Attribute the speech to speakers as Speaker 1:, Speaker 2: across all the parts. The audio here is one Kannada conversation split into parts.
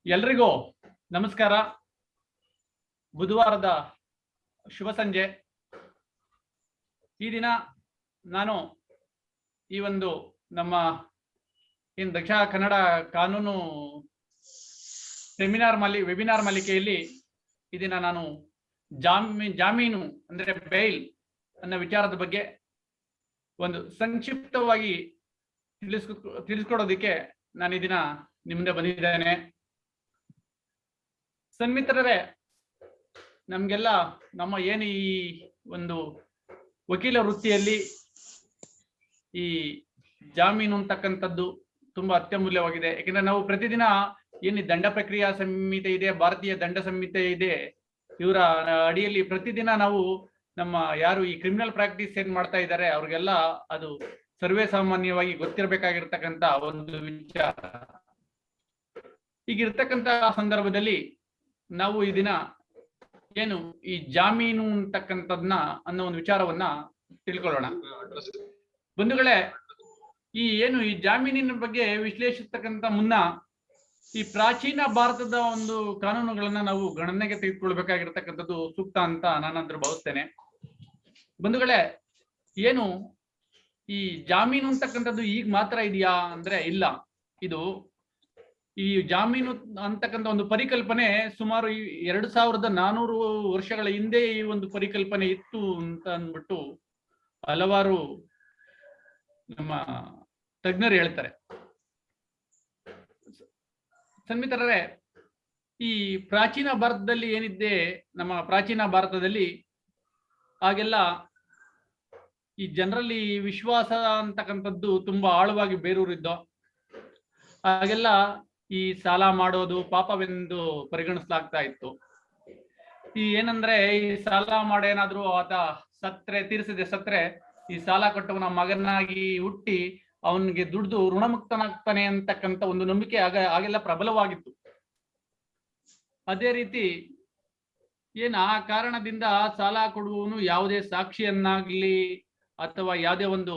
Speaker 1: ಎಲ್ರಿಗೂ ನಮಸ್ಕಾರ. ಬುಧವಾರದ ಶುಭ ಸಂಜೆ. ಈ ದಿನ ನಾನು ಈ ಒಂದು ನಮ್ಮ ದಕ್ಷಿಣ ಕನ್ನಡ ಕಾನೂನು ವೆಬಿನಾರ್ ಮಾಲಿಕೆಯಲ್ಲಿ ಈ ದಿನ ನಾನು ಜಾಮೀನು ಅಂದ್ರೆ ಬೇಲ್ ಅನ್ನೋ ವಿಚಾರದ ಬಗ್ಗೆ ಒಂದು ಸಂಕ್ಷಿಪ್ತವಾಗಿ ತಿಳಿಸ್ಕೊಡೋದಕ್ಕೆ ನಾನು ಈ ದಿನ ನಿಮ್ಮ ಮುಂದೆ ಬಂದಿದ್ದೇನೆ. ಸನ್ಮಿತ್ರರೇ, ನಮ್ಗೆಲ್ಲ ನಮ್ಮ ಏನು ಈ ಒಂದು ವಕೀಲ ವೃತ್ತಿಯಲ್ಲಿ ಈ ಜಾಮೀನು ಅಂತಕ್ಕಂಥದ್ದು ತುಂಬಾ ಅತ್ಯಮೂಲ್ಯವಾಗಿದೆ. ಯಾಕಂದ್ರೆ ನಾವು ಪ್ರತಿದಿನ ಏನು ದಂಡ ಪ್ರಕ್ರಿಯಾ ಸಂಹಿತೆ ಇದೆ, ಭಾರತೀಯ ದಂಡ ಸಂಹಿತೆ ಇದೆ, ಇವರ ಅಡಿಯಲ್ಲಿ ಪ್ರತಿದಿನ ನಾವು ನಮ್ಮ ಯಾರು ಈ ಕ್ರಿಮಿನಲ್ ಪ್ರಾಕ್ಟೀಸ್ ಏನ್ ಮಾಡ್ತಾ ಇದ್ದಾರೆ ಅವ್ರಿಗೆಲ್ಲ ಅದು ಸರ್ವೇ ಸಾಮಾನ್ಯವಾಗಿ ಗೊತ್ತಿರಬೇಕಾಗಿರ್ತಕ್ಕಂಥ ಒಂದು ವಿಚಾರ. ಈಗಿರ್ತಕ್ಕಂಥ ಸಂದರ್ಭದಲ್ಲಿ ನಾವು ಈ ದಿನ ಏನು ಈ ಜಾಮೀನು ಅಂತಕ್ಕಂಥದ್ನ ಅನ್ನೋ ಒಂದು ವಿಚಾರವನ್ನ ತಿಳ್ಕೊಳ್ಳೋಣ. ಬಂಧುಗಳೇ, ಈ ಏನು ಈ ಜಾಮೀನಿನ ಬಗ್ಗೆ ವಿಶ್ಲೇಷಿಸ್ತಕ್ಕಂಥ ಮುನ್ನ ಈ ಪ್ರಾಚೀನ ಭಾರತದ ಒಂದು ಕಾನೂನುಗಳನ್ನ ನಾವು ಗಣನೆಗೆ ತೆಗೆದುಕೊಳ್ಬೇಕಾಗಿರ್ತಕ್ಕಂಥದ್ದು ಸೂಕ್ತ ಅಂತ ನಾನಾದ್ರೂ ಭಾವಿಸ್ತೇನೆ. ಬಂಧುಗಳೇ, ಏನು ಈ ಜಾಮೀನು ಅಂತಕ್ಕಂಥದ್ದು ಈಗ ಮಾತ್ರ ಇದೆಯಾ ಅಂದ್ರೆ ಇಲ್ಲ. ಇದು ಈ ಜಾಮೀನು ಅಂತಕ್ಕಂಥ ಒಂದು ಪರಿಕಲ್ಪನೆ ಸುಮಾರು 2400 ವರ್ಷಗಳ ಹಿಂದೆ ಈ ಒಂದು ಪರಿಕಲ್ಪನೆ ಇತ್ತು ಅಂತ ಅಂದ್ಬಿಟ್ಟು ಹಲವಾರು ನಮ್ಮ ತಜ್ಞರು ಹೇಳ್ತಾರೆ. ಸನ್ಮಿತ್ರರೇ, ಈ ಪ್ರಾಚೀನ ಭಾರತದಲ್ಲಿ ಏನಿದೆ, ನಮ್ಮ ಪ್ರಾಚೀನ ಭಾರತದಲ್ಲಿ ಆಗೆಲ್ಲ ಈ ಜನರಲ್ಲಿ ವಿಶ್ವಾಸ ಅಂತಕ್ಕಂಥದ್ದು ತುಂಬಾ ಆಳವಾಗಿ ಬೇರೂರಿದ್ದೋ. ಹಾಗೆಲ್ಲ ಈ ಸಾಲ ಮಾಡೋದು ಪಾಪವೆಂದು ಪರಿಗಣಿಸಲಾಗ್ತಾ ಇತ್ತು. ಈ ಏನಂದ್ರೆ ಈ ಸಾಲ ಮಾಡೇನಾದ್ರೂ ಆತ ತೀರಿಸದೆ ಸತ್ರೆ ಈ ಸಾಲ ಕಟ್ಟುವನ ಮಗನಾಗಿ ಹುಟ್ಟಿ ಅವನಿಗೆ ದುಡ್ದು ಋಣಮುಕ್ತನಾಗ್ತಾನೆ ಅಂತಕ್ಕಂಥ ಒಂದು ನಂಬಿಕೆ ಆಗೆಲ್ಲ ಪ್ರಬಲವಾಗಿತ್ತು. ಅದೇ ರೀತಿ ಆ ಕಾರಣದಿಂದ ಸಾಲ ಕೊಡುವವನು ಯಾವುದೇ ಸಾಕ್ಷಿಯನ್ನಾಗ್ಲಿ ಅಥವಾ ಯಾವುದೇ ಒಂದು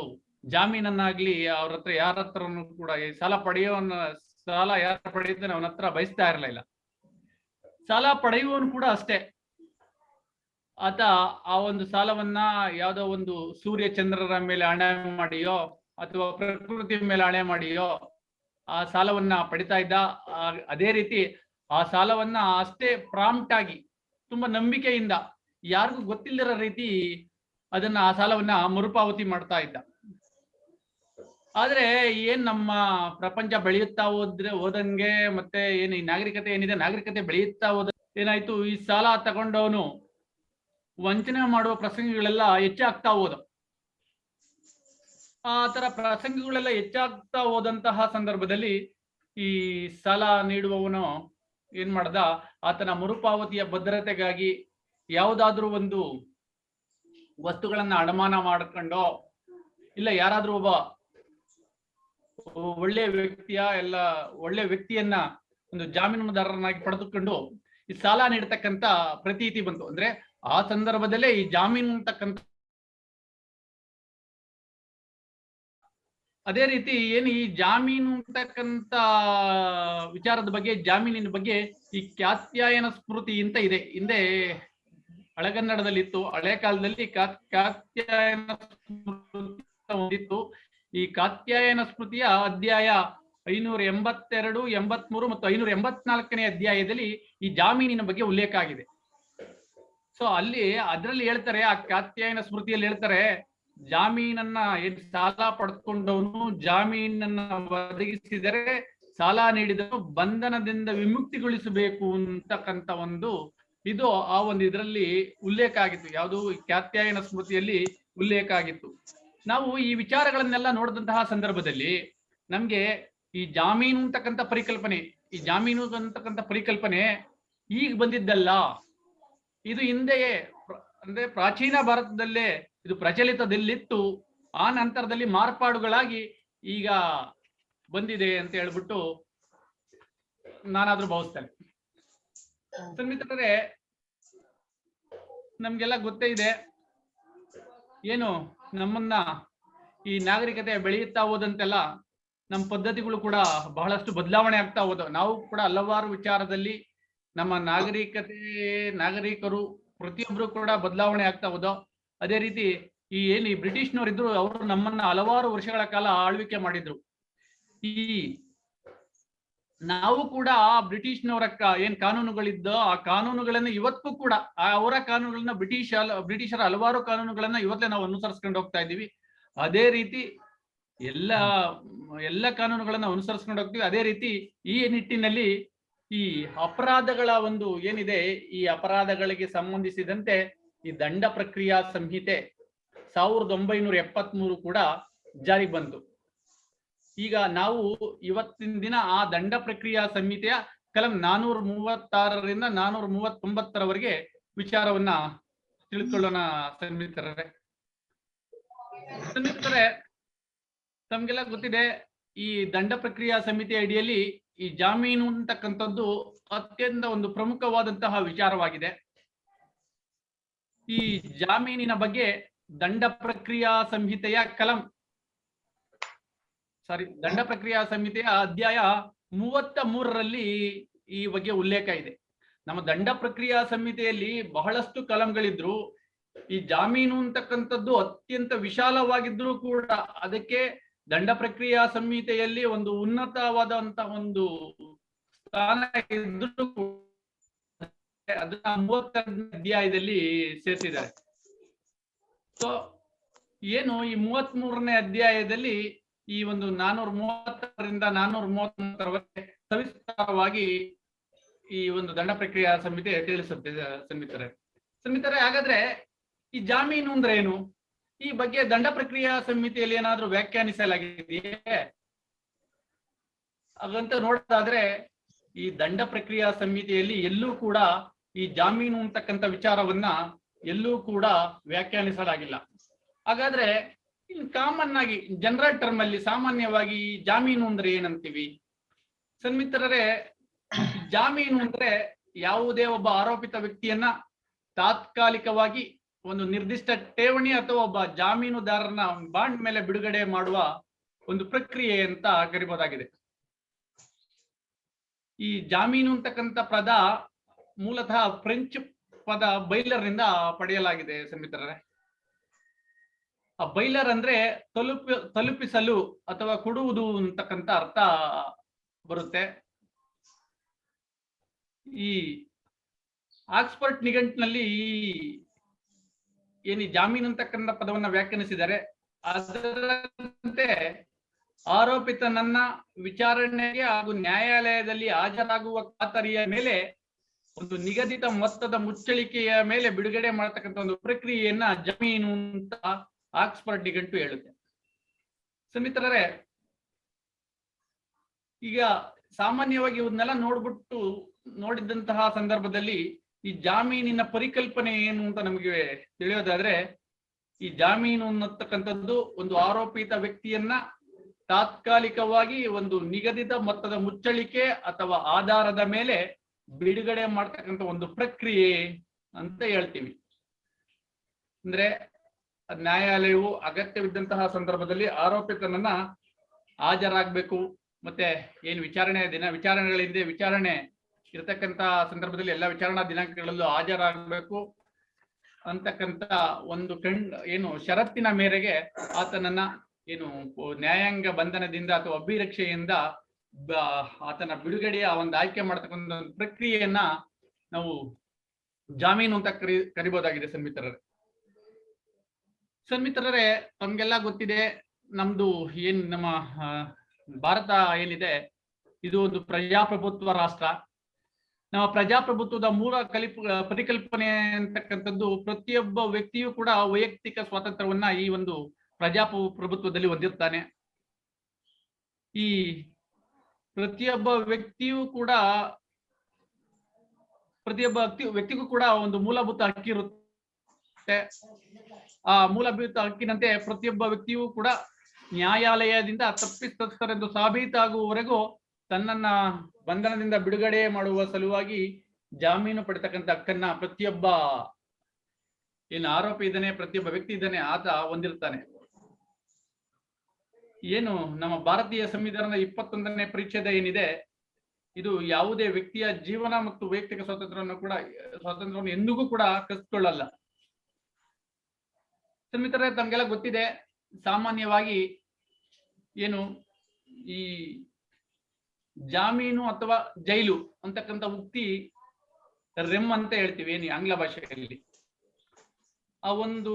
Speaker 1: ಜಾಮೀನನ್ನಾಗ್ಲಿ ಅವ್ರ ಹತ್ರ ಯಾರ ಹತ್ರನು ಕೂಡ ಈ ಸಾಲ ಯಾರು ಪಡೆಯುತ್ತಾನೆ ಅವನ ಹತ್ರ ಬಯಸ್ತಾ ಇರಲಿಲ್ಲ. ಸಾಲ ಪಡೆಯುವವನು ಕೂಡ ಅಷ್ಟೇ, ಆತ ಆ ಒಂದು ಸಾಲವನ್ನ ಯಾವುದೋ ಒಂದು ಸೂರ್ಯ ಚಂದ್ರರ ಮೇಲೆ ಹಣೆ ಮಾಡಿಯೋ ಅಥವಾ ಪ್ರಕೃತಿ ಮೇಲೆ ಹಣೆ ಮಾಡಿಯೋ ಆ ಸಾಲವನ್ನ ಪಡಿತಾ ಇದ್ದ. ಅದೇ ರೀತಿ ಆ ಸಾಲವನ್ನ ಅಷ್ಟೇ ಪ್ರಾಂಪ್ಟ್ ಆಗಿ ತುಂಬಾ ನಂಬಿಕೆಯಿಂದ ಯಾರಿಗೂ ಗೊತ್ತಿಲ್ಲದಿರೋ ರೀತಿ ಅದನ್ನ ಆ ಸಾಲವನ್ನ ಮರುಪಾವತಿ ಮಾಡ್ತಾ ಇದ್ದ. ಆದ್ರೆ ಏನ್ ನಮ್ಮ ಪ್ರಪಂಚ ಬೆಳೆಯುತ್ತಾ ಹೋದಂಗೆ ಮತ್ತೆ ಏನ್ ಈ ನಾಗರಿಕತೆ ಏನಿದೆ, ನಾಗರಿಕತೆ ಬೆಳೆಯುತ್ತಾ ಹೋದ ಏನಾಯ್ತು, ಈ ಸಾಲ ತಗೊಂಡವನು ವಂಚನೆ ಮಾಡುವ ಪ್ರಸಂಗಗಳೆಲ್ಲ ಹೆಚ್ಚಾಗ್ತಾ ಹೋದ. ಆ ತರ ಪ್ರಸಂಗಗಳೆಲ್ಲ ಹೆಚ್ಚಾಗ್ತಾ ಹೋದಂತಹ ಸಂದರ್ಭದಲ್ಲಿ ಈ ಸಾಲ ನೀಡುವವನು ಏನ್ ಮಾಡ್ದ, ಆತನ ಮರುಪಾವತಿಯ ಭದ್ರತೆಗಾಗಿ ಯಾವುದಾದ್ರೂ ಒಂದು ವಸ್ತುಗಳನ್ನ ಅಡಮಾನ ಮಾಡ್ಕೊಂಡೋ ಇಲ್ಲ ಯಾರಾದ್ರೂ ಒಬ್ಬ ಒಳ್ಳೆ ವ್ಯಕ್ತಿಯನ್ನ ಒಂದು ಜಾಮೀನುದಾರರನ್ನಾಗಿ ಪಡೆದುಕೊಂಡು ಈ ಸಾಲ ನೀಡತಕ್ಕಂತ ಪ್ರತೀತಿ ಬಂತು. ಅಂದ್ರೆ ಆ ಸಂದರ್ಭದಲ್ಲೇ ಈ ಜಾಮೀನು ಅಂತಕ್ಕಂಥ ಅದೇ ರೀತಿ ಏನು ಈ ಜಾಮೀನು ಅಂತಕ್ಕಂಥ ವಿಚಾರದ ಬಗ್ಗೆ, ಜಾಮೀನಿನ ಬಗ್ಗೆ ಈ ಕಾತ್ಯಾಯನ ಸ್ಮೃತಿ ಅಂತ ಇದೆ. ಹಿಂದೆ ಹಳೆಗನ್ನಡದಲ್ಲಿ ಇತ್ತು. ಹಳೆ ಕಾಲದಲ್ಲಿ ಕಾತ್ಯಾಯನ ಸ್ಮೃತಿ ಹೊಂದಿತ್ತು. ಈ ಕಾತ್ಯಾಯನ ಸ್ಮೃತಿಯ ಅಧ್ಯಾಯ 582, 83 ಮತ್ತು 584ನೇ ಅಧ್ಯಾಯದಲ್ಲಿ ಈ ಜಾಮೀನಿನ ಬಗ್ಗೆ ಉಲ್ಲೇಖ ಆಗಿದೆ. ಸೊ ಅದರಲ್ಲಿ ಹೇಳ್ತಾರೆ, ಆ ಕಾತ್ಯಾಯನ ಸ್ಮೃತಿಯಲ್ಲಿ ಹೇಳ್ತಾರೆ, ಜಾಮೀನನ್ನ ಏನ್ ಸಾಲ ಪಡೆದುಕೊಂಡವನು ಜಾಮೀನನ್ನ ಒದಗಿಸಿದರೆ ಸಾಲ ನೀಡಿದನು ಬಂಧನದಿಂದ ವಿಮುಕ್ತಿಗೊಳಿಸಬೇಕು ಅಂತಕ್ಕಂಥ ಒಂದು ಇದು ಆ ಒಂದು ಇದರಲ್ಲಿ ಉಲ್ಲೇಖ ಆಗಿತ್ತು. ಯಾವುದು ಕಾತ್ಯಾಯನ ಸ್ಮೃತಿಯಲ್ಲಿ ಉಲ್ಲೇಖ ಆಗಿತ್ತು. ನಾವು ಈ ವಿಚಾರಗಳನ್ನೆಲ್ಲ ನೋಡಿದಂತಹ ಸಂದರ್ಭದಲ್ಲಿ ನಮ್ಗೆ ಈ ಜಾಮೀನು ಅಂತಕ್ಕಂಥ ಪರಿಕಲ್ಪನೆ ಈಗ ಬಂದಿದ್ದಲ್ಲ. ಇದು ಹಿಂದೆಯೇ ಅಂದ್ರೆ ಪ್ರಾಚೀನ ಭಾರತದಲ್ಲೇ ಇದು ಪ್ರಚಲಿತದಲ್ಲಿತ್ತು. ಆ ನಂತರದಲ್ಲಿ ಮಾರ್ಪಾಡುಗಳಾಗಿ ಈಗ ಬಂದಿದೆ ಅಂತ ಹೇಳ್ಬಿಟ್ಟು ನಾನಾದ್ರೂ ಭಾವಿಸ್ತೇನೆ. ಸನ್ಮಿತ್ರರೇ, ನಮ್ಗೆಲ್ಲ ಗೊತ್ತೇ ಇದೆ, ಏನು ನಮ್ಮನ್ನ ಈ ನಾಗರಿಕತೆ ಬೆಳೆಯುತ್ತಾ ಹೋದಂತೆಲ್ಲ ನಮ್ಮ ಪದ್ಧತಿಗಳು ಕೂಡ ಬಹಳಷ್ಟು ಬದಲಾವಣೆ ಆಗ್ತಾ ಹೋದವು. ನಾವು ಕೂಡ ಹಲವಾರು ವಿಚಾರದಲ್ಲಿ ನಮ್ಮ ನಾಗರಿಕರು ಪ್ರತಿಯೊಬ್ಬರು ಕೂಡ ಬದಲಾವಣೆ ಆಗ್ತಾ ಹೋದೋ. ಅದೇ ರೀತಿ ಈ ಬ್ರಿಟಿಷ್ನವರು ಇದ್ರು, ಅವರು ನಮ್ಮನ್ನ ಹಲವಾರು ವರ್ಷಗಳ ಕಾಲ ಆಳ್ವಿಕೆ ಮಾಡಿದ್ರು. ಈ ನಾವು ಕೂಡ ಬ್ರಿಟಿಷ್ನವರ ಏನ್ ಕಾನೂನುಗಳಿದ್ದೋ ಆ ಕಾನೂನುಗಳನ್ನ ಇವತ್ತು ಕೂಡ ಅವರ ಕಾನೂನುಗಳನ್ನ ಬ್ರಿಟಿಷರ ಹಲವಾರು ಕಾನೂನುಗಳನ್ನ ಇವತ್ತೇ ನಾವು ಅನುಸರಿಸ್ಕೊಂಡು ಹೋಗ್ತಾ ಇದ್ದೀವಿ. ಅದೇ ರೀತಿ ಎಲ್ಲ ಕಾನೂನುಗಳನ್ನ ಅನುಸರಿಸ್ಕೊಂಡು ಹೋಗ್ತೀವಿ. ಅದೇ ರೀತಿ ಈ ನಿಟ್ಟಿನಲ್ಲಿ ಈ ಅಪರಾಧಗಳ ಒಂದು ಏನಿದೆ, ಈ ಅಪರಾಧಗಳಿಗೆ ಸಂಬಂಧಿಸಿದಂತೆ ಈ ದಂಡ ಪ್ರಕ್ರಿಯಾ ಸಂಹಿತೆ 1973 ಕೂಡ ಜಾರಿಗೆ ಬಂತು. ಈಗ ನಾವು ಇವತ್ತಿನ ದಿನ ಆ ದಂಡ ಪ್ರಕ್ರಿಯಾ ಸಂಹಿತೆಯ ಕಲಂ 436ರಿಂದ 439ರವರೆಗೆ ವಿಚಾರವನ್ನ ತಿಳಿದುಕೊಳ್ಳೋಣ. ಸನ್ಮಿತ್ರರೇ, ತಮ್ಗೆಲ್ಲ ಗೊತ್ತಿದೆ, ಈ ದಂಡ ಪ್ರಕ್ರಿಯಾ ಸಮಿತಿ ಅಡಿಯಲ್ಲಿ ಈ ಜಾಮೀನು ಅಂತಕ್ಕಂಥದ್ದು ಅತ್ಯಂತ ಒಂದು ಪ್ರಮುಖವಾದಂತಹ ವಿಚಾರವಾಗಿದೆ. ಈ ಜಾಮೀನಿನ ಬಗ್ಗೆ ದಂಡ ಪ್ರಕ್ರಿಯಾ ಸಂಹಿತೆಯ ಅಧ್ಯಾಯ 33ರಲ್ಲಿ ಈ ಬಗ್ಗೆ ಉಲ್ಲೇಖ ಇದೆ. ನಮ್ಮ ದಂಡ ಪ್ರಕ್ರಿಯಾ ಸಂಹಿತೆಯಲ್ಲಿ ಬಹಳಷ್ಟು ಕಲಂಗಳಿದ್ರು. ಈ ಜಾಮೀನು ಅಂತಕ್ಕಂಥದ್ದು ಅತ್ಯಂತ ವಿಶಾಲವಾಗಿದ್ರು ಕೂಡ ಅದಕ್ಕೆ ದಂಡ ಪ್ರಕ್ರಿಯಾ ಸಂಹಿತೆಯಲ್ಲಿ ಒಂದು ಉನ್ನತವಾದಂತಹ ಒಂದು ಸ್ಥಾನ ಇದ್ರೂ ಅದನ್ನ 32ನೇ ಅಧ್ಯಾಯದಲ್ಲಿ ಸೇರಿಸಿದ್ದಾರೆ. ಸೊ ಏನು ಈ 33ನೇ ಅಧ್ಯಾಯದಲ್ಲಿ ಈ ಒಂದು 430ರಿಂದ 439ರವರೆಗೆ ಸವಿಸ್ತಾರವಾಗಿ ಈ ಒಂದು ದಂಡ ಪ್ರಕ್ರಿಯಾ ಸಂಹಿತೆ ತಿಳಿಸುತ್ತೆ. ಸನ್ಮಿತರೇ, ಹಾಗಾದ್ರೆ ಈ ಜಾಮೀನು ಅಂದ್ರೆ ಏನು? ಈ ಬಗ್ಗೆ ದಂಡ ಪ್ರಕ್ರಿಯಾ ಸಂಹಿತೆಯಲ್ಲಿ ಏನಾದ್ರೂ ವ್ಯಾಖ್ಯಾನಿಸಲಾಗಿದೆಯೇ ಹಾಗಂತ ನೋಡೋದಾದ್ರೆ ಈ ದಂಡ ಪ್ರಕ್ರಿಯಾ ಸಂಹಿತೆಯಲ್ಲಿ ಎಲ್ಲೂ ಕೂಡ ಈ ಜಾಮೀನು ಅಂತಕ್ಕಂಥ ವಿಚಾರವನ್ನ ಎಲ್ಲೂ ಕೂಡ ವ್ಯಾಖ್ಯಾನಿಸಲಾಗಿಲ್ಲ. ಹಾಗಾದ್ರೆ ಕಾಮನ್ ಆಗಿ ಜನರಲ್ ಟರ್ಮ್ ಅಲ್ಲಿ ಸಾಮಾನ್ಯವಾಗಿ ಜಾಮೀನು ಅಂದ್ರೆ ಏನಂತೀವಿ? ಸನ್ಮಿತ್ರರೇ, ಜಾಮೀನು ಅಂದ್ರೆ ಯಾವುದೇ ಒಬ್ಬ ಆರೋಪಿತ ವ್ಯಕ್ತಿಯನ್ನ ತಾತ್ಕಾಲಿಕವಾಗಿ ಒಂದು ನಿರ್ದಿಷ್ಟ ಠೇವಣಿ ಅಥವಾ ಒಬ್ಬ ಜಾಮೀನುದಾರನ ಬಾಂಡ್ ಮೇಲೆ ಬಿಡುಗಡೆ ಮಾಡುವ ಒಂದು ಪ್ರಕ್ರಿಯೆ ಅಂತ ಕರಿಬಹುದಾಗಿದೆ. ಈ ಜಾಮೀನು ಅಂತಕ್ಕಂಥ ಪದ ಮೂಲತಃ ಫ್ರೆಂಚ್ ಪದ ಬೈಲರ್ ನಿಂದ ಪಡೆಯಲಾಗಿದೆ. ಸನ್ಮಿತ್ರರೇ, ಆ ಬೈಲರ್ ಅಂದ್ರೆ ತಲುಪಿಸಲು ಅಥವಾ ಕೊಡುವುದು ಅಂತಕ್ಕಂಥ ಅರ್ಥ ಬರುತ್ತೆ. ಈ ಆಕ್ಸ್ಫರ್ಡ್ ನಿಘಂಟಿನಲ್ಲಿ ಏನು ಜಾಮೀನು ಅಂತಕ್ಕಂಥ ಪದವನ್ನ ವ್ಯಾಖ್ಯಾನಿಸಿದ್ದಾರೆ. ಅದರಂತೆ ಆರೋಪಿತನನ್ನ ವಿಚಾರಣೆಗೆ ಹಾಗೂ ನ್ಯಾಯಾಲಯದಲ್ಲಿ ಹಾಜರಾಗುವ ಖಾತರಿಯ ಮೇಲೆ ಒಂದು ನಿಗದಿತ ಮೊತ್ತದ ಮುಚ್ಚಳಿಕೆಯ ಮೇಲೆ ಬಿಡುಗಡೆ ಮಾಡತಕ್ಕಂಥ ಒಂದು ಪ್ರಕ್ರಿಯೆಯನ್ನ ಜಾಮೀನು ಅಂತ ಆಕ್ಸ್ಫರ್ಡ್ ನಿಘಂಟು ಹೇಳುತ್ತೆ. ಸನ್ಮಿತ್ರರೇ, ಈಗ ಸಾಮಾನ್ಯವಾಗಿ ಇವನ್ನೆಲ್ಲ ನೋಡಿದಂತಹ ಸಂದರ್ಭದಲ್ಲಿ ಈ ಜಾಮೀನಿನ ಪರಿಕಲ್ಪನೆ ಏನು ಅಂತ ನಮಗೆ ತಿಳಿಯೋದಾದ್ರೆ, ಈ ಜಾಮೀನು ಅನ್ನತಕ್ಕಂಥದ್ದು ಒಂದು ಆರೋಪಿತ ವ್ಯಕ್ತಿಯನ್ನ ತಾತ್ಕಾಲಿಕವಾಗಿ ಒಂದು ನಿಗದಿತ ಮೊತ್ತದ ಮುಚ್ಚಳಿಕೆ ಅಥವಾ ಆಧಾರದ ಮೇಲೆ ಬಿಡುಗಡೆ ಮಾಡ್ತಕ್ಕಂಥ ಒಂದು ಪ್ರಕ್ರಿಯೆ ಅಂತ ಹೇಳ್ತೀವಿ. ಅಂದ್ರೆ ನ್ಯಾಯಾಲಯವು ಅಗತ್ಯವಿದ್ದಂತಹ ಸಂದರ್ಭದಲ್ಲಿ ಆರೋಪಿತನನ್ನ ಹಾಜರಾಗಬೇಕು, ಮತ್ತೆ ಏನು ವಿಚಾರಣೆಗಳಿಂದ ವಿಚಾರಣೆ ಇರತಕ್ಕಂತ ಸಂದರ್ಭದಲ್ಲಿ ಎಲ್ಲ ವಿಚಾರಣಾ ದಿನಾಂಕಗಳಲ್ಲೂ ಹಾಜರಾಗಬೇಕು ಅಂತಕ್ಕಂತ ಒಂದು ಷರತ್ತಿನ ಮೇರೆಗೆ ಆತನನ್ನ ನ್ಯಾಯಾಂಗ ಬಂಧನದಿಂದ ಅಥವಾ ಅಭಿರಕ್ಷೆಯಿಂದ ಆತನ ಬಿಡುಗಡೆಯ ಒಂದು ಆಯ್ಕೆ ಮಾಡತಕ್ಕಂಥ ಒಂದು ಪ್ರಕ್ರಿಯೆಯನ್ನ ನಾವು ಜಾಮೀನು ಅಂತ ಕರಿಬಹುದಾಗಿದೆ. ಸನ್ಮಿತ್ರರೇ, ತಮ್ಗೆಲ್ಲ ಗೊತ್ತಿದೆ, ನಮ್ದು ನಮ್ಮ ಭಾರತ ಏನಿದೆ ಇದು ಒಂದು ಪ್ರಜಾಪ್ರಭುತ್ವ ರಾಷ್ಟ್ರ. ನಮ್ಮ ಪ್ರಜಾಪ್ರಭುತ್ವದ ಮೂಲ ಪರಿಕಲ್ಪನೆ ಅಂತಕ್ಕಂಥದ್ದು ಪ್ರತಿಯೊಬ್ಬ ವ್ಯಕ್ತಿಯೂ ಕೂಡ ವೈಯಕ್ತಿಕ ಸ್ವಾತಂತ್ರ್ಯವನ್ನ ಈ ಒಂದು ಪ್ರಜಾಪ್ರಭುತ್ವದಲ್ಲಿ ಹೊಂದಿರ್ತಾನೆ. ಈ ಪ್ರತಿಯೊಬ್ಬ ವ್ಯಕ್ತಿಗೂ ಕೂಡ ಒಂದು ಮೂಲಭೂತ ಹಕ್ಕಿರುತ್ತೆ. ಆ ಮೂಲಭೂತ ಹಕ್ಕಿನಂತೆ ಪ್ರತಿಯೊಬ್ಬ ವ್ಯಕ್ತಿಯೂ ಕೂಡ ನ್ಯಾಯಾಲಯದಿಂದ ತಪ್ಪಿತಸ್ಥರೆಂದು ಸಾಬೀತಾಗುವವರೆಗೂ ತನ್ನನ್ನ ಬಂಧನದಿಂದ ಬಿಡುಗಡೆ ಮಾಡುವ ಸಲುವಾಗಿ ಜಾಮೀನು ಪಡೆತಕ್ಕಂಥ ಹಕ್ಕನ್ನ ಪ್ರತಿಯೊಬ್ಬ ಆರೋಪಿ ಇದ್ದಾನೆ, ಪ್ರತಿಯೊಬ್ಬ ವ್ಯಕ್ತಿ ಇದ್ದಾನೆ, ಆತ ಹೊಂದಿರ್ತಾನೆ. ಏನು ನಮ್ಮ ಭಾರತೀಯ ಸಂವಿಧಾನದ 21ನೇ ಪರಿಚ್ಛೇದ ಏನಿದೆ, ಇದು ಯಾವುದೇ ವ್ಯಕ್ತಿಯ ಜೀವನ ಮತ್ತು ವೈಯಕ್ತಿಕ ಸ್ವಾತಂತ್ರ್ಯವನ್ನು ಎಂದಿಗೂ ಕೂಡ ಕಸಿದುಕೊಳ್ಳಲ್ಲ. ಮಿತ್ರರೇ, ತಮಗೆಲ್ಲ ಗೊತ್ತಿದೆ, ಸಾಮಾನ್ಯವಾಗಿ ಏನು ಈ ಜಾಮೀನು ಅಥವಾ ಜೈಲು ಅಂತಕ್ಕಂಥ ಉಕ್ತಿ ರೆಮ್ ಅಂತ ಹೇಳ್ತೀವಿ ಏನು ಆಂಗ್ಲ ಭಾಷೆಯಲ್ಲಿ. ಆ ಒಂದು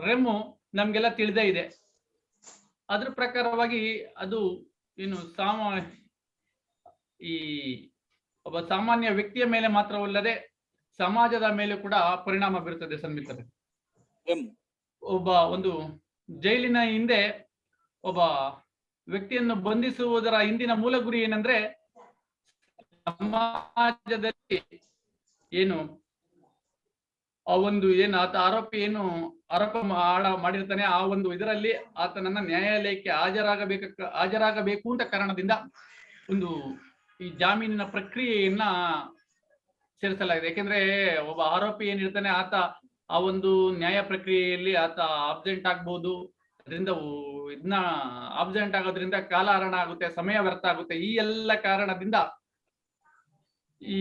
Speaker 1: ರೆಮ್ಮು ನಮ್ಗೆಲ್ಲ ತಿಳಿದೇ ಇದೆ. ಅದ್ರ ಪ್ರಕಾರವಾಗಿ ಅದು ಏನು ಈ ಒಬ್ಬ ಸಾಮಾನ್ಯ ವ್ಯಕ್ತಿಯ ಮೇಲೆ ಮಾತ್ರವಲ್ಲದೆ ಸಮಾಜದ ಮೇಲೆ ಕೂಡ ಪರಿಣಾಮ ಬೀರುತ್ತದೆ ಸನ್ಮಿತ್ರರೇ. ಒಬ್ಬ ಒಂದು ಜೈಲಿನ ಹಿಂದೆ ಒಬ್ಬ ವ್ಯಕ್ತಿಯನ್ನು ಬಂಧಿಸುವುದರ ಹಿಂದಿನ ಮೂಲ ಗುರಿ ಏನಂದ್ರೆ, ಸಮಾಜದಲ್ಲಿ ಏನು ಆ ಒಂದು ಆತ ಆರೋಪಿ ಆರೋಪ ಮಾಡಿರ್ತಾನೆ, ಆ ಒಂದು ಇದರಲ್ಲಿ ಆತನನ್ನ ನ್ಯಾಯಾಲಯಕ್ಕೆ ಹಾಜರಾಗಬೇಕು ಅಂತ ಕಾರಣದಿಂದ ಒಂದು ಈ ಜಾಮೀನಿನ ಪ್ರಕ್ರಿಯೆಯನ್ನ ಸೇರಿಸಲಾಗಿದೆ. ಯಾಕೆಂದ್ರೆ ಒಬ್ಬ ಆರೋಪಿ ಏನಿರ್ತಾನೆ ಆತ ಆ ಒಂದು ನ್ಯಾಯ ಪ್ರಕ್ರಿಯೆಯಲ್ಲಿ ಆತ ಆಬ್ಸೆಂಟ್ ಆಗ್ಬಹುದು. ಅದರಿಂದ ಇದನ್ನ ಆಬ್ಸೆಂಟ್ ಆಗೋದ್ರಿಂದ ಕಾಲಹರಣ ಆಗುತ್ತೆ, ಸಮಯ ವ್ಯರ್ಥ ಆಗುತ್ತೆ. ಈ ಎಲ್ಲ ಕಾರಣದಿಂದ ಈ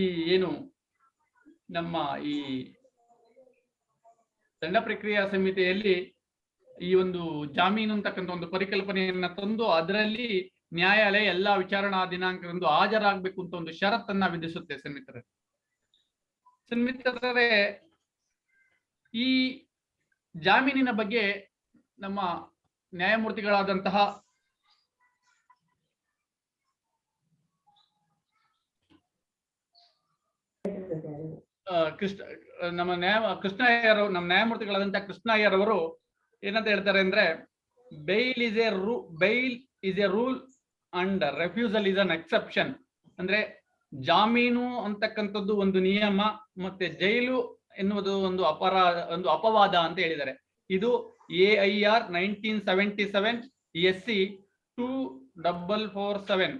Speaker 1: ನಮ್ಮ ಈ ದಂಡ ಪ್ರಕ್ರಿಯಾ ಸಂಹಿತೆಯಲ್ಲಿ ಈ ಒಂದು ಜಾಮೀನು ಅಂತಕ್ಕಂಥ ಒಂದು ಪರಿಕಲ್ಪನೆಯನ್ನ ತಂದು ಅದರಲ್ಲಿ ನ್ಯಾಯಾಲಯ ಎಲ್ಲಾ ವಿಚಾರಣಾ ದಿನಾಂಕದಂದು ಹಾಜರಾಗಬೇಕು ಅಂತ ಒಂದು ಷರತ್ತನ್ನ ವಿಧಿಸುತ್ತೆ ಸನ್ಮಿತ್ರರೇ. ಈ ಜಾಮೀನಿನ ಬಗ್ಗೆ ನಮ್ಮ ನ್ಯಾಯಮೂರ್ತಿಗಳಾದಂತಹ ನಮ್ಮ ನ್ಯಾಯಮೂರ್ತಿಗಳಾದಂತಹ ಕೃಷ್ಣ ಅಯ್ಯರ್ ಅವರು ಏನಂತ ಹೇಳ್ತಾರೆ ಅಂದ್ರೆ, bail is a rule and refusal is an exception. ಅಂದ್ರೆ ಜಾಮೀನು ಅಂತಕ್ಕಂಥದ್ದು ಒಂದು ನಿಯಮ, ಮತ್ತೆ ಜೈಲು ಎನ್ನುವುದು ಒಂದು ಅಪವಾದ ಅಂತ ಹೇಳಿದ್ದಾರೆ. ಇದು AIR 1977 SC 2447,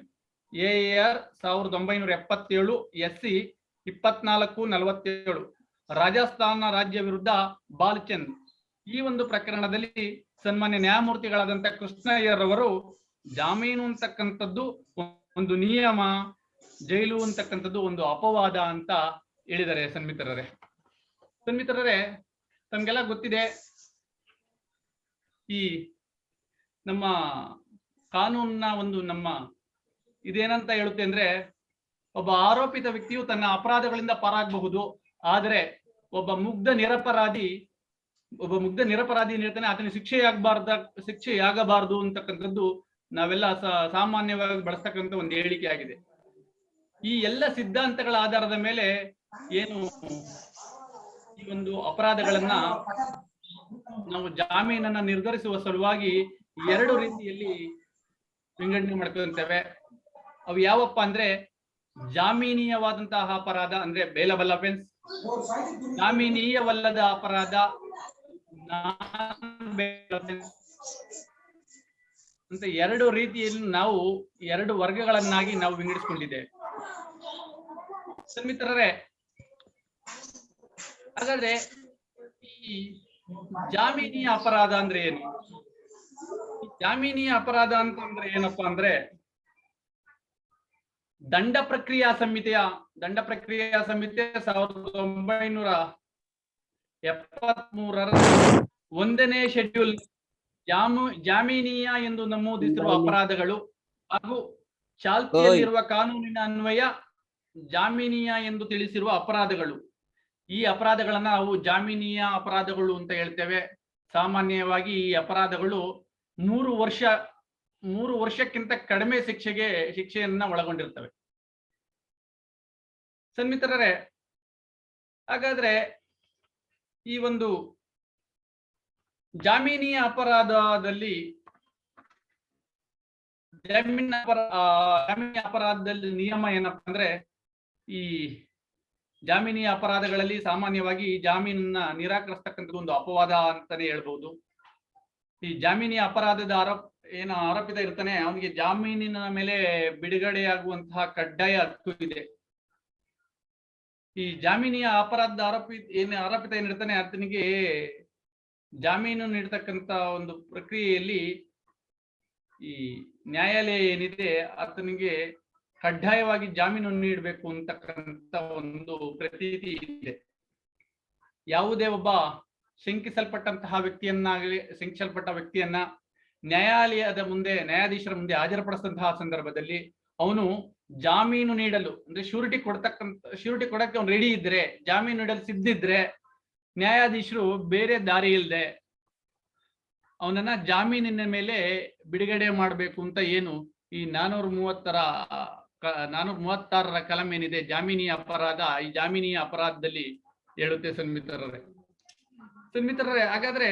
Speaker 1: AIR 1977 SC 2447 Rajasthan ರಾಜ್ಯ ವಿರುದ್ಧ ಬಾಲ್ಚಂದ್. ಈ ಒಂದು ಪ್ರಕರಣದಲ್ಲಿ ಸನ್ಮಾನ್ಯ ನ್ಯಾಯಮೂರ್ತಿಗಳಾದಂತಹ ಕೃಷ್ಣ ಅಯ್ಯರ್ ಅವರು ಜಾಮೀನು ಅಂತಕ್ಕಂಥದ್ದು ಒಂದು ನಿಯಮ, ಜೈಲು ಅಂತಕ್ಕಂಥದ್ದು ಒಂದು ಅಪವಾದ ಅಂತ ಹೇಳಿದ್ದಾರೆ ಸನ್ಮಿತ್ರರೇ. ತಮ್ಗೆಲ್ಲ ಗೊತ್ತಿದೆ, ಈ ನಮ್ಮ ಕಾನೂನಿನ ಒಂದು ನಮ್ಮ ಇದೇನಂತ ಹೇಳುತ್ತೆ ಅಂದ್ರೆ, ಒಬ್ಬ ಆರೋಪಿತ ವ್ಯಕ್ತಿಯು ತನ್ನ ಅಪರಾಧಗಳಿಂದ ಪಾರಾಗಬಹುದು, ಆದರೆ ಒಬ್ಬ ಮುಗ್ಧ ನಿರಪರಾಧಿ ಏನಿರ್ತಾನೆ ಆತನ ಶಿಕ್ಷೆಯಾಗಬಾರದು ಅಂತಕ್ಕಂಥದ್ದು ನಾವೆಲ್ಲ ಸಾಮಾನ್ಯವಾಗಿ ಬಳಸ್ತಕ್ಕಂಥ ಒಂದು ಹೇಳಿಕೆ ಆಗಿದೆ. ಈ ಎಲ್ಲ ಸಿದ್ಧಾಂತಗಳ ಆಧಾರದ ಮೇಲೆ ಏನು ಈ ಒಂದು ಅಪರಾಧಗಳನ್ನ ನಾವು ಜಾಮೀನನ್ನ ನಿರ್ಧರಿಸುವ ಸಲುವಾಗಿ 2 ರೀತಿಯಲ್ಲಿ ವಿಂಗಡಣೆ ಮಾಡ್ಕೊಳ್ತೇವೆ. ಅವು ಯಾವಪ್ಪ ಅಂದ್ರೆ, ಜಾಮೀನೀಯವಾದಂತಹ ಅಪರಾಧ ಅಂದ್ರೆ ಬೇಲಬಲ್ ಅಫೆನ್ಸ್, ಜಾಮೀನೀಯವಲ್ಲದ ಅಪರಾಧ ಅಂತ 2 ರೀತಿಯಲ್ಲಿ ನಾವು 2 ವರ್ಗಗಳನ್ನಾಗಿ ನಾವು ವಿಂಗಡಿಸಿಕೊಂಡಿದ್ದೇವೆ ಸನ್ಮಿತ್ರರೇ. ಹಾಗಾದ್ರೆ ಈ ಜಾಮೀನೀಯ ಅಪರಾಧ ಅಂದ್ರೆ ಏನು? ಜಾಮೀನೀಯ ಅಪರಾಧ ಅಂತಂದ್ರೆ ಏನಪ್ಪಾ ಅಂದ್ರೆ, ದಂಡ ಪ್ರಕ್ರಿಯಾ ಸಂಹಿತೆ 1973ರ 1ನೇ ಶೆಡ್ಯೂಲ್ ಜಾಮೀನೀಯ ಎಂದು ನಮೂದಿಸಿರುವ ಅಪರಾಧಗಳು ಹಾಗೂ ಚಾಲ್ತಿಯಲ್ಲಿರುವ ಕಾನೂನಿನ ಅನ್ವಯ ಜಾಮೀನೀಯ ಎಂದು ತಿಳಿಸಿರುವ ಅಪರಾಧಗಳು. ಈ ಅಪರಾಧಗಳನ್ನ ನಾವು ಜಾಮೀನೀಯ ಅಪರಾಧಗಳು ಅಂತ ಹೇಳ್ತೇವೆ. ಸಾಮಾನ್ಯವಾಗಿ ಈ ಅಪರಾಧಗಳು 3 ವರ್ಷಕ್ಕಿಂತ ಕಡಿಮೆ ಶಿಕ್ಷೆಯನ್ನ ಒಳಗೊಂಡಿರ್ತವೆ ಸನ್ಮಿತ್ರರೇ. ಹಾಗಾದ್ರೆ ಈ ಒಂದು ಜಾಮೀನೀಯ ಅಪರಾಧದಲ್ಲಿ ನಿಯಮ ಏನಪ್ಪಾ ಅಂದ್ರೆ, ಈ ಜಾಮೀನೀಯ ಅಪರಾಧಗಳಲ್ಲಿ ಸಾಮಾನ್ಯವಾಗಿ ಜಾಮೀನನ್ನ ನಿರಾಕರಿಸ್ತಕ್ಕಂಥದ್ದು ಒಂದು ಅಪವಾದ ಅಂತಾನೆ ಹೇಳ್ಬಹುದು. ಈ ಜಾಮೀನಿಯ ಅಪರಾಧದ ಆರೋಪಿತ ಇರ್ತಾನೆ, ಅವನಿಗೆ ಜಾಮೀನಿನ ಮೇಲೆ ಬಿಡುಗಡೆಯಾಗುವಂತಹ ಕಡ್ಡಾಯ ಹಕ್ಕು ಇದೆ. ಈ ಜಾಮೀನಿಯ ಅಪರಾಧದ ಆರೋಪಿತ ಏನಿರ್ತಾನೆ ಆತನಿಗೆ ಜಾಮೀನು ನೀಡತಕ್ಕಂತ ಒಂದು ಪ್ರಕ್ರಿಯೆಯಲ್ಲಿ ಈ ನ್ಯಾಯಾಲಯ ಏನಿದೆ ಆತನಿಗೆ ಕಡ್ಡಾಯವಾಗಿ ಜಾಮೀನು ನೀಡಬೇಕು ಅಂತಕ್ಕಂಥ ಒಂದು ಪ್ರತೀತಿ ಇದೆ. ಯಾವುದೇ ಒಬ್ಬ ಶಂಕಿಸಲ್ಪಟ್ಟ ವ್ಯಕ್ತಿಯನ್ನ ನ್ಯಾಯಾಲಯದ ಮುಂದೆ, ನ್ಯಾಯಾಧೀಶರ ಮುಂದೆ ಹಾಜರುಪಡಿಸಿದಂತಹ ಸಂದರ್ಭದಲ್ಲಿ ಅವನು ಜಾಮೀನು ನೀಡಲು ಅಂದ್ರೆ ಶ್ಯೂರಿಟಿ ಕೊಡಕ್ಕೆ ಅವನು ರೆಡಿ ಇದ್ರೆ, ಜಾಮೀನು ನೀಡಲು ಸಿದ್ಧಿದ್ರೆ, ನ್ಯಾಯಾಧೀಶರು ಬೇರೆ ದಾರಿ ಇಲ್ಲದೆ ಅವನನ್ನ ಜಾಮೀನಿನ ಮೇಲೆ ಬಿಡುಗಡೆ ಮಾಡಬೇಕು ಅಂತ ಏನು ಈ 436ರ ಕಲಂ ಏನಿದೆ ಜಾಮೀನಿಯ ಅಪರಾಧ, ಈ ಜಾಮೀನಿಯ ಅಪರಾಧದಲ್ಲಿ ಹೇಳುತ್ತೆ ಸನ್ಮಿತ್ರರೇ. ಹಾಗಾದ್ರೆ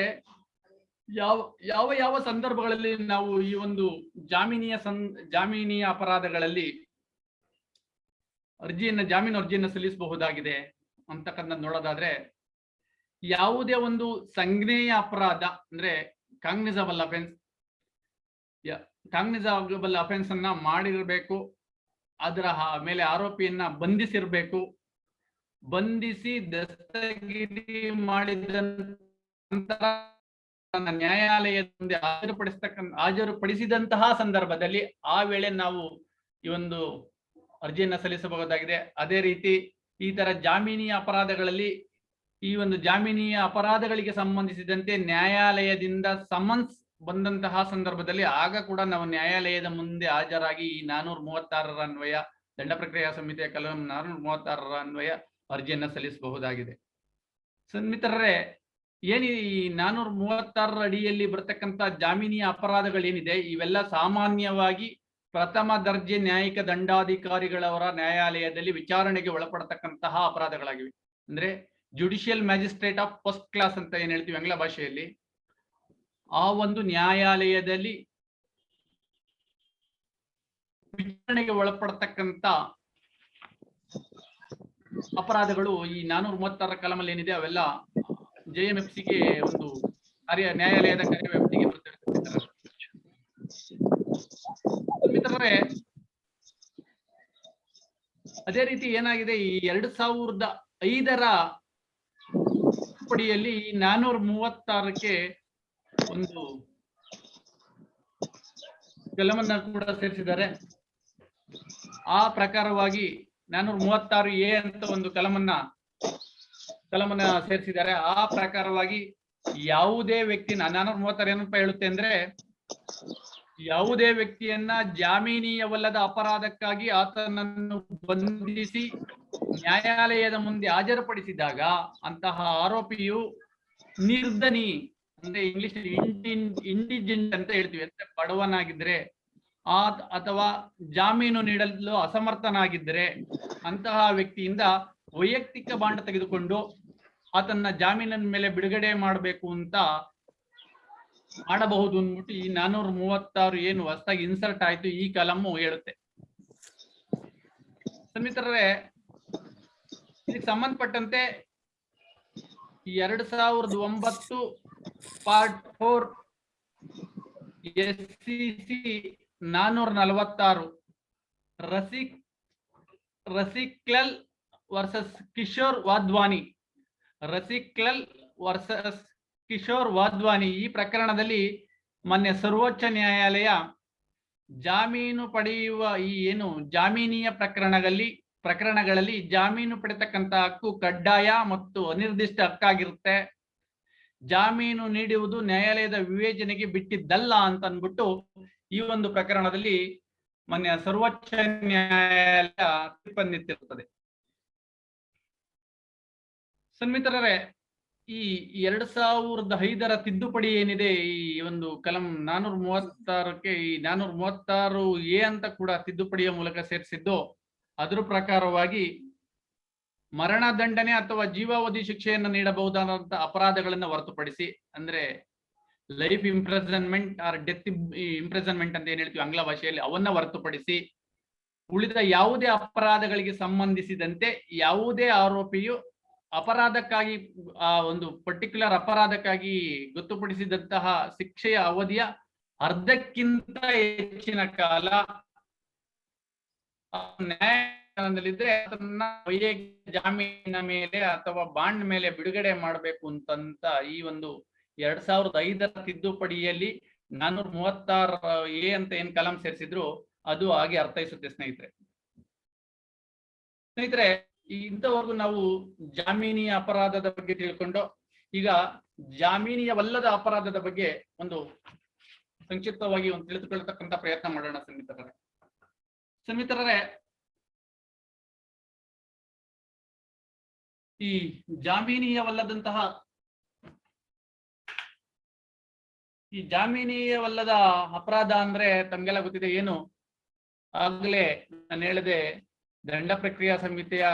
Speaker 1: ಯಾವ ಸಂದರ್ಭಗಳಲ್ಲಿ ನಾವು ಈ ಒಂದು ಜಾಮೀನಿಯ ಅಪರಾಧಗಳಲ್ಲಿ ಜಾಮೀನು ಅರ್ಜಿಯನ್ನು ಸಲ್ಲಿಸಬಹುದಾಗಿದೆ ಅಂತಕ್ಕಂಥ ನೋಡೋದಾದ್ರೆ, ಯಾವುದೇ ಒಂದು ಸಂಜ್ಞೇಯ ಅಪರಾಧ ಅಂದ್ರೆ ಕಾಗ್ನಿಸಬಲ್ ಅಫೆನ್ಸ್ ಅನ್ನ ಮಾಡಿರಬೇಕು, ಅದರ ಮೇಲೆ ಆರೋಪಿಯನ್ನ ಬಂಧಿಸಿರ್ಬೇಕು, ಬಂಧಿಸಿ ದಸ್ತಗಿರಿ ಮಾಡಿದ ನಂತರ ನ್ಯಾಯಾಲಯದ ಮುಂದೆ ಹಾಜರುಪಡಿಸಿದಂತಹ ಸಂದರ್ಭದಲ್ಲಿ ಆ ವೇಳೆ ನಾವು ಈ ಒಂದು ಅರ್ಜಿಯನ್ನ ಸಲ್ಲಿಸಬಹುದಾಗಿದೆ. ಅದೇ ರೀತಿ ಈ ತರ ಜಾಮೀನಿಯ ಅಪರಾಧಗಳಲ್ಲಿ, ಈ ಒಂದು ಜಾಮೀನಿಯ ಅಪರಾಧಗಳಿಗೆ ಸಂಬಂಧಿಸಿದಂತೆ ನ್ಯಾಯಾಲಯದಿಂದ ಸಮನ್ಸ್ ಬಂದಂತಹ ಸಂದರ್ಭದಲ್ಲಿ ಆಗ ಕೂಡ ನಾವು ನ್ಯಾಯಾಲಯದ ಮುಂದೆ ಹಾಜರಾಗಿ ಈ 436ರ ಅನ್ವಯ, ದಂಡ ಪ್ರಕ್ರಿಯಾ ಸಂಹಿತೆಯ ಕಲಂ 436ರ ಅನ್ವಯ ಅರ್ಜಿಯನ್ನ ಸಲ್ಲಿಸಬಹುದಾಗಿದೆ. ಸನ್ಮಿತ್ರರೇ, ಏನಿ ಈ 436ರ ಅಡಿಯಲ್ಲಿ ಬರ್ತಕ್ಕಂಥ ಜಾಮೀನಿಯ ಅಪರಾಧಗಳೇನಿದೆ, ಇವೆಲ್ಲ ಸಾಮಾನ್ಯವಾಗಿ ಪ್ರಥಮ ದರ್ಜೆ ನ್ಯಾಯಿಕ ದಂಡಾಧಿಕಾರಿಗಳವರ ನ್ಯಾಯಾಲಯದಲ್ಲಿ ವಿಚಾರಣೆಗೆ ಒಳಪಡತಕ್ಕಂತಹ ಅಪರಾಧಗಳಾಗಿವೆ. ಅಂದ್ರೆ judicial magistrate of first class ಅಂತ ಏನ್ ಹೇಳ್ತೀವಿ ಆಂಗ್ಲ ಭಾಷೆಯಲ್ಲಿ, ಆ ಒಂದು ನ್ಯಾಯಾಲಯದಲ್ಲಿ ವಿಚಾರಣೆಗೆ ಒಳಪಡತಕ್ಕಂತ ಅಪರಾಧಗಳು ಈ 436ರ ಕಲಮಲ್ಲಿ ಏನಿದೆ ಅವೆಲ್ಲ JMFCಗೆ ಒಂದು ನ್ಯಾಯಾಲಯದ ಕಾರ್ಯವ್ಯಾಪ್ತಿಗೆ ಬರ್ತವೆ. ಅದೇ ರೀತಿ ಏನಾಗಿದೆ, ಈ 2005ರ ಪಡಿಯಲ್ಲಿ 436ಕ್ಕೆ ಒಂದು ಕಲಮನ್ನ ಕೂಡ ಸೇರಿಸಿದ್ದಾರೆ. ಆ ಪ್ರಕಾರವಾಗಿ 436A ಅಂತ ಒಂದು ಕಲಮನ್ನ ಸೇರಿಸಿದ್ದಾರೆ. ಆ ಪ್ರಕಾರವಾಗಿ ಯಾವುದೇ ವ್ಯಕ್ತಿನ 436 ಏನಪ್ಪ ಹೇಳುತ್ತೆ ಅಂದ್ರೆ, ಯಾವುದೇ ವ್ಯಕ್ತಿಯನ್ನ ಜಾಮೀನೀಯವಲ್ಲದ ಅಪರಾಧಕ್ಕಾಗಿ ಆತನನ್ನು ಬಂಧಿಸಿ ನ್ಯಾಯಾಲಯದ ಮುಂದೆ ಹಾಜರುಪಡಿಸಿದಾಗ ಅಂತಹ ಆರೋಪಿಯು ನಿರ್ಧನಿ ಅಂದ್ರೆ ಇಂಗ್ಲಿಷ್ ಇಂಡಿಜೆಂಟ್ ಅಂತ ಹೇಳ್ತೀವಿ, ಅಂದ್ರೆ ಬಡವನಾಗಿದ್ರೆ ಅಥವಾ ಜಾಮೀನು ನೀಡಲು ಅಸಮರ್ಥನಾಗಿದ್ದರೆ ಅಂತಹ ವ್ಯಕ್ತಿಯಿಂದ ವೈಯಕ್ತಿಕ ಬಾಂಡ್ ತೆಗೆದುಕೊಂಡು ಆತನ ಜಾಮೀನಿನ ಮೇಲೆ ಬಿಡುಗಡೆ ಮಾಡಬೇಕು ಅಂತ ಮಾಡಬಹುದು ಅಂದ್ಬಿಟ್ಟು ಈ 436 ಏನು ಹೊಸದಾಗಿ ಇನ್ಸರ್ಟ್ ಆಯ್ತು ಈ ಕಲಮ್ಮು ಹೇಳುತ್ತೆ. ಸನ್ಮಿತ್ರರೇ, ಇದಕ್ಕೆ ಸಂಬಂಧಪಟ್ಟಂತೆ 2009 ಪಾರ್ಟ್ 4 SCC 446 ರಸಿಕ್ಲಲ್ ವರ್ಸಸ್ ಕಿಶೋರ್ ವಾಧ್ವಾನಿ ಈ ಪ್ರಕರಣದಲ್ಲಿ ಮೊನ್ನೆ ಸರ್ವೋಚ್ಚ ನ್ಯಾಯಾಲಯ ಜಾಮೀನು ಪಡೆಯುವ ಈ ಏನು ಜಾಮೀನಿಯ ಪ್ರಕರಣಗಳಲ್ಲಿ ಜಾಮೀನು ಪಡೆತಕ್ಕಂತ ಹಕ್ಕು ಕಡ್ಡಾಯ ಮತ್ತು ಅನಿರ್ದಿಷ್ಟ ಹಕ್ಕಾಗಿರುತ್ತೆ, ಜಾಮೀನು ನೀಡುವುದು ನ್ಯಾಯಾಲಯದ ವಿವೇಚನೆಗೆ ಬಿಟ್ಟಿದ್ದಲ್ಲ ಅಂತ ಅಂದ್ಬಿಟ್ಟು ಈ ಒಂದು ಪ್ರಕರಣದಲ್ಲಿ ಮೊನ್ನೆ ಸರ್ವೋಚ್ಚ ನ್ಯಾಯಾಲಯ ತೀರ್ಪನ್ನಿತ್ತಿರುತ್ತದೆ. ಸನ್ಮಿತ್ರರೇ, ಈ 2005ರ ತಿದ್ದುಪಡಿ ಏನಿದೆ, ಈ ಒಂದು ಕಲಂ 436ಕ್ಕೆ ಈ 436A ಅಂತ ಕೂಡ ತಿದ್ದುಪಡಿಯ ಮೂಲಕ ಸೇರಿಸಿದ್ದು, ಅದರ ಪ್ರಕಾರವಾಗಿ ಮರಣದಂಡನೆ ಅಥವಾ ಜೀವಾವಧಿ ಶಿಕ್ಷೆಯನ್ನು ನೀಡಬಹುದಾದಂತಹ ಅಪರಾಧಗಳನ್ನು ಹೊರತುಪಡಿಸಿ, ಅಂದ್ರೆ life imprisonment or death imprisonment ಅಂತ ಏನ್ ಹೇಳ್ತೀವಿ ಆಂಗ್ಲ ಭಾಷೆಯಲ್ಲಿ, ಅವನ್ನ ಹೊರತುಪಡಿಸಿ ಉಳಿದ ಯಾವುದೇ ಅಪರಾಧಗಳಿಗೆ ಸಂಬಂಧಿಸಿದಂತೆ ಯಾವುದೇ ಆರೋಪಿಯು ಅಪರಾಧಕ್ಕಾಗಿ ಆ ಒಂದು ಪರ್ಟಿಕ್ಯುಲರ್ ಅಪರಾಧಕ್ಕಾಗಿ ಗೊತ್ತುಪಡಿಸಿದಂತಹ ಶಿಕ್ಷೆಯ ಅವಧಿಯ ಅರ್ಧಕ್ಕಿಂತ ಹೆಚ್ಚಿನ ಕಾಲ ನ್ಯಾಯಾಲಯದಲ್ಲಿದ್ರೆ ಅದನ್ನ ವೈಯಕ್ತಿಕ ಜಾಮೀನಿನ ಮೇಲೆ ಅಥವಾ ಬಾಂಡ್ ಮೇಲೆ ಬಿಡುಗಡೆ ಮಾಡಬೇಕು ಅಂತಂತ ಈ ಒಂದು 2005ರ ತಿದ್ದುಪಡಿಯಲ್ಲಿ 436 ಅಂತ ಏನ್ ಕಲಂ ಸೇರಿಸಿದ್ರು ಅದು ಹಾಗೆ ಅರ್ಥೈಸುತ್ತೆ ಸ್ನೇಹಿತರೆ. ಸ್ನೇಹಿತರೆ, ಇಂಥವರೆಗೂ ನಾವು ಜಾಮೀನಿಯ ಅಪರಾಧದ ಬಗ್ಗೆ ತಿಳ್ಕೊಂಡು ಈಗ ಜಾಮೀನಿಯವಲ್ಲದ ಅಪರಾಧದ ಬಗ್ಗೆ ಒಂದು ಸಂಕ್ಷಿಪ್ತವಾಗಿ ಒಂದು ತಿಳಿದುಕೊಳ್ಳತಕ್ಕಂತ ಪ್ರಯತ್ನ ಮಾಡೋಣ ಸ್ನೇಹಿತರೇ. ಈ ಜಾಮೀನಿಯವಲ್ಲದ ಅಪರಾಧ ಅಂದ್ರೆ ತಮ್ಗೆಲ್ಲ ಗೊತ್ತಿದೆ ಏನು. ಆಗ್ಲೇ ನಾನು ಹೇಳಿದೆ, ದಂಡ ಪ್ರಕ್ರಿಯಾ ಸಂಹಿತೆಯ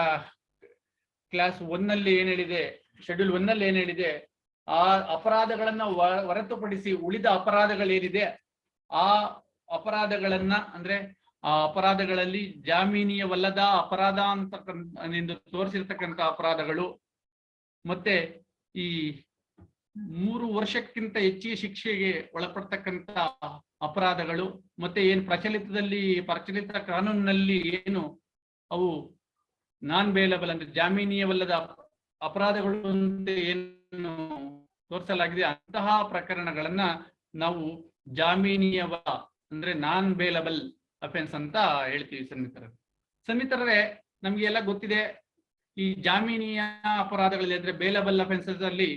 Speaker 1: ಕ್ಲಾಸ್ 1 ನಲ್ಲಿ ಏನ್ ಹೇಳಿದೆ, ಶೆಡ್ಯೂಲ್ 1 ನಲ್ಲಿ ಏನ್ ಹೇಳಿದೆ, ಆ ಅಪರಾಧಗಳನ್ನ ಹೊರತುಪಡಿಸಿ ಉಳಿದ ಅಪರಾಧಗಳೇನಿದೆ ಆ ಅಪರಾಧಗಳನ್ನ ಅಂದ್ರೆ ಆ ಅಪರಾಧಗಳಲ್ಲಿ ಜಾಮೀನಿಯವಲ್ಲದ ಅಪರಾಧ ಅಂತ ತೋರಿಸಿರ್ತಕ್ಕಂಥ ಅಪರಾಧಗಳು, ಮತ್ತೆ ಈ 3 ವರ್ಷಕ್ಕಿಂತ ಹೆಚ್ಚಿಗೆ ಶಿಕ್ಷೆಗೆ ಒಳಪಡ್ತಕ್ಕಂಥ ಅಪರಾಧಗಳು, ಮತ್ತೆ ಏನು ಪ್ರಚಲಿತ ಕಾನೂನಿನಲ್ಲಿ ಏನು ಅವು ನಾನ್ ಬೇಲಬಲ್ ಅಂದ್ರೆ ಜಾಮೀನಿಯವಲ್ಲದ ಅಪರಾಧಗಳು ಅಂತ ಏನು ತೋರಿಸಲಾಗಿದೆ, ಅಂತಹ ಪ್ರಕರಣಗಳನ್ನ ನಾವು ಜಾಮೀನಿಯವ ಅಂದ್ರೆ ನಾನ್ ಬೇಲಬಲ್ ಅಫೆನ್ಸ್ ಅಂತ ಹೇಳ್ತೀವಿ ಸ್ನೇಹಿತರೇ. ನಮ್ಗೆ ಎಲ್ಲ ಗೊತ್ತಿದೆ, ಈ ಜಾಮೀನಿಯ ಅಪರಾಧಗಳಲ್ಲಿ ಅಂದ್ರೆ ಬೇಲಬಲ್ ಅಫೆನ್ಸಸ್ ಅಲ್ಲಿ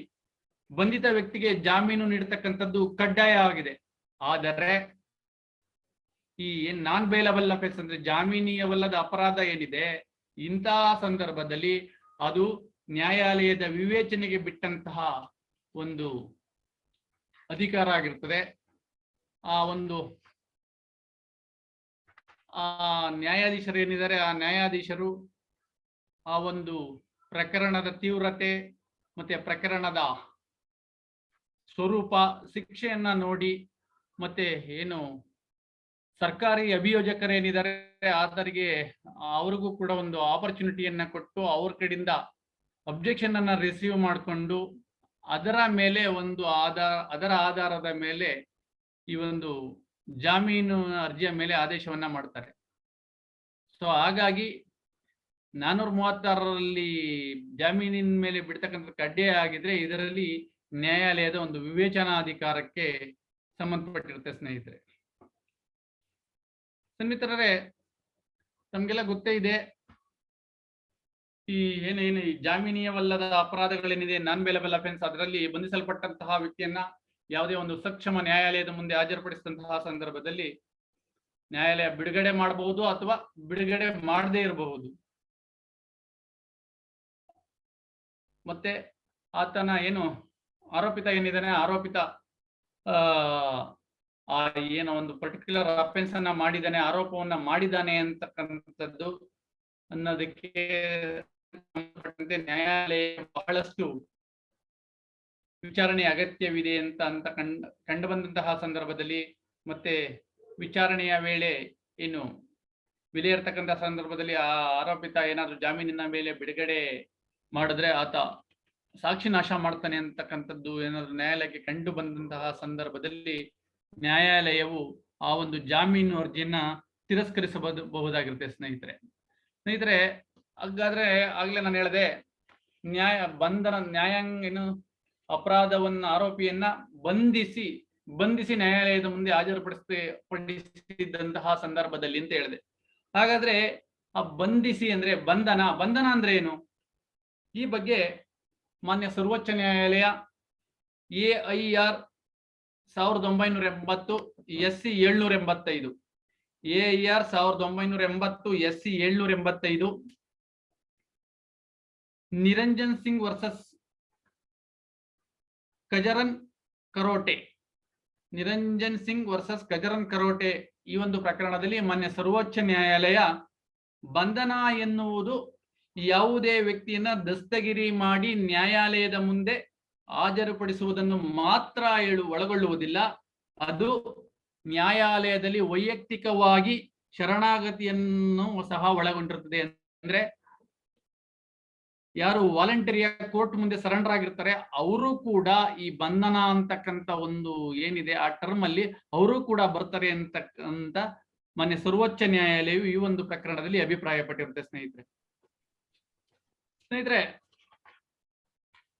Speaker 1: ಬಂಧಿತ ವ್ಯಕ್ತಿಗೆ ಜಾಮೀನು ನೀಡತಕ್ಕಂಥದ್ದು ಕಡ್ಡಾಯ ಆಗಿದೆ. ಆದರೆ ಈ ನಾನ್ ಬೇಲಬಲ್ ಅಫೆನ್ಸ್ ಅಂದ್ರೆ ಜಾಮೀನಿಯವಲ್ಲದ ಅಪರಾಧ ಏನಿದೆ, ಇಂತಹ ಸಂದರ್ಭದಲ್ಲಿ ಅದು ನ್ಯಾಯಾಲಯದ ವಿವೇಚನೆಗೆ ಬಿಟ್ಟಂತಹ ಒಂದು ಅಧಿಕಾರ ಆಗಿರ್ತದೆ. ಆ ನ್ಯಾಯಾಧೀಶರು ಏನಿದ್ದಾರೆ, ಆ ನ್ಯಾಯಾಧೀಶರು ಆ ಒಂದು ಪ್ರಕರಣದ ತೀವ್ರತೆ ಮತ್ತೆ ಪ್ರಕರಣದ ಸ್ವರೂಪ, ಶಿಕ್ಷೆಯನ್ನ ನೋಡಿ, ಮತ್ತೆ ಏನು ಸರ್ಕಾರಿ ಅಭಿಯೋಜಕರೇನಿದ್ದಾರೆ ಆತರಿಗೆ ಅವ್ರಿಗೂ ಕೂಡ ಒಂದು ಆಪರ್ಚುನಿಟಿಯನ್ನ ಕೊಟ್ಟು ಅವ್ರ ಕಡೆಯಿಂದ ಅಬ್ಜೆಕ್ಷನ್ ಅನ್ನ ರಿಸೀವ್ ಮಾಡಿಕೊಂಡು ಅದರ ಮೇಲೆ ಅದರ ಆಧಾರದ ಮೇಲೆ ಈ ಒಂದು ಜಾಮೀನು ಅರ್ಜಿಯ ಮೇಲೆ ಆದೇಶವನ್ನ ಮಾಡ್ತಾರೆ. ಸೊ ಹಾಗಾಗಿ 436ರಲ್ಲಿ ಜಾಮೀನಿನ ಮೇಲೆ ಬಿಡ್ತಕ್ಕಂಥ ಕಡ್ಡಾಯ ಆಗಿದ್ರೆ ಇದರಲ್ಲಿ ನ್ಯಾಯಾಲಯದ ಒಂದು ವಿವೇಚನಾಧಿಕಾರಕ್ಕೆ ಸಂಬಂಧಪಟ್ಟಿರುತ್ತೆ ಸ್ನೇಹಿತರೆ. ತಮ್ಗೆಲ್ಲ ಗೊತ್ತೇ ಇದೆ, ಈ ಜಾಮೀನಿಯವಲ್ಲದ ಅಪರಾಧಗಳೇನಿದೆ ನಾನ್ ಬೇಲಬಲ್ ಅಫೆನ್ಸ್, ಅದರಲ್ಲಿ ಬಂಧಿಸಲ್ಪಟ್ಟಂತಹ ವ್ಯಕ್ತಿಯನ್ನ ಯಾವುದೇ ಒಂದು ಸಕ್ಷಮ ನ್ಯಾಯಾಲಯದ ಮುಂದೆ ಹಾಜರುಪಡಿಸಿದಂತಹ ಸಂದರ್ಭದಲ್ಲಿ ನ್ಯಾಯಾಲಯ ಬಿಡುಗಡೆ ಮಾಡಬಹುದು ಅಥವಾ ಬಿಡುಗಡೆ ಮಾಡದೇ ಇರಬಹುದು. ಮತ್ತೆ ಆತನ ಆರೋಪಿತ ಏನಿದ್ದಾನೆ, ಆರೋಪಿತ ಏನೋ ಒಂದು ಪರ್ಟಿಕ್ಯುಲರ್ ಅಫೆನ್ಸ್ ಅನ್ನ ಮಾಡಿದ್ದಾನೆ, ಆರೋಪವನ್ನ ಮಾಡಿದ್ದಾನೆ ಅಂತಕ್ಕಂಥದ್ದು ಅನ್ನೋದಕ್ಕೆ ನ್ಯಾಯಾಲಯ ಬಹಳಷ್ಟು ವಿಚಾರಣೆ ಅಗತ್ಯವಿದೆ ಅಂತ ಕಂಡು ಬಂದಂತಹ ಸಂದರ್ಭದಲ್ಲಿ, ಮತ್ತೆ ವಿಚಾರಣೆಯ ವೇಳೆ ವಿಲೆ ಇರ್ತಕ್ಕಂಥ ಸಂದರ್ಭದಲ್ಲಿ ಆ ಆರೋಪಿತ ಏನಾದ್ರೂ ಜಾಮೀನಿನ ಮೇಲೆ ಬಿಡುಗಡೆ ಮಾಡಿದ್ರೆ ಆತ ಸಾಕ್ಷಿ ನಾಶ ಮಾಡ್ತಾನೆ ಅಂತಕ್ಕಂಥದ್ದು ಏನಾದ್ರು ನ್ಯಾಯಾಲಯಕ್ಕೆ ಕಂಡು ಬಂದಂತಹ ಸಂದರ್ಭದಲ್ಲಿ ನ್ಯಾಯಾಲಯವು ಆ ಒಂದು ಜಾಮೀನು ಅರ್ಜಿಯನ್ನ ತಿರಸ್ಕರಿಸಬಹುದಾಗಿರುತ್ತೆ ಸ್ನೇಹಿತರೆ. ಹಾಗಾದ್ರೆ ಆಗ್ಲೇ ನಾನು ಹೇಳಿದೆ, ಅಪರಾಧವನ್ನ ಆರೋಪಿಯನ್ನ ಬಂಧಿಸಿ ನ್ಯಾಯಾಲಯದ ಮುಂದೆ ಹಾಜರುಪಡಿಸಿದಂತಹ ಸಂದರ್ಭದಲ್ಲಿ ಅಂತ ಹೇಳಿದೆ. ಹಾಗಾದ್ರೆ ಆ ಬಂಧಿಸಿ ಅಂದ್ರೆ ಬಂಧನ ಅಂದ್ರೆ ಏನು? ಈ ಬಗ್ಗೆ ಮಾನ್ಯ ಸರ್ವೋಚ್ಚ ನ್ಯಾಯಾಲಯ AIR 1980 SC 785 AIR 1980 SC 785 Niranjan Singh versus ಕಜರನ್ ಕರೋಟೆ ಈ ಒಂದು ಪ್ರಕರಣದಲ್ಲಿ ಮಾನ್ಯ ಸರ್ವೋಚ್ಚ ನ್ಯಾಯಾಲಯ ಬಂಧನ ಎನ್ನುವುದು ಯಾವುದೇ ವ್ಯಕ್ತಿಯನ್ನ ದಸ್ತಗಿರಿ ಮಾಡಿ ನ್ಯಾಯಾಲಯದ ಮುಂದೆ ಹಾಜರುಪಡಿಸುವುದನ್ನು ಮಾತ್ರ ಒಳಗೊಳ್ಳುವುದಿಲ್ಲ, ಅದು ನ್ಯಾಯಾಲಯದಲ್ಲಿ ವೈಯಕ್ತಿಕವಾಗಿ ಶರಣಾಗತಿಯನ್ನು ಸಹ ಒಳಗೊಂಡಿರುತ್ತದೆ. ಅಂದ್ರೆ ಯಾರು ವಾಲಂಟರಿಯ ಕೋರ್ಟ್ ಮುಂದೆ ಸರೆಂಡರ್ ಆಗಿರ್ತಾರೆ ಅವರು ಕೂಡ ಈ ಬಂಧನ ಅಂತಕ್ಕಂಥ ಒಂದು ಏನಿದೆ ಆ ಟರ್ಮ್ ಅಲ್ಲಿ ಅವರು ಕೂಡ ಬರ್ತಾರೆ ಅಂತ ಮಾನ್ಯ ಸರ್ವೋಚ್ಚ ನ್ಯಾಯಾಲಯವು ಈ ಒಂದು ಪ್ರಕರಣದಲ್ಲಿ ಅಭಿಪ್ರಾಯಪಟ್ಟಿರುತ್ತೆ ಸ್ನೇಹಿತರೆ.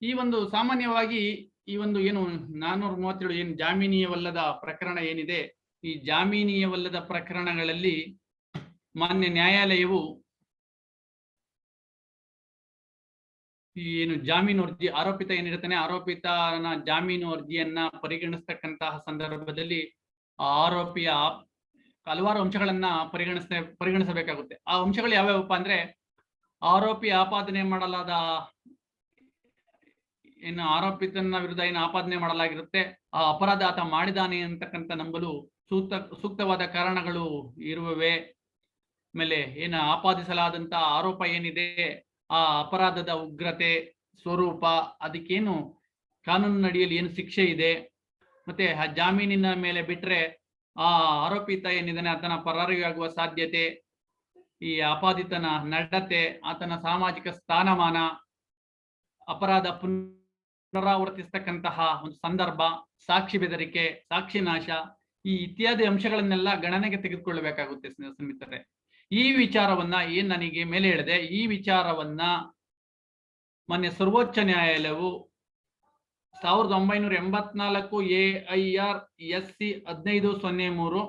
Speaker 1: ಈ ಒಂದು ಸಾಮಾನ್ಯವಾಗಿ ಈ ಒಂದು ಏನು 437 ಏನು ಜಾಮೀನೀಯವಲ್ಲದ ಪ್ರಕರಣ ಏನಿದೆ, ಈ ಜಾಮೀನೀಯವಲ್ಲದ ಪ್ರಕರಣಗಳಲ್ಲಿ ಮಾನ್ಯ ನ್ಯಾಯಾಲಯವು ಈ ಏನು ಜಾಮೀನು ಅರ್ಜಿ ಆರೋಪಿತ ಏನಿರ್ತಾನೆ, ಆರೋಪಿತನ ಜಾಮೀನು ಅರ್ಜಿಯನ್ನ ಪರಿಗಣಿಸ್ತಕ್ಕಂತಹ ಸಂದರ್ಭದಲ್ಲಿ ಆ ಆರೋಪಿಯ ಹಲವಾರು ಅಂಶಗಳನ್ನ ಪರಿಗಣಿಸಬೇಕಾಗುತ್ತೆ. ಆ ಅಂಶಗಳು ಯಾವ್ಯಾವಪ್ಪ ಅಂದ್ರೆ, ಆರೋಪಿ ಆಪಾದನೆ ಮಾಡಲಾದ ಏನು ಆರೋಪಿತನ ವಿರುದ್ಧ ಏನು ಆಪಾದನೆ ಮಾಡಲಾಗಿರುತ್ತೆ, ಆ ಅಪರಾಧ ಆತ ಮಾಡಿದಾನೆ ಅಂತಕ್ಕಂಥ ನಂಬಲು ಸೂಕ್ತವಾದ ಕಾರಣಗಳು ಇರುವವೆ. ಆಮೇಲೆ ಏನು ಆಪಾದಿಸಲಾದಂತ ಆರೋಪ ಏನಿದೆ, ಆ ಅಪರಾಧದ ಉಗ್ರತೆ, ಸ್ವರೂಪ, ಅದಕ್ಕೇನು ಕಾನೂನಿನಡಿಯಲ್ಲಿ ಏನು ಶಿಕ್ಷೆ ಇದೆ, ಮತ್ತೆ ಆ ಜಾಮೀನಿನ ಮೇಲೆ ಬಿಟ್ರೆ ಆ ಆರೋಪಿತ ಏನಿದ್ದಾನೆ ಆತನ ಪರಾರಿಯಾಗುವ ಸಾಧ್ಯತೆ, ಈ ಆಪಾದಿತನ ನಡತೆ, ಆತನ ಸಾಮಾಜಿಕ ಸ್ಥಾನಮಾನ, ಅಪರಾಧ ಪುನರಾವರ್ತಿಸ್ತಕ್ಕಂತಹ ಒಂದು ಸಂದರ್ಭ, ಸಾಕ್ಷಿ ಬೆದರಿಕೆ, ಸಾಕ್ಷಿ ನಾಶ, ಈ ಇತ್ಯಾದಿ ಅಂಶಗಳನ್ನೆಲ್ಲ ಗಣನೆಗೆ ತೆಗೆದುಕೊಳ್ಳಬೇಕಾಗುತ್ತೆ ಸ್ನೇಹಿತರೆ. ಈ ವಿಚಾರವನ್ನ ಏನ್ ನನಗೆ ಮೇಲೆ ಹೇಳಿದೆ, ಈ ವಿಚಾರವನ್ನ ಮಾನ್ಯ ಸರ್ವೋಚ್ಚ ನ್ಯಾಯಾಲಯವು 1984 AIR SC 1503,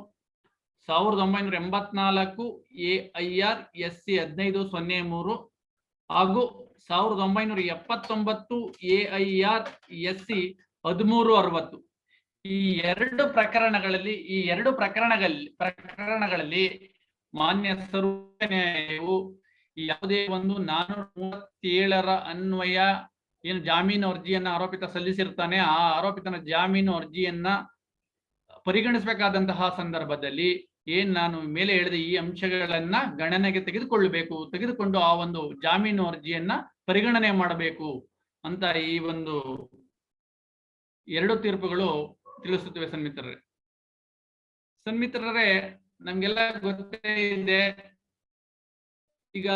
Speaker 1: 1984 AIR SC 1503 ಹಾಗೂ 1979 AIR SC 1360 ಈ ಎರಡು ಪ್ರಕರಣಗಳಲ್ಲಿ ಮಾನ್ಯ ಸರ್ವೋಚ್ಚ ನ್ಯಾಯಾಲಯವು ಯಾವುದೇ ಒಂದು 437 ಅನ್ವಯ ಏನು ಜಾಮೀನು ಅರ್ಜಿಯನ್ನ ಆರೋಪಿತ ಸಲ್ಲಿಸಿರ್ತಾನೆ, ಆ ಆರೋಪಿತನ ಜಾಮೀನು ಅರ್ಜಿಯನ್ನ ಪರಿಗಣಿಸಬೇಕಾದಂತಹ ಸಂದರ್ಭದಲ್ಲಿ ಏನ್ ನಾನು ಮೇಲೆ ಹೇಳಿದ ಈ ಅಂಶಗಳನ್ನ ಗಣನೆಗೆ ತೆಗೆದುಕೊಂಡು ಆ ಒಂದು ಜಾಮೀನು ಅರ್ಜಿಯನ್ನ ಪರಿಗಣನೆ ಮಾಡಬೇಕು ಅಂತ ಈ ಒಂದು ಎರಡು ತೀರ್ಪುಗಳು ತಿಳಿಸುತ್ತವೆ ಸನ್ಮಿತ್ರರೇ. ನಮ್ಗೆಲ್ಲ ಗೊತ್ತೇ ಇದೆ, ಈಗ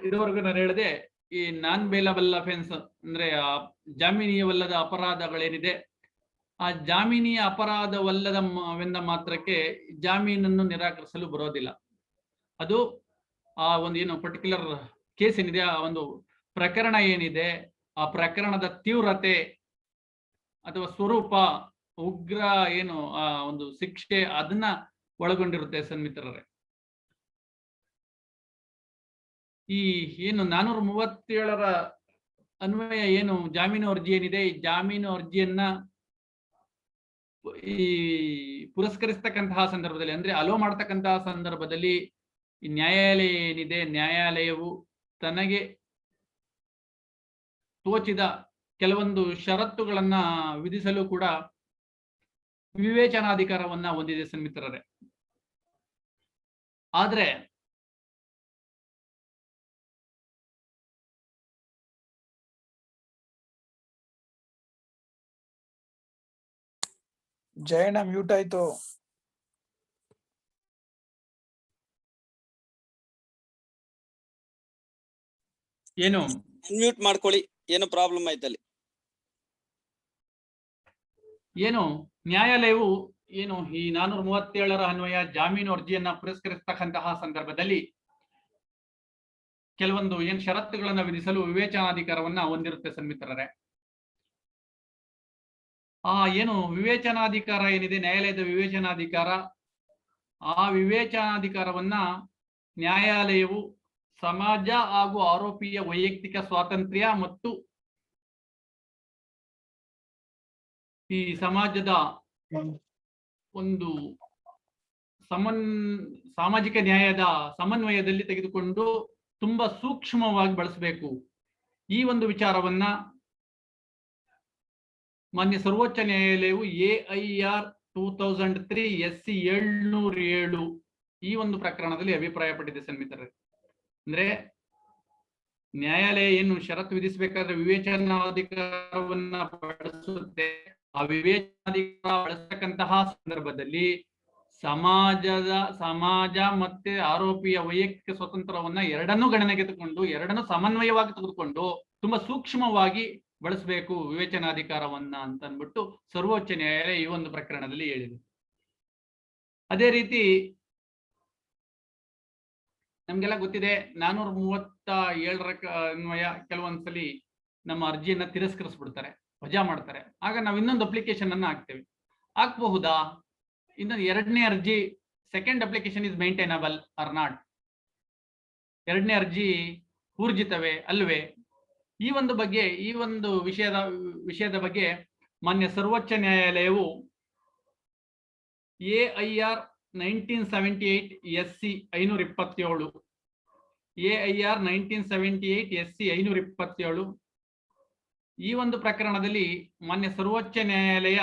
Speaker 1: ಇದುವರೆಗೂ ನಾನು ಹೇಳಿದೆ, ಈ ನಾನ್ ಬೇಲಬಲ್ ಅಫೆನ್ಸ್ ಅಂದ್ರೆ ಜಾಮೀನೀಯವಲ್ಲದ ಅಪರಾಧಗಳೇನಿದೆ, ಆ ಜಾಮೀನಿಯ ಅಪರಾಧವಲ್ಲದವೆಂದ ಮಾತ್ರಕ್ಕೆ ಜಾಮೀನನ್ನು ನಿರಾಕರಿಸಲು ಬರೋದಿಲ್ಲ. ಅದು ಆ ಒಂದು ಏನು ಪರ್ಟಿಕ್ಯುಲರ್ ಕೇಸ್ ಏನಿದೆ, ಆ ಒಂದು ಪ್ರಕರಣ ಏನಿದೆ, ಆ ಪ್ರಕರಣದ ತೀವ್ರತೆ ಅಥವಾ ಸ್ವರೂಪ, ಉಗ್ರ ಏನು ಆ ಒಂದು ಶಿಕ್ಷೆ, ಅದನ್ನ ಒಳಗೊಂಡಿರುತ್ತೆ ಸನ್ಮಿತ್ರರೇ. ಈ ಏನು 437 ಅನ್ವಯ ಏನು ಜಾಮೀನು ಅರ್ಜಿ ಏನಿದೆ, ಈ ಜಾಮೀನು ಅರ್ಜಿಯನ್ನ ಈ ಪುರಸ್ಕರಿಸ್ತಕ್ಕಂತಹ ಸಂದರ್ಭದಲ್ಲಿ ಅಂದ್ರೆ ಅಲೋ ಮಾಡತಕ್ಕಂತಹ ಸಂದರ್ಭದಲ್ಲಿ ಈ ನ್ಯಾಯಾಲಯ ಏನಿದೆ, ನ್ಯಾಯಾಲಯವು ತನಗೆ ತೋಚಿದ ಕೆಲವೊಂದು ಷರತ್ತುಗಳನ್ನ ವಿಧಿಸಲು ಕೂಡ ವಿವೇಚನಾಧಿಕಾರವನ್ನ ಹೊಂದಿದೆ ಸನ್ಮಿತ್ರರೇ. ಆದ್ರೆ
Speaker 2: ಜಯಣ್ಣ ಮ್ಯೂಟ್ ಆಯ್ತು.
Speaker 1: ಏನು
Speaker 3: ಮ್ಯೂಟ್ ಮಾಡ್ಕೊಳ್ಳಿ, ಏನು ಪ್ರಾಬ್ಲಮ್ ಆಯ್ತಲ್ಲಿ.
Speaker 1: ಏನು ನ್ಯಾಯಾಲಯವು ಏನು ಈ 437 ಅನ್ವಯ ಜಾಮೀನು ಅರ್ಜಿಯನ್ನ ಪುರಸ್ಕರಿಸತಕ್ಕಂತಹ ಸಂದರ್ಭದಲ್ಲಿ ಕೆಲವೊಂದು ಏನು ಷರತ್ತುಗಳನ್ನ ವಿಧಿಸಲು ವಿವೇಚನಾಧಿಕಾರವನ್ನ ಹೊಂದಿರುತ್ತೆ ಸನ್ಮಿತ್ರರೇ. ಆ ಏನು ವಿವೇಚನಾಧಿಕಾರ ಏನಿದೆ, ನ್ಯಾಯಾಲಯದ ವಿವೇಚನಾಧಿಕಾರ, ಆ ವಿವೇಚನಾಧಿಕಾರವನ್ನ ನ್ಯಾಯಾಲಯವು ಸಮಾಜ ಹಾಗೂ ಆರೋಪಿಯ ವೈಯಕ್ತಿಕ ಸ್ವಾತಂತ್ರ್ಯ ಮತ್ತು ಈ ಸಮಾಜದ ಒಂದು ಸಾಮಾಜಿಕ ನ್ಯಾಯದ ಸಮನ್ವಯದಲ್ಲಿ ತೆಗೆದುಕೊಂಡು ತುಂಬಾ ಸೂಕ್ಷ್ಮವಾಗಿ ಬಳಸಬೇಕು. ಈ ಒಂದು ವಿಚಾರವನ್ನ ಮಾನ್ಯ ಸರ್ವೋಚ್ಚ ನ್ಯಾಯಾಲಯವು AIR 2003 SC 707 ಈ ಒಂದು ಪ್ರಕರಣದಲ್ಲಿ ಅಭಿಪ್ರಾಯಪಟ್ಟಿದೆ ಸನ್ಮಿತ್ರರೇ. ಅಂದ್ರೆ ನ್ಯಾಯಾಲಯ ಏನು ಷರತ್ತು ವಿಧಿಸಬೇಕಾದ್ರೆ ವಿವೇಚನಾಧಿಕಾರವನ್ನ ಬಳಸುತ್ತೆ, ಆ ವಿವೇಚನಾಧಿಕಾರ ಬಳಸತಕ್ಕಂತಹ ಸಂದರ್ಭದಲ್ಲಿ ಸಮಾಜ ಮತ್ತೆ ಆರೋಪಿಯ ವೈಯಕ್ತಿಕ ಸ್ವತಂತ್ರವನ್ನ ಎರಡನ್ನೂ ಗಣನೆಗೆ ತೆಗೆದುಕೊಂಡು, ಎರಡನ್ನೂ ಸಮನ್ವಯವಾಗಿ ತೆಗೆದುಕೊಂಡು ತುಂಬಾ ಸೂಕ್ಷ್ಮವಾಗಿ ಬಳಸಬೇಕು ವಿವೇಚನಾಧಿಕಾರವನ್ನ ಅಂತ ಅಂದ್ಬಿಟ್ಟು ಸರ್ವೋಚ್ಚ ನ್ಯಾಯಾಲಯ ಈ ಒಂದು ಪ್ರಕರಣದಲ್ಲಿ ಹೇಳಿದೆ. ಅದೇ ರೀತಿ ನಮ್ಗೆಲ್ಲ ಗೊತ್ತಿದೆ, 437 ಅನ್ವಯ ಕೆಲವೊಂದ್ಸಲಿ ನಮ್ಮ ಅರ್ಜಿಯನ್ನ ತಿರಸ್ಕರಿಸ್ಬಿಡ್ತಾರೆ. ವಜಾ ಮಾಡ್ತಾರೆ, ಆಗ ನಾವು ಇನ್ನೊಂದು ಅಪ್ಲಿಕೇಶನ್ ಅನ್ನ ಹಾಕ್ತೇವೆ. ಹಾಕಬಹುದಾ? ಇನ್ನೊಂದು ಎರಡನೇ ಅರ್ಜಿ, second application is maintainable or not? ಎರಡನೇ ಅರ್ಜಿ ಊರ್ಜಿತವೇ ಅಲ್ವೇ? ಈ ಒಂದು ಬಗ್ಗೆ, ಈ ಒಂದು ವಿಷಯದ ಬಗ್ಗೆ ಮಾನ್ಯ ಸರ್ವೋಚ್ಚ ನ್ಯಾಯಾಲಯವು AIR 1978 SC 527 AIR 1978 SC 527 ಈ ಒಂದು ಪ್ರಕರಣದಲ್ಲಿ ಮಾನ್ಯ ಸರ್ವೋಚ್ಚ ನ್ಯಾಯಾಲಯ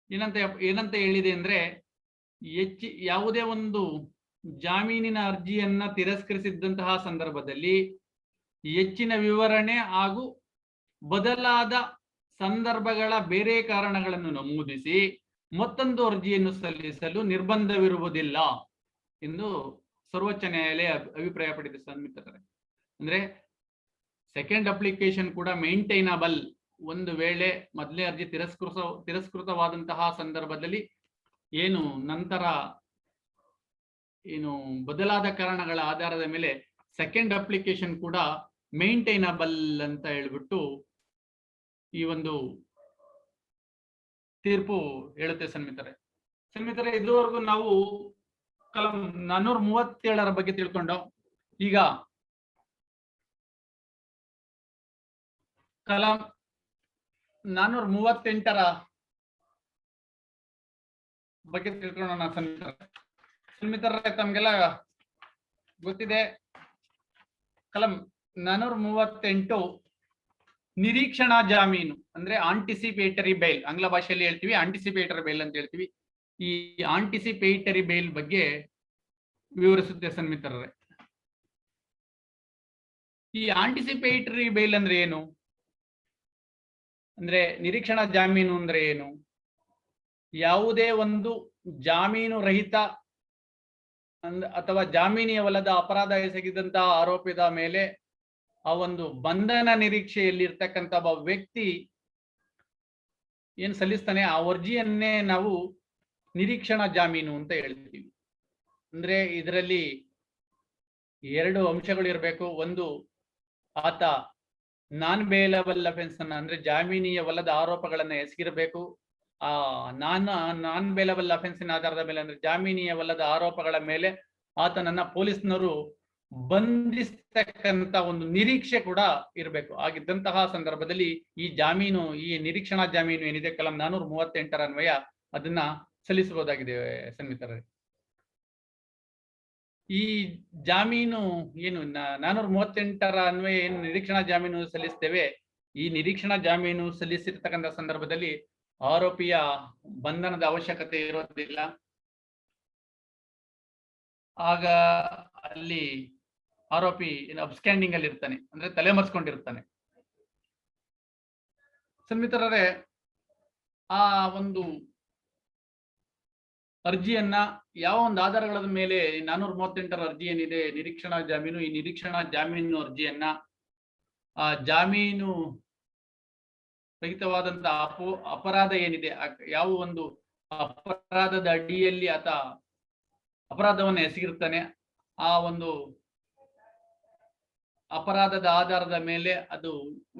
Speaker 1: ಏನಂತ ಹೇಳಿದೆ ಅಂದ್ರೆ, ಯಾವುದೇ ಒಂದು ಜಾಮೀನಿನ ಅರ್ಜಿಯನ್ನ ತಿರಸ್ಕರಿಸಿದಂತಹ ಸಂದರ್ಭದಲ್ಲಿ ಹೆಚ್ಚಿನ ವಿವರಣೆ ಹಾಗೂ ಬದಲಾದ ಸಂದರ್ಭಗಳ ಬೇರೆ ಕಾರಣಗಳನ್ನು ನಮೂದಿಸಿ ಮತ್ತೊಂದು ಅರ್ಜಿಯನ್ನು ಸಲ್ಲಿಸಲು ನಿರ್ಬಂಧವಿರುವುದಿಲ್ಲ ಎಂದು ಸರ್ವೋಚ್ಚ ನ್ಯಾಯಾಲಯ ಅಭಿಪ್ರಾಯಪಟ್ಟಿದೆ ಸನ್ಮಿತ್ರರೇ. ಅಂದ್ರೆ ಸೆಕೆಂಡ್ ಅಪ್ಲಿಕೇಶನ್ ಕೂಡ ಮೇಂಟೈನಬಲ್. ಒಂದು ವೇಳೆ ಮೊದಲನೇ ಅರ್ಜಿ ತಿರಸ್ಕೃತವಾದಂತಹ ಸಂದರ್ಭದಲ್ಲಿ ನಂತರ ಬದಲಾದ ಕಾರಣಗಳ ಆಧಾರದ ಮೇಲೆ ಸೆಕೆಂಡ್ ಅಪ್ಲಿಕೇಶನ್ ಕೂಡ ಮೇಂಟೈನಬಲ್ ಅಂತ ಹೇಳ್ಬಿಟ್ಟು ಈ ಒಂದು ತೀರ್ಪು ಹೇಳುತ್ತೆ ಸನ್ಮಿತರೆ. ಇದುವರೆಗೂ ನಾವು ಕಲಂ 437 ಬಗ್ಗೆ ತಿಳ್ಕೊಂಡು, ಈಗ ಕಲಂ 438 ಬಗ್ಗೆ ತಿಳ್ಕೊಳ್ಳೋಣ ಸನ್ಮಿತರೆ. ತಮ್ಗೆಲ್ಲ ಗೊತ್ತಿದೆ, ಕಲಂ 438 ನಿರೀಕ್ಷಣಾ ಜಾಮೀನು ಅಂದ್ರೆ ಆಂಟಿಸಿಪೇಟರಿ ಬೇಲ್, ಆಂಗ್ಲ ಭಾಷೆಯಲ್ಲಿ ಹೇಳ್ತೀವಿ ಆಂಟಿಸಿಪೇಟರಿ ಬೇಲ್ ಅಂತ ಹೇಳ್ತೀವಿ. ಈ ಆಂಟಿಸಿಪೇಟರಿ ಬೇಲ್ ಬಗ್ಗೆ ವಿವರಿಸುತ್ತೆ ಸನ್ಮಿತ್ರರೇ. ಈ ಆಂಟಿಸಿಪೇಟರಿ ಬೇಲ್ ಅಂದ್ರೆ ಏನು? ಅಂದ್ರೆ ನಿರೀಕ್ಷಣಾ ಜಾಮೀನು ಅಂದ್ರೆ ಏನು? ಯಾವುದೇ ಒಂದು ಜಾಮೀನು ರಹಿತ ಅಥವಾ ಜಾಮೀನಿಯವಲ್ಲದ ಅಪರಾಧ ಎಸಗಿದಂತಹ ಆರೋಪಿತ ಮೇಲೆ ಆ ಒಂದು ಬಂಧನ ನಿರೀಕ್ಷೆಯಲ್ಲಿ ಇರ್ತಕ್ಕಂಥ ಒಬ್ಬ ವ್ಯಕ್ತಿ ಏನ್ ಸಲ್ಲಿಸ್ತಾನೆ, ಆ ಅರ್ಜಿಯನ್ನೇ ನಾವು ನಿರೀಕ್ಷಣಾ ಜಾಮೀನು ಅಂತ ಹೇಳ್ತೀವಿ. ಅಂದ್ರೆ ಇದರಲ್ಲಿ ಎರಡು ಅಂಶಗಳು ಇರಬೇಕು. ಒಂದು, ಆತ ನಾನ್ ಬೇಲಬಲ್ ಅಫೆನ್ಸ್ ಅನ್ನ ಅಂದ್ರೆ ಜಾಮೀನಿಯವಲ್ಲದ ಆರೋಪಗಳನ್ನ ಎಸಗಿರಬೇಕು. ಆ ನಾನ್ ಬೇಲಬಲ್ ಅಫೆನ್ಸಿನ ಆಧಾರದ ಮೇಲೆ ಅಂದ್ರೆ ಜಾಮೀನಿಯವಲ್ಲದ ಆರೋಪಗಳ ಮೇಲೆ ಆತನನ್ನ ಪೊಲೀಸ್ನವರು ಬಂಧಿಸ್ತಕ್ಕಂತ ಒಂದು ನಿರೀಕ್ಷೆ ಕೂಡ ಇರಬೇಕು. ಆಗಿದ್ದಂತಹ ಸಂದರ್ಭದಲ್ಲಿ ಈ ನಿರೀಕ್ಷಣಾ ಜಾಮೀನು ಏನಿದೆ ಕಲಂ 438 ಅನ್ವಯ ಅದನ್ನ ಸಲ್ಲಿಸಬಹುದಾಗಿದೆ ಸನ್ಮಿತರೇ. ಈ ಜಾಮೀನು 438 ಅನ್ವಯ ಏನು ನಿರೀಕ್ಷಣಾ ಜಾಮೀನು ಸಲ್ಲಿಸ್ತೇವೆ, ಈ ನಿರೀಕ್ಷಣಾ ಜಾಮೀನು ಸಲ್ಲಿಸಿರ್ತಕ್ಕಂಥ ಸಂದರ್ಭದಲ್ಲಿ ಆರೋಪಿಯ ಬಂಧನದ ಅವಶ್ಯಕತೆ ಇರೋದಿಲ್ಲ. ಆಗ ಅಲ್ಲಿ ಆರೋಪಿ ಅಬ್ಸ್ಕ್ಯಾಂಡಿಂಗ್ ಅಲ್ಲಿ ಇರ್ತಾನೆ, ಅಂದ್ರೆ ತಲೆಮರೆಸ್ಕೊಂಡಿರ್ತಾನೆ. ಸನ್ಮಿತ್ರರೇ, ಆ ಒಂದು ಅರ್ಜಿಯನ್ನ ಯಾವ ಒಂದು ಆಧಾರಗಳ ಮೇಲೆ 438 ಅರ್ಜಿ ಏನಿದೆ ನಿರೀಕ್ಷಣಾ ಜಾಮೀನು, ಈ ನಿರೀಕ್ಷಣಾ ಜಾಮೀನು ಅರ್ಜಿಯನ್ನ ಆ ಜಾಮೀನು ರಹಿತವಾದಂತಹ ಅಪರಾಧ ಏನಿದೆ, ಯಾವ ಒಂದು ಅಪರಾಧದ ಅಡಿಯಲ್ಲಿ ಆತ ಅಪರಾಧವನ್ನು ಎಸಗಿರ್ತಾನೆ, ಆ ಒಂದು ಅಪರಾಧದ ಆಧಾರದ ಮೇಲೆ ಅದು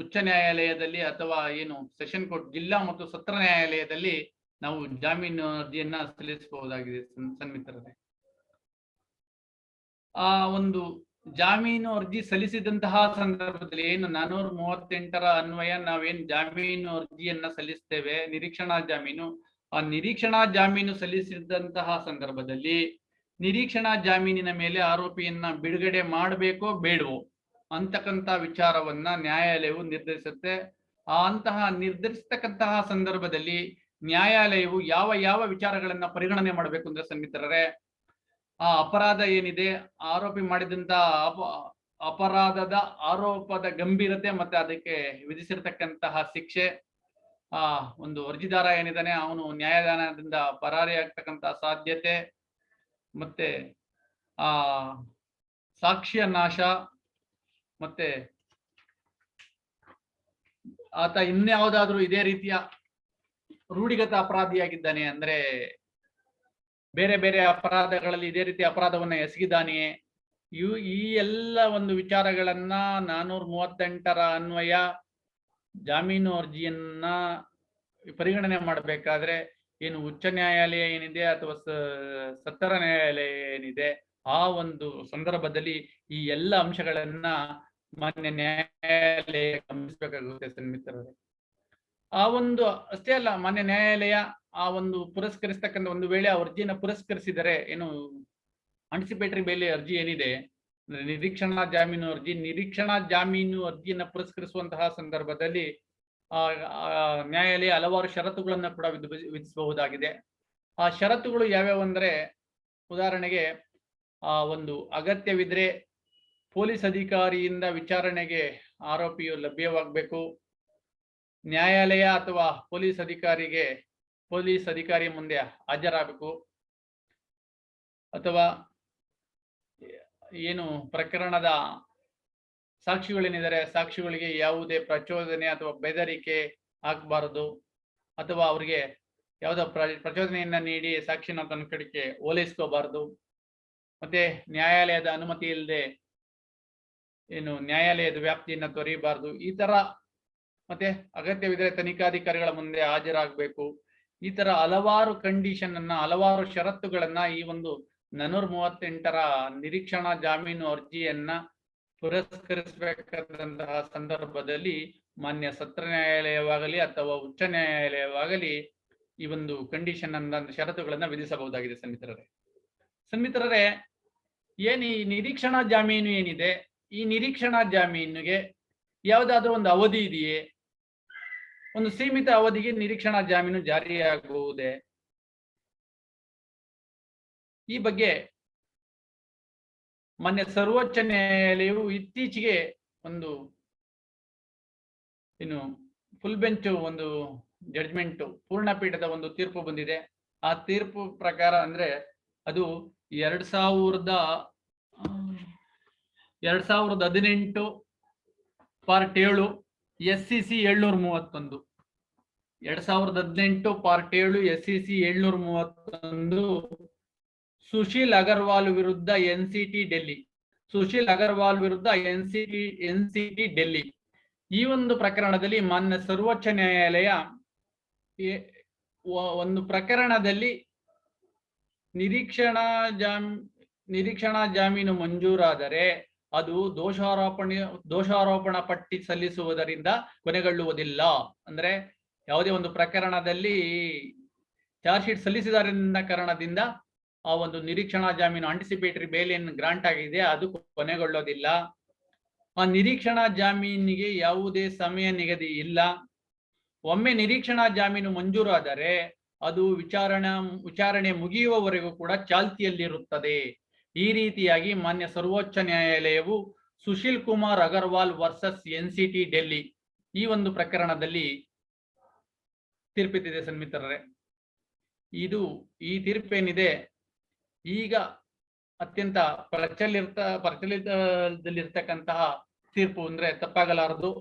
Speaker 1: ಉಚ್ಚ ನ್ಯಾಯಾಲಯದಲ್ಲಿ ಅಥವಾ ಸೆಷನ್ ಕೋರ್ಟ್, ಜಿಲ್ಲಾ ಮತ್ತು ಸತ್ರ ನ್ಯಾಯಾಲಯದಲ್ಲಿ ನಾವು ಜಾಮೀನು ಅರ್ಜಿಯನ್ನ ಸಲ್ಲಿಸಬಹುದಾಗಿದೆ ಸನ್ಮಿತ್ರರೇ. ಆ ಒಂದು ಜಾಮೀನು ಅರ್ಜಿ ಸಲ್ಲಿಸಿದಂತಹ ಸಂದರ್ಭದಲ್ಲಿ 438 ಅನ್ವಯ ನಾವೇನ್ ಜಾಮೀನು ಅರ್ಜಿಯನ್ನ ಸಲ್ಲಿಸ್ತೇವೆ ನಿರೀಕ್ಷಣಾ ಜಾಮೀನು, ಆ ನಿರೀಕ್ಷಣಾ ಜಾಮೀನು ಸಲ್ಲಿಸಿದಂತಹ ಸಂದರ್ಭದಲ್ಲಿ ನಿರೀಕ್ಷಣಾ ಜಾಮೀನಿನ ಮೇಲೆ ಆರೋಪಿಯನ್ನ ಬಿಡುಗಡೆ ಮಾಡಬೇಕೋ ಬೇಡವೋ ಅಂತಕ್ಕಂತ ವಿಚಾರವನ್ನ ನ್ಯಾಯಾಲಯವು ನಿರ್ಧರಿಸುತ್ತೆ. ಅಂತಹ ನಿರ್ಧರಿಸತಕ್ಕಂತಹ ಸಂದರ್ಭದಲ್ಲಿ ನ್ಯಾಯಾಲಯವು ಯಾವ ವಿಚಾರಗಳನ್ನ ಪರಿಗಣನೆ ಮಾಡಬೇಕು ಅಂದ್ರೆ ಸನ್ಮಿತ್ರರೇ, ಆ ಅಪರಾಧ ಏನಿದೆ, ಆರೋಪಿ ಮಾಡಿದಂತಹ ಅಪರಾಧದ ಆರೋಪದ ಗಂಭೀರತೆ ಮತ್ತೆ ಅದಕ್ಕೆ ವಿಧಿಸಿರ್ತಕ್ಕಂತಹ ಶಿಕ್ಷೆ, ಆ ಒಂದು ಅರ್ಜಿದಾರ ಏನಿದ್ದಾನೆ ಅವನು ನ್ಯಾಯದಾನದಿಂದ ಪರಾರಿಯಾಗ್ತಕ್ಕಂತಹ ಸಾಧ್ಯತೆ, ಮತ್ತೆ ಆ ಸಾಕ್ಷ್ಯ ನಾಶ, ಮತ್ತೆ ಆತ ಇನ್ಯಾವುದಾದ್ರೂ ಇದೇ ರೀತಿಯ ರೂಢಿಗತ ಅಪರಾಧಿಯಾಗಿದ್ದಾನೆ ಅಂದ್ರೆ ಬೇರೆ ಅಪರಾಧಗಳಲ್ಲಿ ಇದೇ ರೀತಿ ಅಪರಾಧವನ್ನ ಎಸಗಿದ್ದಾನೆಯೇ, ಈ ಎಲ್ಲ ಒಂದು ವಿಚಾರಗಳನ್ನ 438 ಅನ್ವಯ ಜಾಮೀನು ಅರ್ಜಿಯನ್ನ ಪರಿಗಣನೆ ಮಾಡಬೇಕಾದ್ರೆ ಏನು ಉಚ್ಚ ನ್ಯಾಯಾಲಯ ಏನಿದೆ ಅಥವಾ ಸತ್ತರ ನ್ಯಾಯಾಲಯ ಏನಿದೆ, ಆ ಒಂದು ಸಂದರ್ಭದಲ್ಲಿ ಈ ಎಲ್ಲ ಅಂಶಗಳನ್ನ ಮಾನ್ಯ ನ್ಯಾಯಾಲಯ ಗಮನಿಸಬೇಕಾಗುತ್ತೆ ಸನ್ಮಿತ್ರರೇ. ಆ ಒಂದು ಅಷ್ಟೇ ಅಲ್ಲ, ಮಾನ್ಯ ನ್ಯಾಯಾಲಯ ಆ ಒಂದು ಪುರಸ್ಕರಿಸ್ತಕ್ಕಂಥ ಒಂದು ವೇಳೆ ಆ ಅರ್ಜಿಯನ್ನು ಪುರಸ್ಕರಿಸಿದರೆ, ಏನು ಆಂಟಿಸಿಪೇಟರಿ ಬೇಲ್ ಅರ್ಜಿ ಏನಿದೆ, ನಿರೀಕ್ಷಣಾ ಜಾಮೀನು ಅರ್ಜಿಯನ್ನ ಪುರಸ್ಕರಿಸುವಂತಹ ಸಂದರ್ಭದಲ್ಲಿ ನ್ಯಾಯಾಲಯ ಹಲವಾರು ಷರತ್ತುಗಳನ್ನ ಕೂಡ ವಿಧಿಸಬಹುದಾಗಿದೆ. ಆ ಷರತ್ತುಗಳು ಯಾವ್ಯಾವ ಅಂದ್ರೆ, ಉದಾಹರಣೆಗೆ ಒಂದು ಅಗತ್ಯವಿದ್ರೆ ಪೊಲೀಸ್ ಅಧಿಕಾರಿಯಿಂದ ವಿಚಾರಣೆಗೆ ಆರೋಪಿಯು ಲಭ್ಯವಾಗಬೇಕು. ನ್ಯಾಯಾಲಯ ಅಥವಾ ಪೊಲೀಸ್ ಅಧಿಕಾರಿಯ ಮುಂದೆ ಹಾಜರಾಗಬೇಕು. ಅಥವಾ ಏನು ಪ್ರಕರಣದ ಸಾಕ್ಷಿಗಳೇನಿದ್ದಾರೆ, ಸಾಕ್ಷಿಗಳಿಗೆ ಯಾವುದೇ ಪ್ರಚೋದನೆ ಅಥವಾ ಬೆದರಿಕೆ ಆಗಬಾರದು, ಅಥವಾ ಅವರಿಗೆ ಯಾವುದೋ ಪ್ರಚೋದನೆಯನ್ನ ನೀಡಿ ಸಾಕ್ಷಿನ ತನ್ನ ಕಡೆಗೆ ಓಲೈಸ್ಕೋಬಾರದು. ಮತ್ತೆ ನ್ಯಾಯಾಲಯದ ಅನುಮತಿ ಇಲ್ಲದೆ ನ್ಯಾಯಾಲಯದ ವ್ಯಾಪ್ತಿಯನ್ನ ತೊರೆಯಬಾರದು. ಈ ತರ ಮತ್ತೆ ಅಗತ್ಯವಿದ್ರೆ ತನಿಖಾಧಿಕಾರಿಗಳ ಮುಂದೆ ಹಾಜರಾಗಬೇಕು. ಈ ತರ ಹಲವಾರು ಕಂಡೀಷನ್ ಅನ್ನ, ಹಲವಾರು ಷರತ್ತುಗಳನ್ನ ಈ ಒಂದು 438ರ ನಿರೀಕ್ಷಣಾ ಜಾಮೀನು ಅರ್ಜಿಯನ್ನ ಪುರಸ್ಕರಿಸಬೇಕಾದಂತಹ ಸಂದರ್ಭದಲ್ಲಿ ಮಾನ್ಯ ಸತ್ರ ನ್ಯಾಯಾಲಯವಾಗಲಿ ಅಥವಾ ಉಚ್ಚ ನ್ಯಾಯಾಲಯವಾಗಲಿ ಈ ಒಂದು ಕಂಡೀಷನ್ ಅನ್ನ, ಷರತ್ತುಗಳನ್ನ ವಿಧಿಸಬಹುದಾಗಿದೆ ಸನ್ಮಿತ್ರರೇ. ಏನ್ ಈ ನಿರೀಕ್ಷಣಾ ಜಾಮೀನು ಏನಿದೆ, ಈ ನಿರೀಕ್ಷಣಾ ಜಾಮೀನಿಗೆ ಯಾವುದಾದ್ರೂ ಒಂದು ಅವಧಿ ಇದೆಯೇ? ಒಂದು ಸೀಮಿತ ಅವಧಿಗೆ ನಿರೀಕ್ಷಣಾ ಜಾಮೀನು ಜಾರಿಯಾಗುವುದೇ? ಈ ಬಗ್ಗೆ ಮಾನ್ಯ ಸರ್ವೋಚ್ಚ ನ್ಯಾಯಾಲಯವು ಇತ್ತೀಚೆಗೆ ಒಂದು ಫುಲ್ ಬೆಂಚ್ ಒಂದು ಜಡ್ಜ್ಮೆಂಟ್, ಪೂರ್ಣಪೀಠದ ಒಂದು ತೀರ್ಪು ಬಂದಿದೆ. ಆ ತೀರ್ಪು ಪ್ರಕಾರ ಅಂದ್ರೆ ಅದು 2018 part 7 SCC 731. 2018 part 7 SCC 731 Sushil Agarwal ವಿರುದ್ಧ NCT ಡೆಲ್ಲಿ. NCT ಡೆಲ್ಲಿ. ಈ ಒಂದು ಪ್ರಕರಣದಲ್ಲಿ ಮಾನ್ಯ ಸರ್ವೋಚ್ಚ ನ್ಯಾಯಾಲಯ ಒಂದು ಪ್ರಕರಣದಲ್ಲಿ ನಿರೀಕ್ಷಣಾ ಜಾಮೀನು ಮಂಜೂರಾದರೆ ಅದು ದೋಷಾರೋಪಣಾ ಪಟ್ಟಿ ಸಲ್ಲಿಸುವುದರಿಂದ ಕೊನೆಗೊಳ್ಳುವುದಿಲ್ಲ. ಅಂದ್ರೆ ಯಾವುದೇ ಒಂದು ಪ್ರಕರಣದಲ್ಲಿ ಚಾರ್ಜ್ ಶೀಟ್ ಸಲ್ಲಿಸಿದ ಕಾರಣದಿಂದ ಆ ಒಂದು ನಿರೀಕ್ಷಣಾ ಜಾಮೀನು ಆಂಟಿಸಿಪೇಟರಿ ಬೇಲ್ ಏನು ಗ್ರಾಂಟ್ ಆಗಿದೆ ಅದು ಕೊನೆಗೊಳ್ಳೋದಿಲ್ಲ. ಆ ನಿರೀಕ್ಷಣಾ ಜಾಮೀನಿಗೆ ಯಾವುದೇ ಸಮಯ ನಿಗದಿ ಇಲ್ಲ. ಒಮ್ಮೆ ನಿರೀಕ್ಷಣಾ ಜಾಮೀನು ಮಂಜೂರಾದರೆ ಅದು ವಿಚಾರಣೆ ಮುಗಿಯುವವರೆಗೂ ಕೂಡ ಚಾಲ್ತಿಯಲ್ಲಿರುತ್ತದೆ. ಈ ರೀತಿಯಾಗಿ ಮಾನ್ಯ ಸರ್ವೋಚ್ಚ ನ್ಯಾಯಾಲಯವು ಸುಶೀಲ್ ಕುಮಾರ್ ಅಗರ್ವಾಲ್ ವರ್ಸಸ್ NCT ಡೆಲ್ಲಿ ಈ ಒಂದು ಪ್ರಕರಣದಲ್ಲಿ ತೀರ್ಪಿದೆ ಸನ್ಮಿತ್ರರೇ. ಈ ತೀರ್ಪೇನಿದೆ ಈಗ ಅತ್ಯಂತ ಪ್ರಚಲಿತದಲ್ಲಿರ್ತಕ್ಕಂತಹ ತೀರ್ಪು ಅಂದ್ರೆ ತಪ್ಪಾಗಲಾರದು.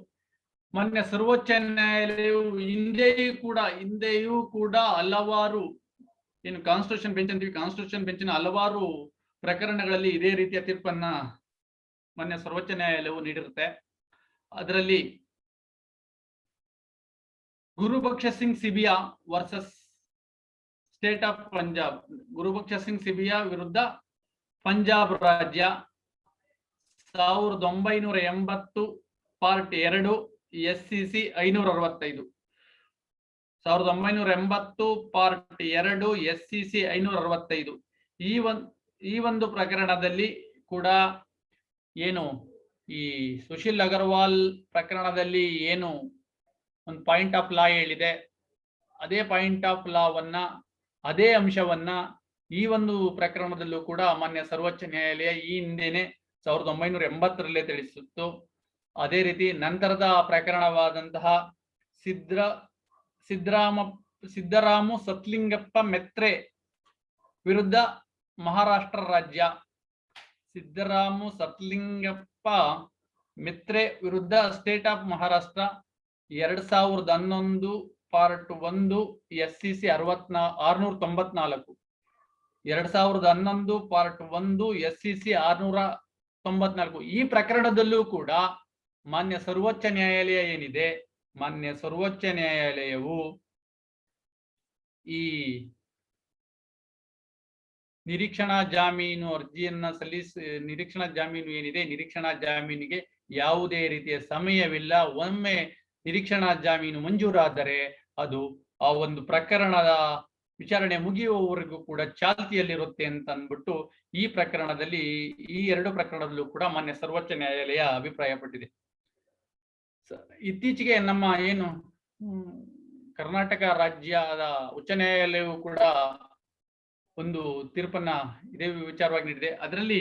Speaker 1: ಮಾನ್ಯ ಸರ್ವೋಚ್ಚ ನ್ಯಾಯಾಲಯವು ಹಿಂದೆಯೂ ಕೂಡ ಹಲವಾರು ಏನು ಕಾನ್ಸ್ಟಿಟ್ಯೂಷನ್ ಬೆಂಚ್ ಅಂತೀವಿ, ಕಾನ್ಸ್ಟಿಟ್ಯೂಷನ್ ಬೆಂಚಿನ ಹಲವಾರು ಪ್ರಕರಣಗಳಲ್ಲಿ ಇದೇ ರೀತಿಯ ತೀರ್ಪನ್ನ ಮಾನ್ಯ ಸರ್ವೋಚ್ಚ ನ್ಯಾಯಾಲಯವು ನೀಡಿರುತ್ತೆ. ಅದರಲ್ಲಿ Gurbaksh Singh Sibia versus state of Punjab, Gurbaksh Singh Sibia ವಿರುದ್ಧ ಪಂಜಾಬ್ ರಾಜ್ಯ 1980 ಪಾರ್ಟ್ 2 SCC 565. 1980 part 2 SCC 565. ಈ ಒಂದು ಪ್ರಕರಣದಲ್ಲಿ ಕೂಡ ಏನು ಈ ಸುಶೀಲ್ ಅಗರ್ವಾಲ್ ಪ್ರಕರಣದಲ್ಲಿ ಏನು ಒಂದು ಪಾಯಿಂಟ್ ಆಫ್ ಲಾ ಹೇಳಿದೆ, ಅದೇ ಪಾಯಿಂಟ್ ಆಫ್ ಲಾವನ್ನ, ಅದೇ ಅಂಶವನ್ನ ಈ ಒಂದು ಪ್ರಕರಣದಲ್ಲೂ ಕೂಡ ಮಾನ್ಯ ಸರ್ವೋಚ್ಚ ನ್ಯಾಯಾಲಯ ಈ ಹಿಂದೆನೆ 1980ರಲ್ಲೇ ತಿಳಿಸಿತ್ತು. ಅದೇ ರೀತಿ ನಂತರದ ಪ್ರಕರಣವಾದಂತಹ ಸಿದ್ದರಾಮು ಸತ್ಲಿಂಗಪ್ಪ ಮೆತ್ರೆ ವಿರುದ್ಧ ಮಹಾರಾಷ್ಟ್ರ ರಾಜ್ಯ, ಸಿದ್ದರಾಮು ಸತ್ಲಿಂಗಪ್ಪ ಮೆತ್ರೆ ವಿರುದ್ಧ state of Maharashtra 2011 part 1 SCC 694. 2011 part 1 SCC 694. ಈ ಪ್ರಕರಣದಲ್ಲೂ ಕೂಡ ಮಾನ್ಯ ಸರ್ವೋಚ್ಚ ನ್ಯಾಯಾಲಯ ಏನಿದೆ ಮಾನ್ಯ ಸರ್ವೋಚ್ಚ ನ್ಯಾಯಾಲಯವು ಈ ನಿರೀಕ್ಷಣಾ ಜಾಮೀನು ಅರ್ಜಿಯನ್ನ ನಿರೀಕ್ಷಣಾ ಜಾಮೀನು ಏನಿದೆ, ನಿರೀಕ್ಷಣಾ ಜಾಮೀನಿಗೆ ಯಾವುದೇ ರೀತಿಯ ಸಮಯವಿಲ್ಲ. ಒಮ್ಮೆ ನಿರೀಕ್ಷಣಾ ಜಾಮೀನು ಮಂಜೂರಾದರೆ ಅದು ಆ ಒಂದು ಪ್ರಕರಣದ ವಿಚಾರಣೆ ಮುಗಿಯುವವರೆಗೂ ಕೂಡ ಚಾಲ್ತಿಯಲ್ಲಿರುತ್ತೆ ಅಂತ ಅಂದ್ಬಿಟ್ಟು ಈ ಪ್ರಕರಣದಲ್ಲಿ, ಈ ಎರಡು ಪ್ರಕರಣದಲ್ಲೂ ಕೂಡ ಮಾನ್ಯ ಸರ್ವೋಚ್ಚ ನ್ಯಾಯಾಲಯ ಅಭಿಪ್ರಾಯಪಟ್ಟಿದೆ. ಇತ್ತೀಚೆಗೆ ನಮ್ಮ ಏನು ಕರ್ನಾಟಕ ರಾಜ್ಯದ ಉಚ್ಚ ನ್ಯಾಯಾಲಯವು ಕೂಡ ಒಂದು ತೀರ್ಪನ್ನ ಇದೇ ವಿಚಾರವಾಗಿ ನೀಡಿದೆ. ಅದರಲ್ಲಿ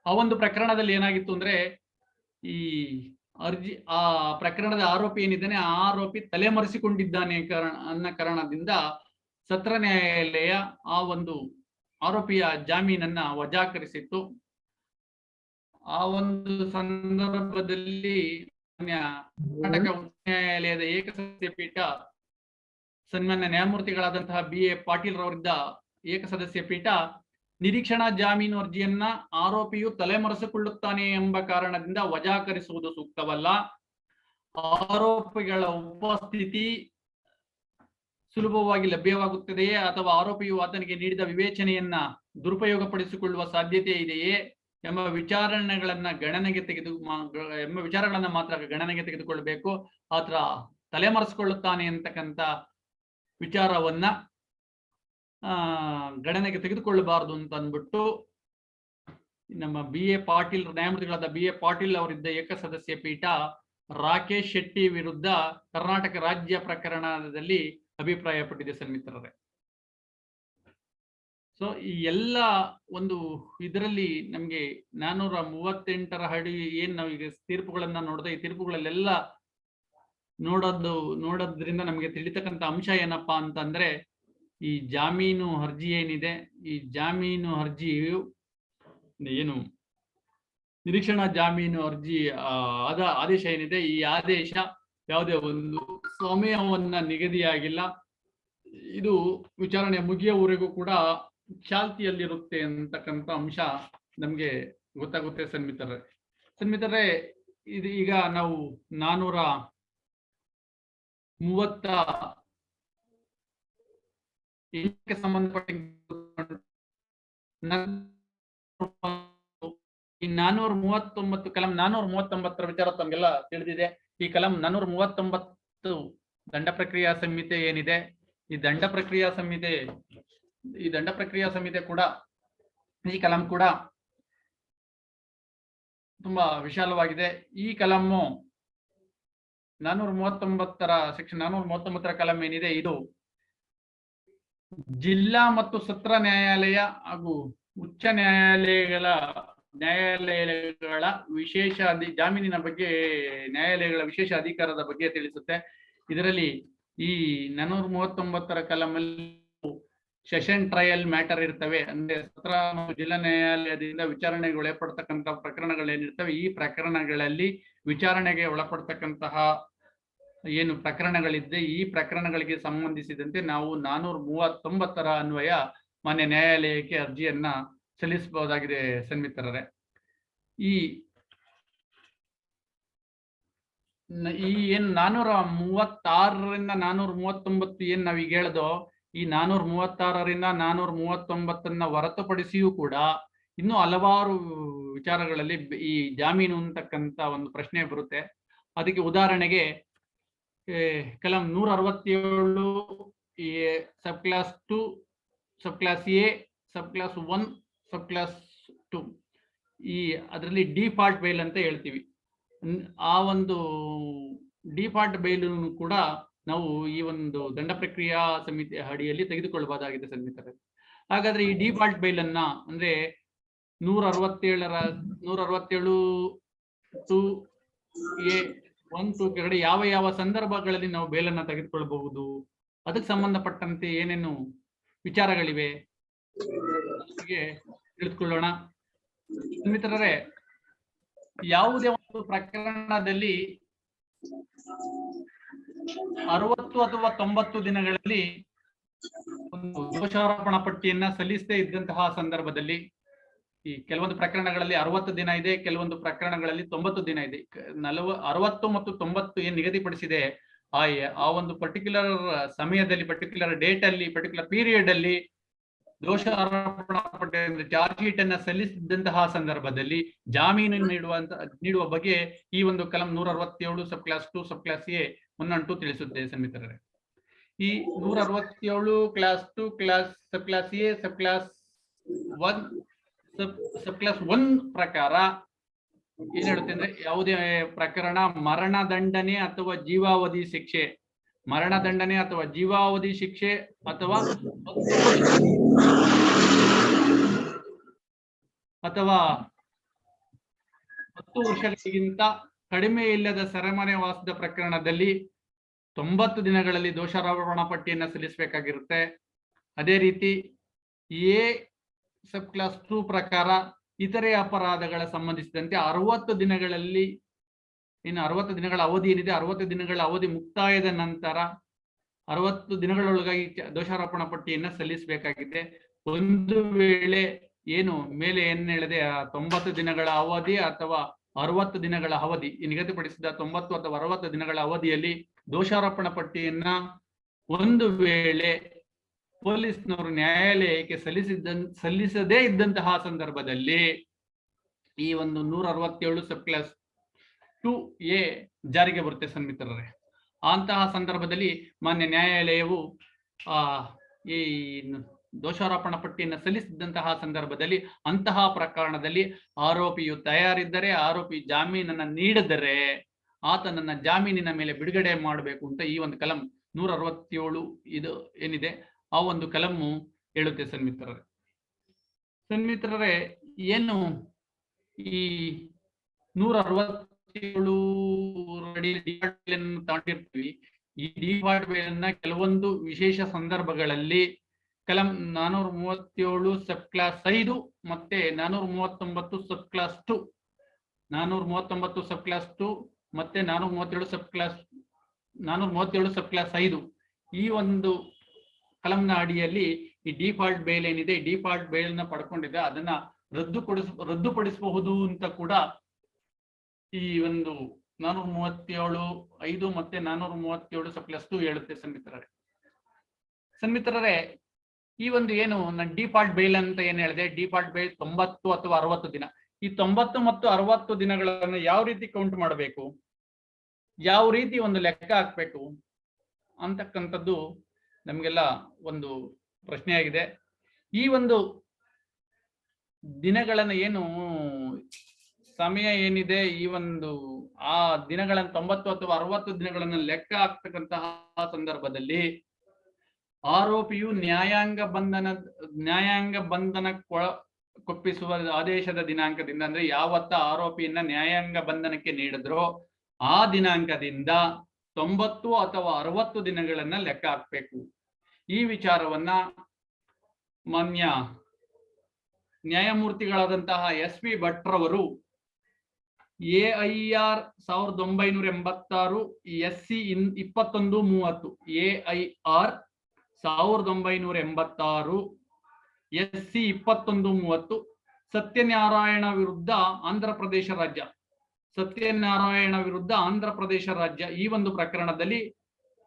Speaker 1: ಆ ಒಂದು ಪ್ರಕರಣದಲ್ಲಿ ಏನಾಗಿತ್ತು ಅಂದ್ರೆ, ಈ ಆ ಪ್ರಕರಣದ ಆರೋಪಿ ಏನಿದ್ದಾನೆ ಆ ಆರೋಪಿ ತಲೆಮರೆಸಿಕೊಂಡಿದ್ದಾನೆ ಅನ್ನೋ ಕಾರಣದಿಂದ ಸತ್ರ ನ್ಯಾಯಾಲಯ ಆ ಒಂದು ಆರೋಪಿಯ ಜಾಮೀನನ್ನ ವಜಾಕರಿಸಿತ್ತು. ಆ ಒಂದು ಸಂದರ್ಭದಲ್ಲಿ ಕರ್ನಾಟಕ ಉಚ್ಚ ನ್ಯಾಯಾಲಯದ ಏಕಸದಸ್ಯ ಪೀಠ ಸನ್ಮಾನ್ಯ ನ್ಯಾಯಮೂರ್ತಿಗಳಾದಂತಹ BA ಪಾಟೀಲ್ ರವರಿದ್ದ ಏಕಸದಸ್ಯ ಪೀಠ ನಿರೀಕ್ಷಣಾ ಜಾಮೀನು ಅರ್ಜಿಯನ್ನ ಆರೋಪಿಯು ತಲೆಮರೆಸಿಕೊಳ್ಳುತ್ತಾನೆ ಎಂಬ ಕಾರಣದಿಂದ ವಜಾಕರಿಸುವುದು ಸೂಕ್ತವಲ್ಲ. ಆರೋಪಿಗಳ ಉಪಸ್ಥಿತಿ ಸುಲಭವಾಗಿ ಲಭ್ಯವಾಗುತ್ತದೆಯೇ ಅಥವಾ ಆರೋಪಿಯು ಆತನಿಗೆ ನೀಡಿದ ವಿವೇಚನೆಯನ್ನ ದುರುಪಯೋಗಪಡಿಸಿಕೊಳ್ಳುವ ಸಾಧ್ಯತೆ ಇದೆಯೇ ಎಂಬ ವಿಚಾರಗಳನ್ನ ಮಾತ್ರ ಗಣನೆಗೆ ತೆಗೆದುಕೊಳ್ಳಬೇಕು. ಆತ ತಲೆಮರೆಸಿಕೊಳ್ಳುತ್ತಾನೆ ಅಂತಕ್ಕಂಥ ವಿಚಾರವನ್ನ ಗಣನೆಗೆ ತೆಗೆದುಕೊಳ್ಳಬಾರದು ಅಂತ ಅಂದ್ಬಿಟ್ಟು ನಮ್ಮ BA ಪಾಟೀಲ್ ನ್ಯಾಯಮೂರ್ತಿಗಳಾದ BA ಪಾಟೀಲ್ ಅವರಿದ್ದ ಏಕಸದಸ್ಯ ಪೀಠ ರಾಕೇಶ್ ಶೆಟ್ಟಿ ವಿರುದ್ಧ ಕರ್ನಾಟಕ ರಾಜ್ಯ ಪ್ರಕರಣದಲ್ಲಿ ಅಭಿಪ್ರಾಯಪಟ್ಟಿದೆ ಸನ್ಮಿತ್ರರೇ. ಸೊ ಈ ಎಲ್ಲ ಒಂದು ಇದರಲ್ಲಿ ನಮ್ಗೆ 438ರ ಅಡಿ ಏನ್ ನಾವೀಗ ತೀರ್ಪುಗಳನ್ನ ನೋಡಿದೆ, ಈ ತೀರ್ಪುಗಳಲ್ಲೆಲ್ಲ ನೋಡೋದ್ರಿಂದ ನಮ್ಗೆ ತಿಳಿತಕ್ಕಂಥ ಅಂಶ ಏನಪ್ಪಾ ಅಂತಂದ್ರೆ, ಈ ಜಾಮೀನು ಅರ್ಜಿ ಏನಿದೆ, ಈ ಜಾಮೀನು ಅರ್ಜಿಯು ಏನು ನಿರೀಕ್ಷಣಾ ಜಾಮೀನು ಅರ್ಜಿ ಆದೇಶ ಏನಿದೆ, ಈ ಆದೇಶ ಯಾವುದೇ ಒಂದು ಸಮಯವನ್ನ ನಿಗದಿಯಾಗಿಲ್ಲ. ಇದು ವಿಚಾರಣೆ ಮುಗಿಯುವವರೆಗೂ ಕೂಡ ಚಾಲ್ತಿಯಲ್ಲಿರುತ್ತೆ ಅಂತಕ್ಕಂಥ ಅಂಶ ನಮ್ಗೆ ಗೊತ್ತಾಗುತ್ತೆ ಸನ್ಮಿತರೇ. ಇದು ಈಗ ನಾವು 438ಕ್ಕೆ ಸಂಬಂಧಪಟ್ಟ ಈ 439 ಕಲಂ 439ರ ವಿಚಾರ ತಮಗೆಲ್ಲ ತಿಳಿದಿದೆ. ಈ ಕಲಂ 439 ದಂಡ ಪ್ರಕ್ರಿಯಾ ಸಂಹಿತೆ ಏನಿದೆ, ಈ ದಂಡ ಪ್ರಕ್ರಿಯಾ ಸಂಹಿತೆ ಕೂಡ ಈ ಕಲಂ ಕೂಡ ತುಂಬಾ ವಿಶಾಲವಾಗಿದೆ. ಈ ಕಲಮ್ಮು 439ರ ಸೆಕ್ಷನ್ 439ರ ಕಲಂ ಏನಿದೆ, ಇದು ಜಿಲ್ಲಾ ಮತ್ತು ಸತ್ರ ನ್ಯಾಯಾಲಯ ಹಾಗೂ ಉಚ್ಚ ನ್ಯಾಯಾಲಯಗಳ ವಿಶೇಷ ಜಾಮೀನಿನ ಬಗ್ಗೆ ನ್ಯಾಯಾಲಯಗಳ ವಿಶೇಷ ಅಧಿಕಾರದ ಬಗ್ಗೆ ತಿಳಿಸುತ್ತೆ. ಇದರಲ್ಲಿ ಈ 439ರ ಕಲಮಲ್ಲಿ ಸೆಷನ್ ಟ್ರಯಲ್ ಮ್ಯಾಟರ್ ಇರ್ತವೆ, ಅಂದ್ರೆ ಸತ್ರ ಮತ್ತು ಜಿಲ್ಲಾ ನ್ಯಾಯಾಲಯದಿಂದ ವಿಚಾರಣೆಗೆ ಒಳಪಡ್ತಕ್ಕಂತಹ ಪ್ರಕರಣಗಳೇನಿರ್ತವೆ, ಈ ಪ್ರಕರಣಗಳಲ್ಲಿ ವಿಚಾರಣೆಗೆ ಒಳಪಡ್ತಕ್ಕಂತಹ ಏನು ಪ್ರಕರಣಗಳಿದ್ದೆ, ಈ ಪ್ರಕರಣಗಳಿಗೆ ಸಂಬಂಧಿಸಿದಂತೆ ನಾವು 439ರ ಅನ್ವಯ ಮಾನ್ಯ ನ್ಯಾಯಾಲಯಕ್ಕೆ ಅರ್ಜಿಯನ್ನ ಸಲ್ಲಿಸಬಹುದಾಗಿದೆ ಸನ್ಮಿತ್ರರೇ. ಈ ಏನ್ 436ರಿಂದ 439 ಏನ್ ನಾವೀಗ ಹೇಳ್ದೋ, ಈ 436ರಿಂದ 439ನ್ನ ಹೊರತುಪಡಿಸಿಯೂ ಕೂಡ ಇನ್ನೂ ಹಲವಾರು ವಿಚಾರಗಳಲ್ಲಿ ಈ ಜಾಮೀನು ಅಂತಕ್ಕಂಥ ಒಂದು ಪ್ರಶ್ನೆ ಬರುತ್ತೆ. ಅದಕ್ಕೆ ಉದಾಹರಣೆಗೆ ಕಲಂ 167 sub clause 2, sub clause A, sub clause 1, sub clause 2, ಈ ಅದರಲ್ಲಿ ಡಿಫಾಲ್ಟ್ ಬೈಲ್ ಅಂತ ಹೇಳ್ತೀವಿ. ಆ ಒಂದು ಡಿಫಾಲ್ಟ್ ಬೈಲ್ ಕೂಡ ನಾವು ಈ ಒಂದು ದಂಡ ಪ್ರಕ್ರಿಯಾ ಸಮಿತಿ ಅಡಿಯಲ್ಲಿ ತೆಗೆದುಕೊಳ್ಳಬಹುದಾಗಿದೆ ಸನ್ಮಿತರೆ. ಹಾಗಾದ್ರೆ ಈ ಡಿಫಾಲ್ಟ್ ಬೈಲ್ ಅನ್ನ ಅಂದ್ರೆ 167 2A1 ಕೆಳಗಡೆ ಯಾವ ಸಂದರ್ಭಗಳಲ್ಲಿ ನಾವು ಬೇಲನ್ನ ತೆಗೆದುಕೊಳ್ಳಬಹುದು, ಅದಕ್ಕೆ ಸಂಬಂಧಪಟ್ಟಂತೆ ಏನೇನು ವಿಚಾರಗಳಿವೆ ತಿಳಿದುಕೊಳ್ಳೋಣ ಸನ್ಮಿತ್ರರೇ. ಯಾವುದೇ ಒಂದು ಪ್ರಕರಣದಲ್ಲಿ 60 ಅಥವಾ 90 ದಿನಗಳಲ್ಲಿ ಒಂದು ದೋಷಾರೋಪಣಾ ಪಟ್ಟಿಯನ್ನ ಸಲ್ಲಿಸದೇ ಇದ್ದಂತಹ ಸಂದರ್ಭದಲ್ಲಿ, ಈ ಕೆಲವೊಂದು ಪ್ರಕರಣಗಳಲ್ಲಿ 60 ದಿನ ಇದೆ, ಕೆಲವೊಂದು ಪ್ರಕರಣಗಳಲ್ಲಿ 90 ದಿನ ಇದೆ. 60 ಮತ್ತು 90 ಏನ್ ನಿಗದಿಪಡಿಸಿದೆ ಆ ಒಂದು ಪರ್ಟಿಕ್ಯುಲರ್ ಸಮಯದಲ್ಲಿ, ಪರ್ಟಿಕ್ಯುಲರ್ ಡೇಟ್ ಅಲ್ಲಿ, ಪರ್ಟಿಕ್ಯುಲರ್ ಪೀರಿಯಡ್ ಅಲ್ಲಿ ದೋಷಾರೋಪಣಾ ಪಟ್ಟಿ ಚಾರ್ಜ್ ಶೀಟ್ ಅನ್ನ ಸಲ್ಲಿಸಿದಂತಹ ಸಂದರ್ಭದಲ್ಲಿ ಜಾಮೀನು ನೀಡುವ ಬಗ್ಗೆ ಈ ಒಂದು ಕಲಂ 167 sub clause 2 sub clause A ಮುನ್ನಂಟು ತಿಳಿಸುತ್ತೆ ಸನ್ಮಿತ್ರರೇ. ಈ 167 class 2 class sub clause A sub clause 1 sub clause 1 ಪ್ರಕಾರ ಏನ್ ಹೇಳುತ್ತೆ ಅಂದ್ರೆ, ಯಾವುದೇ ಪ್ರಕರಣ ಮರಣದಂಡನೆ ಅಥವಾ ಜೀವಾವಧಿ ಶಿಕ್ಷೆ, ಮರಣದಂಡನೆ ಅಥವಾ ಜೀವಾವಧಿ ಶಿಕ್ಷೆ ಅಥವಾ 10 ವರ್ಷಗಳಿಗಿಂತ ಕಡಿಮೆ ಇಲ್ಲದ ಸೆರೆಮನೆ ವಾಸದ ಪ್ರಕರಣದಲ್ಲಿ 90 ದಿನಗಳಲ್ಲಿ ದೋಷಾರೋಪಣಾ ಪಟ್ಟಿಯನ್ನು ಸಲ್ಲಿಸಬೇಕಾಗಿರುತ್ತೆ. ಅದೇ ರೀತಿ ಎ ಸಬ್ ಕ್ಲಾಸ್ 2 ಪ್ರಕಾರ ಇತರೆ ಅಪರಾಧಗಳ ಸಂಬಂಧಿಸಿದಂತೆ 60 ದಿನಗಳಲ್ಲಿ, ಇನ್ನು 60 ದಿನಗಳ ಅವಧಿ ಏನಿದೆ, 60 ದಿನಗಳ ಅವಧಿ ಮುಕ್ತಾಯದ ನಂತರ 60 ದಿನಗಳೊಳಗಾಗಿ ದೋಷಾರೋಪಣಾ ಪಟ್ಟಿಯನ್ನ ಸಲ್ಲಿಸಬೇಕಾಗಿದೆ. ಒಂದು ವೇಳೆ ಏನು ಮೇಲೆ ಏನ್ ಹೇಳಿದೆ 90 ದಿನಗಳ ಅವಧಿ ಅಥವಾ 60 ದಿನಗಳ ಅವಧಿ, ಈ ನಿಗದಿಪಡಿಸಿದ 90 ಅಥವಾ 60 ದಿನಗಳ ಅವಧಿಯಲ್ಲಿ ದೋಷಾರೋಪಣಾ ಪಟ್ಟಿಯನ್ನ ಒಂದು ವೇಳೆ ಪೊಲೀಸ್ನವರು ನ್ಯಾಯಾಲಯಕ್ಕೆ ಸಲ್ಲಿಸದೇ ಇದ್ದಂತಹ ಸಂದರ್ಭದಲ್ಲಿ ಈ ಒಂದು 167 ಸಬ್ ಕ್ಲಾಸ್ 2A ಜಾರಿಗೆ ಬರುತ್ತೆ ಸನ್ಮಿತ್ರರೇ. ಅಂತಹ ಸಂದರ್ಭದಲ್ಲಿ ಮಾನ್ಯ ನ್ಯಾಯಾಲಯವು ಈ ದೋಷಾರೋಪಣಾ ಪಟ್ಟಿಯನ್ನು ಸಲ್ಲಿಸಿದಂತಹ ಸಂದರ್ಭದಲ್ಲಿ ಅಂತಹ ಪ್ರಕರಣದಲ್ಲಿ ಆರೋಪಿಯು ತಯಾರಿದ್ದರೆ, ಆರೋಪಿ ಜಾಮೀನನ್ನ ನೀಡಿದರೆ ಆತನನ್ನ ಜಾಮೀನಿನ ಮೇಲೆ ಬಿಡುಗಡೆ ಮಾಡಬೇಕು ಅಂತ ಈ ಒಂದು ಕಲಂ 167 ಇದು ಏನಿದೆ ಆ ಒಂದು ಕಲಮ್ಮು ಹೇಳುತ್ತೆ ಸನ್ಮಿತ್ರರೇ. ಸನ್ಮಿತ್ರರೇ, ಏನು ಈ 167 ತಗೊಂಡಿರ್ತೀವಿ, ಈ ಡಿಫಾಲ್ಟ್ ಬೇಲನ್ನ ಕೆಲವೊಂದು ವಿಶೇಷ ಸಂದರ್ಭಗಳಲ್ಲಿ ಕಲಂ 437 ಸಬ್ ಕ್ಲಾಸ್ 5 ಮತ್ತೆ 439 ಸಬ್ ಕ್ಲಾಸ್ 2, 439 ಸಬ್ ಕ್ಲಾಸ್ 2 ಮತ್ತೆ 437 ಸಬ್ ಕ್ಲಾಸ್ 5 ಈ ಒಂದು ಕಲಂನ ಅಡಿಯಲ್ಲಿ ಈ ಡಿಫಾಲ್ಟ್ ಬೇಲ್ ಏನಿದೆ, ಡಿಫಾಲ್ಟ್ ಬೇಲ್ ನ ಪಡ್ಕೊಂಡಿದೆ ಅದನ್ನ ರದ್ದುಪಡಿಸಬಹುದು ಅಂತ ಕೂಡ ಈ ಒಂದು 437(5) ಮತ್ತೆ 437 ಸಬ್ ಕ್ಲಾಸ್ 2 ಹೇಳುತ್ತೆ ಸನ್ಮಿತ್ರರೇ. ಸನ್ಮಿತ್ರರೇ, ಈ ಒಂದು ಏನು ನಾನು ಡಿಫಾಲ್ಟ್ ಬೇಲ್ ಅಂತ ಏನ್ ಹೇಳಿದೆ, ಡಿಫಾಲ್ಟ್ ಬೇಲ್ 90 ಅಥವಾ 60 ದಿನ. ಈ 90 ಮತ್ತು 60 ದಿನಗಳನ್ನು ಯಾವ ರೀತಿ ಕೌಂಟ್ ಮಾಡಬೇಕು, ಯಾವ ರೀತಿ ಒಂದು ಲೆಕ್ಕ ಹಾಕ್ಬೇಕು ಅಂತಕ್ಕಂಥದ್ದು ನಮ್ಗೆಲ್ಲ ಒಂದು ಪ್ರಶ್ನೆ ಆಗಿದೆ. ಈ ಒಂದು ದಿನಗಳನ್ನ ಏನು ಸಮಯ ಏನಿದೆ, ಈ ಒಂದು ಆ ದಿನಗಳನ್ನು 90 ಅಥವಾ 60 ದಿನಗಳನ್ನು ಲೆಕ್ಕ ಹಾಕ್ತಕ್ಕಂತಹ ಸಂದರ್ಭದಲ್ಲಿ ಆರೋಪಿಯು ನ್ಯಾಯಾಂಗ ಬಂಧನ ಕೊಪ್ಪಿಸುವ ಆದೇಶದ ದಿನಾಂಕದಿಂದ, ಅಂದ್ರೆ ಯಾವತ್ತ ಆರೋಪಿಯನ್ನ ನ್ಯಾಯಾಂಗ ಬಂಧನಕ್ಕೆ ನೀಡಿದ್ರೋ ಆ ದಿನಾಂಕದಿಂದ 90 ಅಥವಾ 60 ದಿನಗಳನ್ನ ಲೆಕ್ಕ ಹಾಕ್ಬೇಕು. ಈ ವಿಚಾರವನ್ನ ಮಾನ್ಯ ನ್ಯಾಯಮೂರ್ತಿಗಳಾದಂತಹ SP ಭಟ್ರವರು AIR 1986 SC 2130 AIR 1986 SC 2130 Satyanarayana ವಿರುದ್ಧ ಆಂಧ್ರ ಪ್ರದೇಶ ರಾಜ್ಯ, ಸತ್ಯನಾರಾಯಣ ವಿರುದ್ಧ ಆಂಧ್ರ ಪ್ರದೇಶ ರಾಜ್ಯ ಈ ಒಂದು ಪ್ರಕರಣದಲ್ಲಿ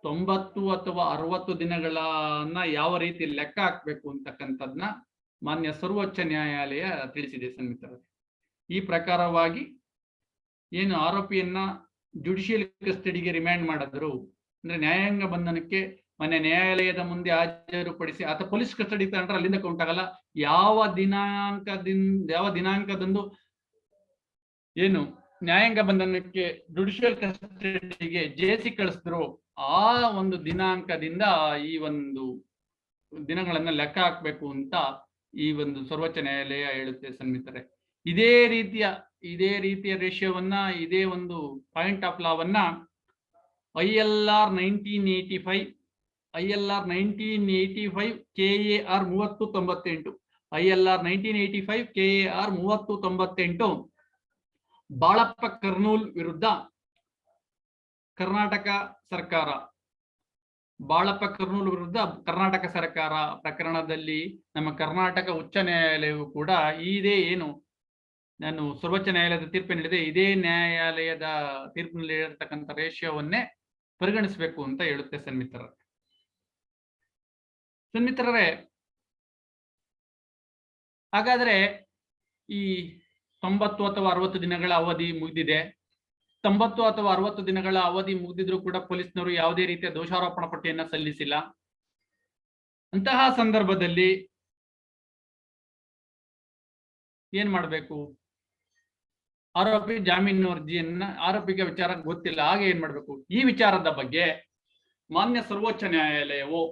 Speaker 1: 90 ಅಥವಾ 60 ದಿನಗಳನ್ನ ಯಾವ ರೀತಿ ಲೆಕ್ಕ ಹಾಕ್ಬೇಕು ಅಂತಕ್ಕಂಥದ್ನ ಮಾನ್ಯ ಸರ್ವೋಚ್ಚ ನ್ಯಾಯಾಲಯ ತಿಳಿಸಿದೆ ಸನ್ಮಿತ್ರರೇ. ಈ ಪ್ರಕಾರವಾಗಿ ಏನು ಆರೋಪಿಯನ್ನ ಜುಡಿಷಿಯಲ್ ಕಸ್ಟಡಿಗೆ ರಿಮ್ಯಾಂಡ್ ಮಾಡಿದ್ರು, ಅಂದ್ರೆ ನ್ಯಾಯಾಂಗ ಬಂಧನಕ್ಕೆ ಮಾನ್ಯ ನ್ಯಾಯಾಲಯದ ಮುಂದೆ ಹಾಜರುಪಡಿಸಿ, ಅಥವಾ ಪೊಲೀಸ್ ಕಸ್ಟಡಿ ತಗೊಂಡ್ರೆ ಅಲ್ಲಿಂದ ಕೌಂಟ್ ಆಗಲ್ಲ, ಯಾವ ದಿನಾಂಕದಂದು ಏನು ನ್ಯಾಯಾಂಗ ಬಂಧನಕ್ಕೆ ಜುಡಿಷಿಯಲ್ ಕಸ್ಟಡಿಗೆ JC ಕಳಿಸಿದ್ರು ಆ ಒಂದು ದಿನಾಂಕದಿಂದ ಈ ಒಂದು ದಿನಗಳನ್ನ ಲೆಕ್ಕ ಹಾಕ್ಬೇಕು ಅಂತ ಈ ಒಂದು ಸರ್ವೋಚ್ಚ ನ್ಯಾಯಾಲಯ ಹೇಳುತ್ತೆ ಸನ್ಮಿತ್ರರೇ. ಇದೇ ರೀತಿಯ ರೇಷಿಯೋವನ್ನ, ಇದೇ ಒಂದು ಪಾಯಿಂಟ್ ಆಫ್ ಲಾವನ್ನ ILR 1985 KAR 3098 ILR 1985 KAR 3098 Balappa Karnool ವಿರುದ್ಧ ಕರ್ನಾಟಕ ಸರ್ಕಾರ, ಬಾಳಪ್ಪ ಕರ್ನೂಲ್ ವಿರುದ್ಧ ಕರ್ನಾಟಕ ಸರ್ಕಾರ ಪ್ರಕರಣದಲ್ಲಿ ನಮ್ಮ ಕರ್ನಾಟಕ ಉಚ್ಚ ನ್ಯಾಯಾಲಯವು ಕೂಡ ಇದೇ ಏನು ನಾನು ಸರ್ವೋಚ್ಚ ನ್ಯಾಯಾಲಯದ ತೀರ್ಪಿನಲ್ಲಿದೆ, ಇದೇ ನ್ಯಾಯಾಲಯದ ತೀರ್ಪಿನಲ್ಲಿ ಇರತಕ್ಕಂಥ ರೇಷಿಯೋವನ್ನೇ ಪರಿಗಣಿಸಬೇಕು ಅಂತ ಹೇಳುತ್ತೆ ಸನ್ಮಿತ್ರರೇ. ಸನ್ಮಿತ್ರರೇ, ಹಾಗಾದ್ರೆ ಈ 90 ಅಥವಾ 60 ದಿನಗಳ ಅವಧಿ ಮುಗಿದಿದೆ. 90 ಅಥವಾ 60 ದಿನಗಳ ಅವಧಿ ಮುಗಿದಿದ್ರು ಕೂಡ ಪೊಲೀಸ್ನವರು ಯಾವುದೇ ರೀತಿಯ ದೋಷಾರೋಪಣಾ ಪಟ್ಟಿಯನ್ನ ಸಲ್ಲಿಸಿಲ್ಲ. ಅಂತಹ ಸಂದರ್ಭದಲ್ಲಿ ಏನ್ ಮಾಡಬೇಕು? ಆರೋಪಿ ಜಾಮೀನು ಅರ್ಜಿಯನ್ನ, ಆರೋಪಿಗೆ ವಿಚಾರ ಗೊತ್ತಿಲ್ಲ, ಹಾಗೆ ಏನ್ ಮಾಡಬೇಕು? ಈ ವಿಚಾರದ ಬಗ್ಗೆ ಮಾನ್ಯ ಸರ್ವೋಚ್ಚ ನ್ಯಾಯಾಲಯವು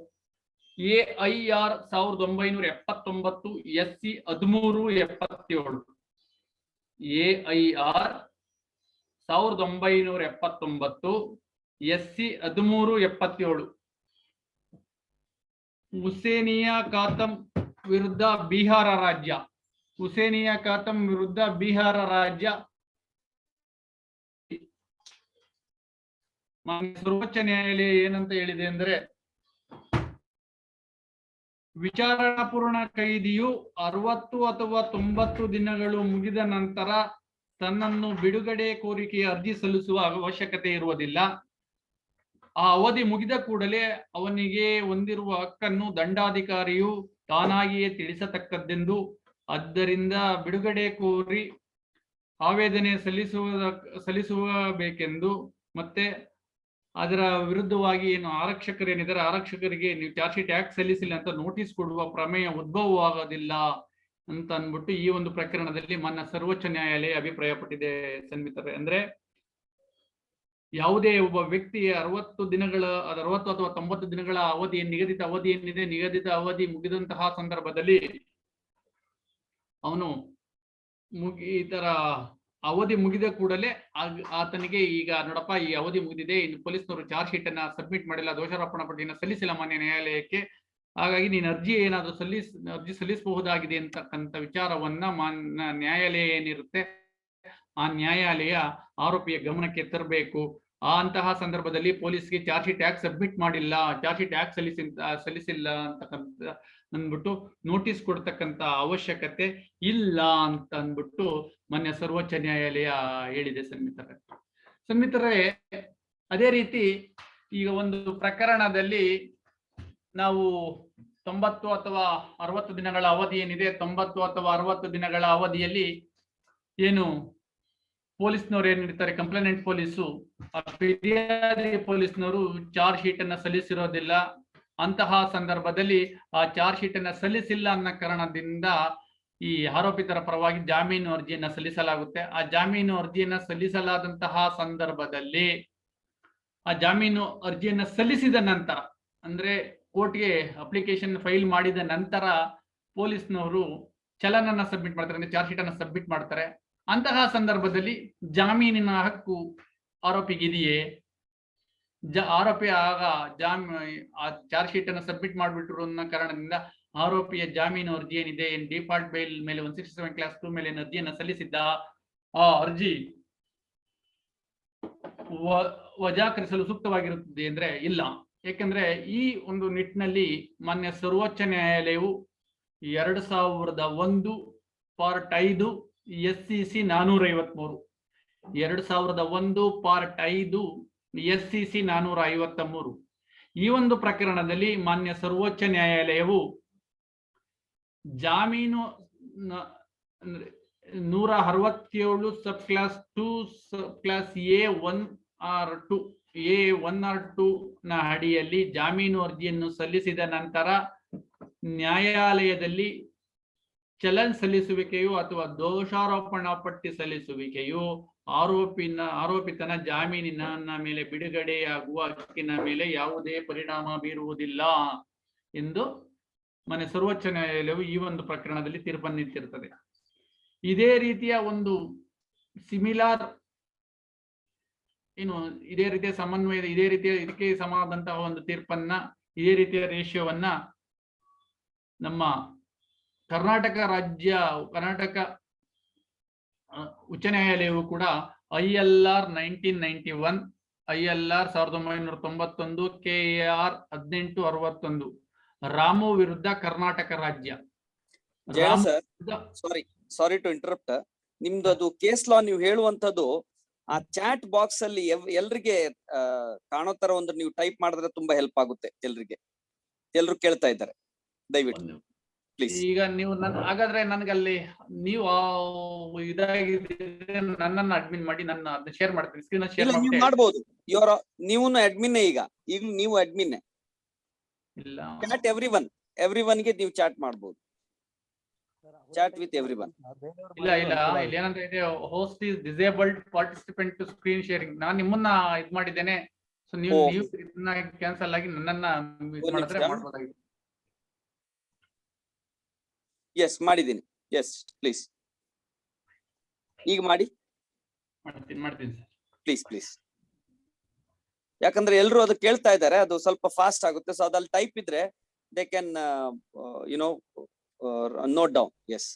Speaker 1: AIR 1979 SC 1377 AIR 1979 SC 1377 ಹುಸೇನಿಯಾ ಖಾತಂ ವಿರುದ್ಧ ಬಿಹಾರ ರಾಜ್ಯ, ಹುಸೇನಿಯಾ ಖಾತಂ ವಿರುದ್ಧ ಬಿಹಾರ ರಾಜ್ಯ ಸರ್ವೋಚ್ಚ ನ್ಯಾಯಾಲಯ ಏನಂತ ಹೇಳಿದೆ ಅಂದ್ರೆ, ವಿಚಾರಣಾ ಪೂರ್ಣ ಕೈದಿಯು 60 ಅಥವಾ 90 ದಿನಗಳು ಮುಗಿದ ನಂತರ ತನ್ನನ್ನು ಬಿಡುಗಡೆ ಕೋರಿಕೆಯ ಅರ್ಜಿ ಸಲ್ಲಿಸುವ ಅವಶ್ಯಕತೆ ಇರುವುದಿಲ್ಲ. ಆ ಅವಧಿ ಮುಗಿದ ಕೂಡಲೇ ಅವನಿಗೆ ಹೊಂದಿರುವ ಹಕ್ಕನ್ನು ದಂಡಾಧಿಕಾರಿಯು ತಾನಾಗಿಯೇ ತಿಳಿಸತಕ್ಕದ್ದೆಂದು, ಆದ್ದರಿಂದ ಬಿಡುಗಡೆ ಕೋರಿ ಆವೇದನೆ ಸಲ್ಲಿಸಬೇಕೆಂದು, ಮತ್ತೆ ಅದರ ವಿರುದ್ಧವಾಗಿ ಏನು ಆರಕ್ಷಕರೇನಿದ್ದಾರೆ ಆರಕ್ಷಕರಿಗೆ ನೀವು ಚಾರ್ಜ್ ಶೀಟ್ ಯಾಕೆ ಸಲ್ಲಿಸಿಲ್ಲ ಅಂತ ನೋಟಿಸ್ ಕೊಡುವ ಪ್ರಮೇಯ ಉದ್ಭವವಾಗೋದಿಲ್ಲ ಅಂತ ಅಂದ್ಬಿಟ್ಟು ಈ ಒಂದು ಪ್ರಕರಣದಲ್ಲಿ ಮಾನ್ಯ ಸರ್ವೋಚ್ಚ ನ್ಯಾಯಾಲಯ ಅಭಿಪ್ರಾಯ ಪಟ್ಟಿದೆ ಸನ್ಮಿತ್ರರೇ. ಅಂದ್ರೆ ಯಾವುದೇ ಒಬ್ಬ ವ್ಯಕ್ತಿ 60 ದಿನಗಳ 60 ಅಥವಾ 90 ದಿನಗಳ ಅವಧಿ, ನಿಗದಿತ ಅವಧಿ ಏನಿದೆ, ನಿಗದಿತ ಅವಧಿ ಮುಗಿದಂತಹ ಸಂದರ್ಭದಲ್ಲಿ ಅವನು ಈ ತರ ಅವಧಿ ಮುಗಿದ ಕೂಡಲೇ ಆತನಿಗೆ ಈಗ ನೋಡಪ್ಪ ಈ ಅವಧಿ ಮುಗಿದಿದೆ, ಇನ್ನು ಪೊಲೀಸ್ನವರು ಚಾರ್ಜ್ ಶೀಟ್ ಅನ್ನ ಸಬ್ಮಿಟ್ ಮಾಡಿಲ್ಲ, ದೋಷಾರೋಪಣಾ ಪಟ್ಟಿಯನ್ನು ಸಲ್ಲಿಸಿಲ್ಲ ಮಾನ್ಯ ನ್ಯಾಯಾಲಯಕ್ಕೆ, ಹಾಗಾಗಿ ನೀನು ಅರ್ಜಿ ಏನಾದ್ರು ಅರ್ಜಿ ಸಲ್ಲಿಸಬಹುದಾಗಿದೆ ಅಂತಕ್ಕಂಥ ವಿಚಾರವನ್ನ ಮಾನ್ಯ ನ್ಯಾಯಾಲಯ ಏನಿರುತ್ತೆ ಆ ನ್ಯಾಯಾಲಯ ಆರೋಪಿಯ ಗಮನಕ್ಕೆ ತರಬೇಕು. ಅಂತಹ ಸಂದರ್ಭದಲ್ಲಿ ಪೊಲೀಸ್ಗೆ ಚಾರ್ಜ್ ಶೀಟ್ ಯಾಕೆ ಸಬ್ಮಿಟ್ ಮಾಡಿಲ್ಲ, ಚಾರ್ಜ್ ಶೀಟ್ ಯಾಕೆ ಸಲ್ಲಿಸಿಲ್ಲ ಅಂತಕ್ಕಂಥ ಅಂದ್ಬಿಟ್ಟು ನೋಟಿಸ್ ಕೊಡ್ತಕ್ಕಂಥ ಅವಶ್ಯಕತೆ ಇಲ್ಲ ಅಂತ ಅಂದ್ಬಿಟ್ಟು ಮಾನ್ಯ ಸರ್ವೋಚ್ಚ ನ್ಯಾಯಾಲಯ ಹೇಳಿದೆ ಸನ್ಮಿತ್ರರೇ. ಅದೇ ರೀತಿ ಈಗ ಒಂದು ಪ್ರಕರಣದಲ್ಲಿ ನಾವು 90 ಅಥವಾ 60 ದಿನಗಳ ಅವಧಿ ಏನಿದೆ, 90 ಅಥವಾ 60 ದಿನಗಳ ಅವಧಿಯಲ್ಲಿ ಏನು ಪೊಲೀಸ್ನವರು ಏನಿರ್ತಾರೆ, ಕಂಪ್ಲೇನೆಂಟ್ ಪೊಲೀಸು, ಫಿರ್ಯಾದಿ ಪೊಲೀಸ್ನವರು ಚಾರ್ಜ್ ಶೀಟ್ ಅನ್ನ ಸಲ್ಲಿಸಿರೋದಿಲ್ಲ. ಅಂತಹ ಸಂದರ್ಭದಲ್ಲಿ ಆ ಚಾರ್ಜ್ ಶೀಟ್ ಅನ್ನ ಸಲ್ಲಿಸಿಲ್ಲ ಅನ್ನೋ ಕಾರಣದಿಂದ ಈ ಆರೋಪಿತರ ಪರವಾಗಿ ಜಾಮೀನು ಅರ್ಜಿಯನ್ನ ಸಲ್ಲಿಸಲಾಗುತ್ತೆ. ಆ ಜಾಮೀನು ಅರ್ಜಿಯನ್ನ ಸಲ್ಲಿಸಲಾದಂತಹ ಸಂದರ್ಭದಲ್ಲಿ ಆ ಜಾಮೀನು ಅರ್ಜಿಯನ್ನ ಸಲ್ಲಿಸಿದ ನಂತರ, ಅಂದ್ರೆ ಕೋರ್ಟ್ಗೆ ಅಪ್ಲಿಕೇಶನ್ ಫೈಲ್ ಮಾಡಿದ ನಂತರ ಪೊಲೀಸ್ನವರು ಚಲನನ್ನ ಸಬ್ಮಿಟ್ ಮಾಡ್ತಾರೆ, ಅಂದ್ರೆ ಚಾರ್ಜ್ ಶೀಟ್ ಅನ್ನ ಸಬ್ಮಿಟ್ ಮಾಡ್ತಾರೆ. ಅಂತಹ ಸಂದರ್ಭದಲ್ಲಿ ಜಾಮೀನಿನ ಹಕ್ಕು ಆರೋಪಿಗಿದೆಯೇ? ಆರೋಪಿ ಆಗ ಚಾರ್ಜ್ ಶೀಟ್ ಅನ್ನು ಸಬ್ಮಿಟ್ ಮಾಡಿಬಿಟ್ರು ಅನ್ನೋ ಕಾರಣದಿಂದ ಆರೋಪಿಯ ಜಾಮೀನು ಅರ್ಜಿ ಏನಿದೆ, ಡಿಫಾಲ್ಟ್ ಬೇಲ್ ಮೇಲೆ 167 ಕ್ಲಾಸ್ 2 ಮೇಲೆ ಅರ್ಜಿಯನ್ನು ಸಲ್ಲಿಸಿದ್ದ, ಆ ಅರ್ಜಿ ವಜಾಕರಿಸಲು ಸೂಕ್ತವಾಗಿರುತ್ತದೆ ಅಂದ್ರೆ ಇಲ್ಲ. ಯಾಕಂದ್ರೆ ಈ ಒಂದು ನಿಟ್ಟಿನಲ್ಲಿ ಮಾನ್ಯ ಸರ್ವೋಚ್ಚ ನ್ಯಾಯಾಲಯವು 2001 ಪಾರ್ಟ್ 5 SCC 453 2001 ಪಾರ್ಟ್ 5 SCC 453 ಈ ಒಂದು ಪ್ರಕರಣದಲ್ಲಿ ಮಾನ್ಯ ಸರ್ವೋಚ್ಚ ನ್ಯಾಯಾಲಯವು ಜಾಮೀನು 167 sub clause 2 sub clause A1 or 2 ನ ಅಡಿಯಲ್ಲಿ ಜಾಮೀನು ಅರ್ಜಿಯನ್ನು ಸಲ್ಲಿಸಿದ ನಂತರ ನ್ಯಾಯಾಲಯದಲ್ಲಿ ಚಲನ್ ಸಲ್ಲಿಸುವಿಕೆಯು ಅಥವಾ ದೋಷಾರೋಪಣಾ ಪಟ್ಟಿ ಸಲ್ಲಿಸುವಿಕೆಯು ಆರೋಪಿತನ ಜಾಮೀನಿನ ಮೇಲೆ ಬಿಡುಗಡೆಯಾಗುವ ಹಕ್ಕಿನ ಮೇಲೆ ಯಾವುದೇ ಪರಿಣಾಮ ಬೀರುವುದಿಲ್ಲ ಎಂದು ಮಾನ್ಯ ಸರ್ವೋಚ್ಚ ನ್ಯಾಯಾಲಯವು ಈ ಒಂದು ಪ್ರಕರಣದಲ್ಲಿ ತೀರ್ಪನ್ನು ನೀಡುತ್ತಿರುತ್ತದೆ. ಇದೇ ರೀತಿಯ ಒಂದು ಸಿಮಿಲಾರ್ ಇದೇ ರೀತಿಯ ಸಮನ್ವಯ, ಇದೇ ರೀತಿಯ ಇದಕ್ಕೆ ಸಮಾನದಂತಹ ಒಂದು ತೀರ್ಪನ್ನ, ಇದೇ ರೀತಿಯ ರೇಷಿಯೋವನ್ನ ನಮ್ಮ ಕರ್ನಾಟಕ ಉಚ್ಚ ನ್ಯಾಯಾಲಯವು ಕೂಡ ILR 1991 ILR 1991 KAR 1861 ರಾಮು ವಿರುದ್ಧ ಕರ್ನಾಟಕ ರಾಜ್ಯ.
Speaker 3: Sorry to interrupt. ನಿಮ್ದು ಅದು ಕೇಸ್ ಲಾ ನೀವು ಹೇಳುವಂತದ್ದು ಆ ಚಾಟ್ ಬಾಕ್ಸ್ ಅಲ್ಲಿ ಎಲ್ರಿಗೆ ಕಾಣೋ ತರ ಒಂದು ನೀವು ಟೈಪ್ ಮಾಡಿದ್ರೆ ತುಂಬಾ ಹೆಲ್ಪ್ ಆಗುತ್ತೆ ಎಲ್ರಿಗೆ. ಎಲ್ರು ಕೇಳ್ತಾ ಇದ್ದಾರೆ, ದಯವಿಟ್ಟು ಪ್ಲೀಸ್.
Speaker 1: ಈಗ ನೀವು ಹಾಗಾದ್ರೆ ನನ್ಗೆ ಅಲ್ಲಿ ನೀವು ಇದಾಗಿದ್ರೆ ನನ್ನನ್ನ ಅಡ್ಮಿನ್ ಮಾಡಿ ನನ್ನ ಶೇರ್ ಮಾಡ್ತೀನಿ, ಸ್ಕ್ರೀನ್ ಶೇರ್
Speaker 3: ಇಲ್ಲ, ನೀವು ಮಾಡ್ಬೋದು. ನೀವು ಅಡ್ಮಿನ್ ಈಗ ನೀವು ಅಡ್ಮಿನ್.
Speaker 1: ಇಲ್ಲ,
Speaker 3: ಚಾಟ್ ಎವ್ರಿ ಒನ್ ಗೆ ನೀವು ಚಾಟ್ ಮಾಡ್ಬೋದು. Chat with everyone.
Speaker 1: ಇಲ್ಲ ಇಲ್ಲಿ ಏನಂತ ಇದೆ, host is disabled participant to screen sharing. ನಾನು ನಿಮ್ಮನ್ನ ಇದ್ ಮಾಡಿದ್ದೇನೆ, ಸೊ ನೀವು ಇದನ್ನ ಕ್ಯಾನ್ಸಲ್ ಆಗಿ ನನ್ನನ್ನ ಮಾಡಿದ್ರೆ ಮಾಡ್ಬೋದಾಗಿದೆ.
Speaker 3: ಎಸ್ ಮಾಡಿದ್ದೀನಿ. ಎಸ್ ಪ್ಲೀಸ್ ಈಗ ಮಾಡ್ತೀನಿ ಪ್ಲೀಸ್. ಯಾಕಂದ್ರೆ ಎಲ್ರು ಅದು ಕೇಳ್ತಾ ಇದ್ದಾರೆ, ಅದು ಸ್ವಲ್ಪ ಫಾಸ್ಟ್ ಆಗುತ್ತೆ. ಸೊ ಅದಲ್ಲಿ ಟೈಪ್ ಇದ್ರೆ they can note down. Yes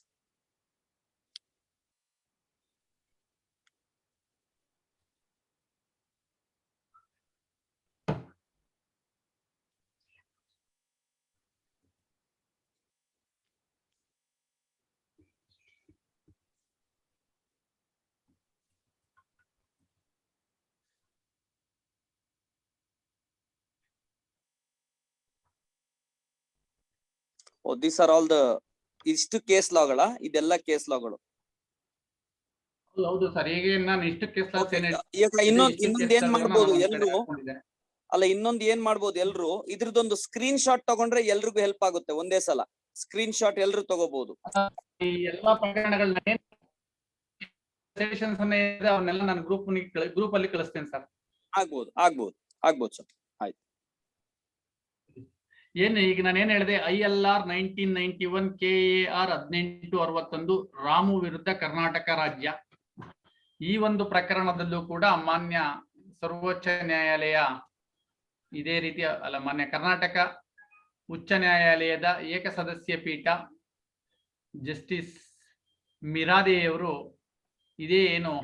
Speaker 3: these are all the ಇಷ್ಟು ಕೇಸ್ ಲಾಗಳ, ಇದೆಲ್ಲ ಕೇಸ್ ಲಾಗಳು.
Speaker 1: ಹೌದು ಸರ್, ಈಗ ನಾನು ಇಷ್ಟು ಕೇಸ್
Speaker 3: ಈಗ ಇನ್ನೊಂದ್ ಏನ್ ಮಾಡ್ಬೋದು ಎಲ್ರು, ಅಲ್ಲ ಇನ್ನೊಂದ್ ಏನ್ ಮಾಡ್ಬೋದು ಎಲ್ರು, ಇದ್ರದೊಂದು ಸ್ಕ್ರೀನ್ ಶಾಟ್ ತಗೊಂಡ್ರೆ ಎಲ್ರಿಗೂ ಹೆಲ್ಪ್ ಆಗುತ್ತೆ. ಒಂದೇ ಸಲ ಸ್ಕ್ರೀನ್ ಶಾಟ್ ಎಲ್ರು ತಗೋಬಹುದು.
Speaker 1: ಈ ಎಲ್ಲಾ ಪ್ರಕರಣಗಳನ್ನ ಅವನ್ನೆಲ್ಲ ನಾನು ಗ್ರೂಪ್ ಅಲ್ಲಿ ಕಳಿಸ್ತೇನೆ ಸರ್. ಆಗ್ಬೋದು ಸರ್. ಆಯ್ತು. ಏನು ಈಗ ನಾನು ಏನ್ ಹೇಳಿದೆ, ILR 1991 KAR 1861 ರಾಮು ವಿರುದ್ಧ ಕರ್ನಾಟಕ ರಾಜ್ಯ. ಈ ಒಂದು ಪ್ರಕರಣದಲ್ಲೂ ಕೂಡ ಮಾನ್ಯ ಸರ್ವೋಚ್ಚ ನ್ಯಾಯಾಲಯ ಇದೇ ರೀತಿಯ ಮಾನ್ಯ ಕರ್ನಾಟಕ ಉಚ್ಚ ನ್ಯಾಯಾಲಯದ ಏಕಸದಸ್ಯ ಪೀಠ ಜಸ್ಟಿಸ್ ಮಿರಾದೆಯವರು ಇದೇ ಏನು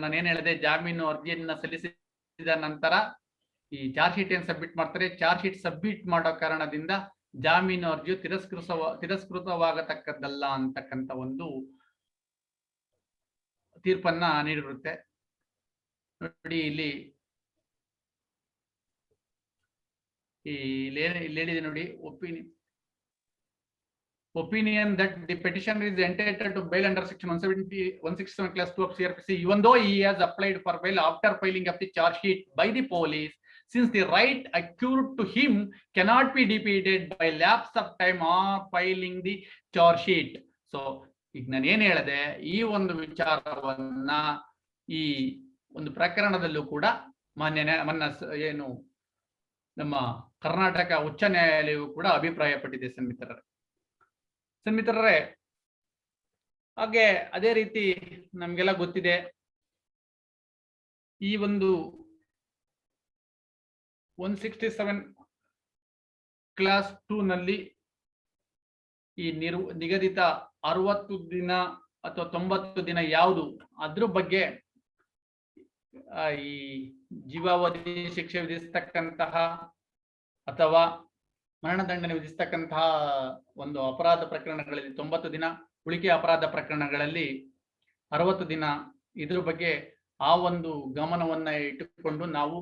Speaker 1: ನಾನೇನ್ ಹೇಳಿದೆ, ಜಾಮೀನು ಅರ್ಜಿಯನ್ನ ಸಲ್ಲಿಸಿದ ನಂತರ ಈ ಚಾರ್ಜ್ ಶೀಟ್ ಏನ್ ಸಬ್ಮಿಟ್ ಮಾಡ್ತಾರೆ, ಚಾರ್ಜ್ ಶೀಟ್ ಸಬ್ಮಿಟ್ ಮಾಡೋ ಕಾರಣದಿಂದ ಜಾಮೀನು ಅರ್ಜಿಯು ತಿರಸ್ಕೃತವಾಗತಕ್ಕದ್ದಲ್ಲ ಅಂತಕ್ಕಂಥ ಒಂದು ತೀರ್ಪನ್ನ ನೀಡಿರುತ್ತೆ. ನೋಡಿ ಇಲ್ಲಿ ಹೇಳಿದೆ ನೋಡಿ, opinion that the petitioner is entitled to bail under section 167 class 2 of CRPC even though he has applied for bail after filing of the charge sheet by the police, since the right accrued to him cannot be defeated by lapse of time or filing the charge sheet. So ಈಗ ನಾನು ಏನ್ ಹೇಳಿದೆ, ಈ ಒಂದು ವಿಚಾರವನ್ನ ಈ ಒಂದು ಪ್ರಕರಣದಲ್ಲೂ ಕೂಡ ಏನು ನಮ್ಮ ಕರ್ನಾಟಕ ಉಚ್ಚ ನ್ಯಾಯಾಲಯವು ಕೂಡ ಅಭಿಪ್ರಾಯಪಟ್ಟಿದೆ ಸನ್ಮಿತ್ರರೇ. ಹಾಗೆ ಅದೇ ರೀತಿ ನಮ್ಗೆಲ್ಲ ಗೊತ್ತಿದೆ, ಈ ಒಂದು 167 ಕ್ಲಾಸ್ 2 ನಲ್ಲಿ ಈ ನಿಗದಿತ 60 ದಿನ ಅಥವಾ 90 ದಿನ ಯಾವುದು, ಅದ್ರ ಬಗ್ಗೆ ಈ ಜೀವಾವಧಿ ಶಿಕ್ಷೆ ವಿಧಿಸ್ತಕ್ಕಂತಹ ಅಥವಾ ಮರಣದಂಡನೆ ವಿಧಿಸ್ತಕ್ಕಂತಹ ಒಂದು ಅಪರಾಧ ಪ್ರಕರಣಗಳಲ್ಲಿ 90 ದಿನ, ಉಳಿಕೆ ಅಪರಾಧ ಪ್ರಕರಣಗಳಲ್ಲಿ 60 ದಿನ, ಇದ್ರ ಬಗ್ಗೆ ಆ ಒಂದು ಗಮನವನ್ನ ಇಟ್ಟುಕೊಂಡು ನಾವು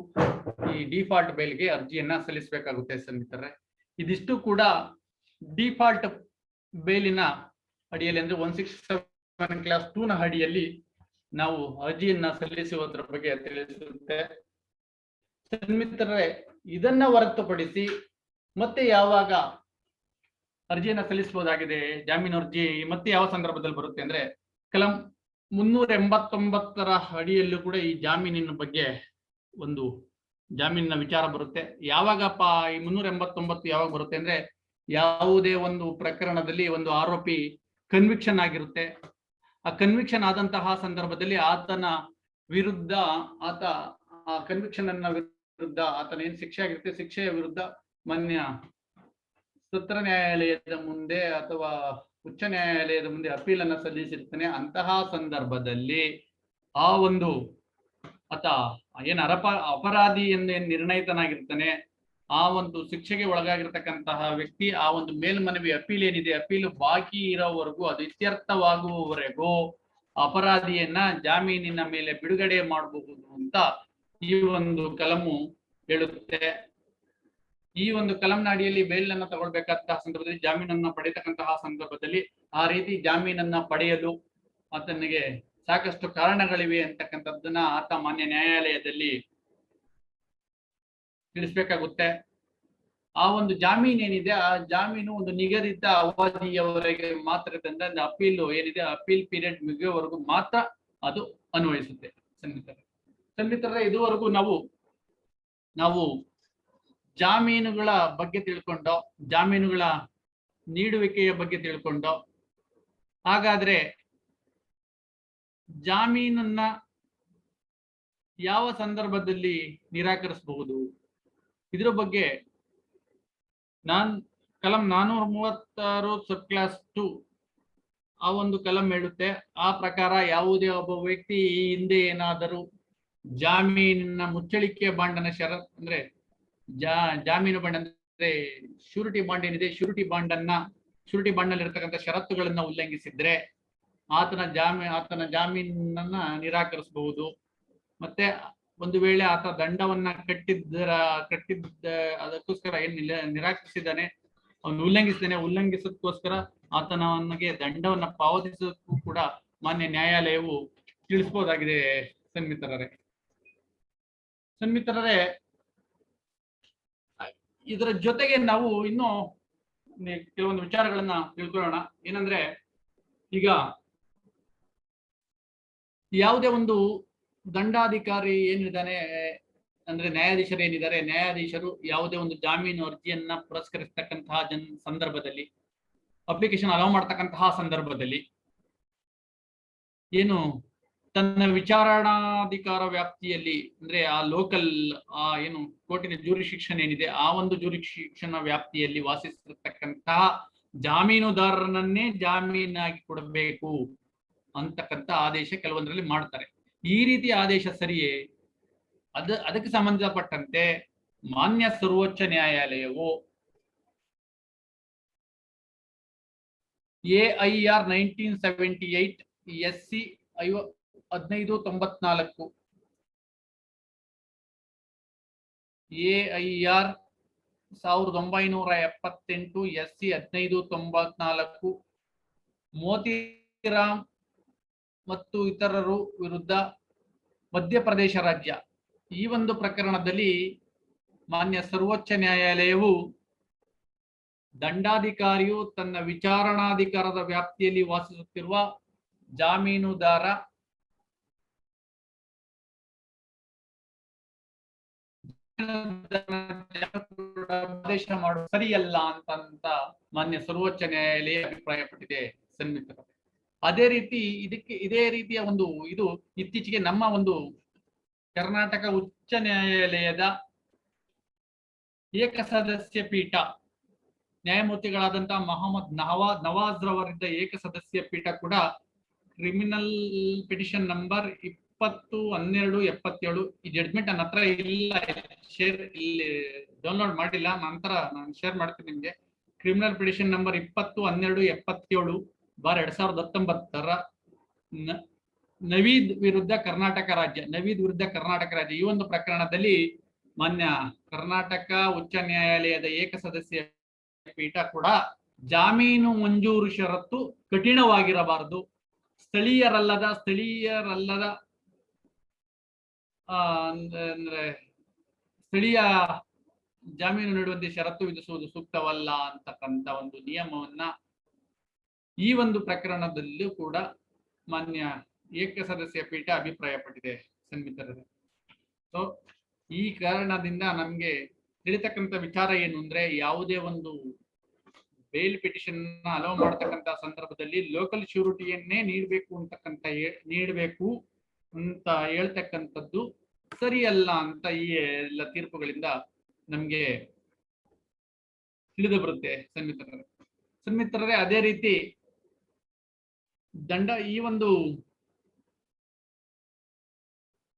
Speaker 1: ಈ ಡಿಫಾಲ್ಟ್ ಬೇಲ್ಗೆ ಅರ್ಜಿಯನ್ನ ಸಲ್ಲಿಸಬೇಕಾಗುತ್ತೆ ಸ್ನೇಹಿತರೆ. ಇದಿಷ್ಟು ಕೂಡ ಡಿಫಾಲ್ಟ್ ಬೇಲಿನ ಅಡಿಯಲ್ಲಿ ಅಂದ್ರೆ 167 ಕ್ಲಾಸ್ 2 ನ ಅಡಿಯಲ್ಲಿ ನಾವು ಅರ್ಜಿಯನ್ನ ಸಲ್ಲಿಸುವುದರ ಬಗ್ಗೆ ತಿಳಿಸುತ್ತೆ ಸ್ನೇಹಿತರೆ. ಇದನ್ನ ಹೊರತುಪಡಿಸಿ ಮತ್ತೆ ಯಾವಾಗ ಅರ್ಜಿಯನ್ನ ಸಲ್ಲಿಸಬಹುದಾಗಿದೆ, ಜಾಮೀನು ಅರ್ಜಿ ಮತ್ತೆ ಯಾವ ಸಂದರ್ಭದಲ್ಲಿ ಬರುತ್ತೆ ಅಂದ್ರೆ, ಕಲಂ 389 ಅಡಿಯಲ್ಲೂ ಕೂಡ ಈ ಜಾಮೀನಿನ ಬಗ್ಗೆ ಒಂದು ಜಾಮೀನಿನ ವಿಚಾರ ಬರುತ್ತೆ. ಯಾವಾಗಪ್ಪ ಈ 389 ಯಾವಾಗ ಬರುತ್ತೆ ಅಂದ್ರೆ, ಯಾವುದೇ ಒಂದು ಪ್ರಕರಣದಲ್ಲಿ ಒಂದು ಆರೋಪಿ ಕನ್ವಿಕ್ಷನ್ ಆಗಿರುತ್ತೆ. ಆ ಕನ್ವಿಕ್ಷನ್ ಆದಂತಹ ಸಂದರ್ಭದಲ್ಲಿ ಆತನ ವಿರುದ್ಧ ಆ ಕನ್ವಿಕ್ಷನ್ ಅನ್ನ ವಿರುದ್ಧ ಆತನ ಏನ್ ಶಿಕ್ಷೆ ಆಗಿರುತ್ತೆ, ಶಿಕ್ಷೆಯ ವಿರುದ್ಧ ಮಾನ್ಯ ಸತ್ರ ನ್ಯಾಯಾಲಯದ ಮುಂದೆ ಅಥವಾ ಉಚ್ಚ ನ್ಯಾಯಾಲಯದ ಮುಂದೆ ಅಪೀಲ್ ಅನ್ನ ಸಲ್ಲಿಸಿರ್ತಾನೆ. ಅಂತಹ ಸಂದರ್ಭದಲ್ಲಿ ಆ ಒಂದು ಏನ್ ಅಪರಾಧಿ ಏನ್ ನಿರ್ಣಯಿತನಾಗಿರ್ತಾನೆ, ಆ ಒಂದು ಶಿಕ್ಷೆಗೆ ಒಳಗಾಗಿರ್ತಕ್ಕಂತಹ ವ್ಯಕ್ತಿ ಆ ಒಂದು ಮೇಲ್ಮನವಿ ಅಪೀಲ್ ಏನಿದೆ, ಅಪೀಲ್ ಬಾಕಿ ಇರೋವರೆಗೂ, ಅದು ಇತ್ಯರ್ಥವಾಗುವವರೆಗೂ ಅಪರಾಧಿಯನ್ನ ಜಾಮೀನಿನ ಮೇಲೆ ಬಿಡುಗಡೆ ಮಾಡಬಹುದು ಅಂತ ಈ ಒಂದು ಕಲಮು ಹೇಳುತ್ತೆ. ಈ ಒಂದು ಕಲಂನ ಅಡಿಯಲ್ಲಿ ಬೇಲನ್ನ ತಗೊಳ್ಬೇಕಾದಂತಹ ಸಂದರ್ಭದಲ್ಲಿ, ಜಾಮೀನನ್ನ ಪಡೆಯತಕ್ಕಂತಹ ಸಂದರ್ಭದಲ್ಲಿ ಆ ರೀತಿ ಜಾಮೀನನ್ನ ಪಡೆಯಲು ಆತನಿಗೆ ಸಾಕಷ್ಟು ಕಾರಣಗಳಿವೆ ಅಂತಕ್ಕಂಥದ್ದನ್ನ ಆತ ಮಾನ್ಯ ನ್ಯಾಯಾಲಯದಲ್ಲಿ ತಿಳಿಸ್ಬೇಕಾಗುತ್ತೆ. ಆ ಒಂದು ಜಾಮೀನು ಏನಿದೆ, ಆ ಜಾಮೀನು ಒಂದು ನಿಗದಿತ ಅವಧಿಯವರೆಗೆ ಮಾತ್ರ ತಂದ ಅಪೀಲ್ ಏನಿದೆ, ಅಪೀಲ್ ಪೀರಿಯಡ್ ಮುಗಿಯುವವರೆಗೂ ಮಾತ್ರ ಅದು ಅನ್ವಯಿಸುತ್ತೆ. ಸನ್ನಿಹಿತರೆ, ಇದುವರೆಗೂ ನಾವು ಜಾಮೀನುಗಳ ಬಗ್ಗೆ ತಿಳ್ಕೊಂಡು, ಜಾಮೀನುಗಳ ನೀಡುವಿಕೆಯ ಬಗ್ಗೆ ತಿಳ್ಕೊಂಡು, ಹಾಗಾದ್ರೆ ಜಾಮೀನನ್ನ ಯಾವ ಸಂದರ್ಭದಲ್ಲಿ ನಿರಾಕರಿಸಬಹುದು, ಇದ್ರ ಬಗ್ಗೆ ಕಲಂ 436 ಸಬ್ ಕ್ಲಾಸ್ 2 ಆ ಒಂದು ಕಲಂ ಹೇಳುತ್ತೆ. ಆ ಪ್ರಕಾರ ಯಾವುದೇ ಒಬ್ಬ ವ್ಯಕ್ತಿ ಈ ಹಿಂದೆ ಏನಾದರೂ ಜಾಮೀನಿನ ಮುಚ್ಚಳಿಕೆ ಬಾಂಡನ ಷರತ್ ಅಂದ್ರೆ ಜಾಮೀನು ಬಾಂಡ್ ಅಂದ್ರೆ ಶ್ಯೂರಿಟಿ ಬಾಂಡ್ ಏನಿದೆ, ಶ್ಯೂರಿಟಿ ಬಾಂಡ್ ನಲ್ಲಿ ಇರತಕ್ಕಂಥ ಷರತ್ತುಗಳನ್ನ ಉಲ್ಲಂಘಿಸಿದ್ರೆ ಆತನ ಜಾಮೀನನ್ನ ನಿರಾಕರಿಸಬಹುದು. ಮತ್ತೆ ಒಂದು ವೇಳೆ ಆತ ದಂಡವನ್ನ ಕಟ್ಟಿದ್ದ ಅದಕ್ಕೋಸ್ಕರ ಏನ್ ನಿರಾಕರಿಸಿದ್ದಾನೆ, ಅವನು ಉಲ್ಲಂಘಿಸೋದಕ್ಕೋಸ್ಕರ ಆತನಿಗೆ ದಂಡವನ್ನ ಪಾವತಿಸೋದಕ್ಕೂ ಕೂಡ ಮಾನ್ಯ ನ್ಯಾಯಾಲಯವು ತಿಳಿಸಬಹುದಾಗಿದೆ. ಸನ್ಮಿತ್ರರೇ, ಇದರ ಜೊತೆಗೆ ನಾವು ಇನ್ನು ಕೆಲವೊಂದು ವಿಚಾರಗಳನ್ನ ತಿಳ್ಕೊಳ್ಳೋಣ. ಏನಂದ್ರೆ, ಈಗ ಯಾವುದೇ ಒಂದು ದಂಡಾಧಿಕಾರಿ ಏನಿದ್ದಾನೆ ಅಂದ್ರೆ ನ್ಯಾಯಾಧೀಶರು ಏನಿದ್ದಾರೆ, ನ್ಯಾಯಾಧೀಶರು ಯಾವುದೇ ಒಂದು ಜಾಮೀನು ಅರ್ಜಿಯನ್ನ ಪುರಸ್ಕರಿಸ್ತಕ್ಕಂತಹ ಸಂದರ್ಭದಲ್ಲಿ, ಅಪ್ಲಿಕೇಶನ್ ಅಲೌ ಮಾಡ್ತಕ್ಕಂತಹ ಸಂದರ್ಭದಲ್ಲಿ ಏನು ತನ್ನ ವಿಚಾರಣಾಧಿಕಾರ ವ್ಯಾಪ್ತಿಯಲ್ಲಿ ಅಂದ್ರೆ ಆ ಲೋಕಲ್ ಏನು ಕೋರ್ಟಿನ ಜ್ಯೂರಿಶಿಕ್ಷನ್ ಏನಿದೆ, ಆ ಒಂದು ಜ್ಯೂರಿಶಿಕ್ಷನ್ ವ್ಯಾಪ್ತಿಯಲ್ಲಿ ವಾಸಿಸಿರ್ತಕ್ಕಂತಹ ಜಾಮೀನುದಾರರನ್ನೇ ಜಾಮೀನಾಗಿ ಕೊಡಬೇಕು ಅಂತಕ್ಕಂಥ ಆದೇಶ ಕೆಲವೊಂದರಲ್ಲಿ ಮಾಡ್ತಾರೆ. ಈ ರೀತಿ ಆದೇಶ ಸರಿಯೇ? ಅದಕ್ಕೆ ಸಂಬಂಧಪಟ್ಟಂತೆ ಮಾನ್ಯ ಸರ್ವೋಚ್ಚ ನ್ಯಾಯಾಲಯವು AIR 1978 SC 1594 AIR 1978 SC 1594 Motiram ಮತ್ತು ಇತರರು ವಿರುದ್ಧ ಮಧ್ಯಪ್ರದೇಶ ರಾಜ್ಯ, ಈ ಒಂದು ಪ್ರಕರಣದಲ್ಲಿ ಮಾನ್ಯ ಸರ್ವೋಚ್ಚ ನ್ಯಾಯಾಲಯವು ದಂಡಾಧಿಕಾರಿಯು ತನ್ನ ವಿಚಾರಣಾಧಿಕಾರದ ವ್ಯಾಪ್ತಿಯಲ್ಲಿ ವಾಸಿಸುತ್ತಿರುವ ಜಾಮೀನುದಾರ ಆದೇಶ ಮಾಡುವ ಸರಿಯಲ್ಲ ಅಂತ ಮಾನ್ಯ ಸರ್ವೋಚ್ಚ ನ್ಯಾಯಾಲಯ ಅಭಿಪ್ರಾಯಪಟ್ಟಿದೆ. ಸನ್ಮಿತ್ರ, ಅದೇ ರೀತಿ ಇದೇ ರೀತಿಯ ಒಂದು ಇದು ಇತ್ತೀಚೆಗೆ ನಮ್ಮ ಒಂದು ಕರ್ನಾಟಕ ಉಚ್ಚ ನ್ಯಾಯಾಲಯದ ಏಕಸದಸ್ಯ ಪೀಠ, ನ್ಯಾಯಮೂರ್ತಿಗಳಾದಂತಹ ಮೊಹಮ್ಮದ್ ನವಾಜ್ ರವರಿದ್ದ ಏಕಸದಸ್ಯ ಪೀಠ ಕೂಡ ಕ್ರಿಮಿನಲ್ ಪಿಟಿಷನ್ ನಂಬರ್ 20-12-77 ಈ ಜಡ್ಜ್ಮೆಂಟ್ ನನ್ನ ಹತ್ರ ಇಲ್ಲ, ಇಲ್ಲಿ ಡೌನ್ಲೋಡ್ ಮಾಡಿಲ್ಲ, ನಂತರ ನಾನು ಶೇರ್ ಮಾಡ್ತೀನಿ ನಿಮ್ಗೆ. ಕ್ರಿಮಿನಲ್ ಪಿಟಿಷನ್ ನಂಬರ್ 20-12-77/2019 ನವೀದ್ ವಿರುದ್ಧ ಕರ್ನಾಟಕ ರಾಜ್ಯ, ಈ ಒಂದು ಪ್ರಕರಣದಲ್ಲಿ ಮಾನ್ಯ ಕರ್ನಾಟಕ ಉಚ್ಚ ನ್ಯಾಯಾಲಯದ ಏಕಸದಸ್ಯ ಪೀಠ ಕೂಡ ಜಾಮೀನು ಮಂಜೂರು ಷರತ್ತು ಕಠಿಣವಾಗಿರಬಾರದು, ಸ್ಥಳೀಯರಲ್ಲದ ಅಂದ್ರೆ ಸ್ಥಳೀಯ ಜಾಮೀನು ನೀಡುವಂತೆ ಷರತ್ತು ವಿಧಿಸುವುದು ಸೂಕ್ತವಲ್ಲ ಅಂತಕ್ಕಂಥ ಒಂದು ನಿಯಮವನ್ನ ಈ ಒಂದು ಪ್ರಕರಣದಲ್ಲೂ ಕೂಡ ಮಾನ್ಯ ಏಕಸದಸ್ಯ ಪೀಠ ಅಭಿಪ್ರಾಯಪಟ್ಟಿದೆ. ಸನ್ಮಿತ್ರರೇ, ಸೊ ಈ ಕಾರಣದಿಂದ ನಮ್ಗೆ ತಿಳಿತಕ್ಕಂಥ ವಿಚಾರ ಏನು ಅಂದ್ರೆ, ಯಾವುದೇ ಒಂದು ಬೇಲ್ ಪಿಟಿಷನ್ ಅಲೋ ಮಾಡತಕ್ಕಂತ ಸಂದರ್ಭದಲ್ಲಿ ಲೋಕಲ್ ಶ್ಯೂರಿಟಿಯನ್ನೇ ನೀಡಬೇಕು ಅಂತ ಹೇಳ್ತಕ್ಕಂಥದ್ದು ಸರಿಯಲ್ಲ ಅಂತ ಈ ಎಲ್ಲ ತೀರ್ಪುಗಳಿಂದ ನಮ್ಗೆ ತಿಳಿದು ಬರುತ್ತೆ. ಸನ್ಮಿತ್ರರೇ, ಅದೇ ರೀತಿ ಈ ಒಂದು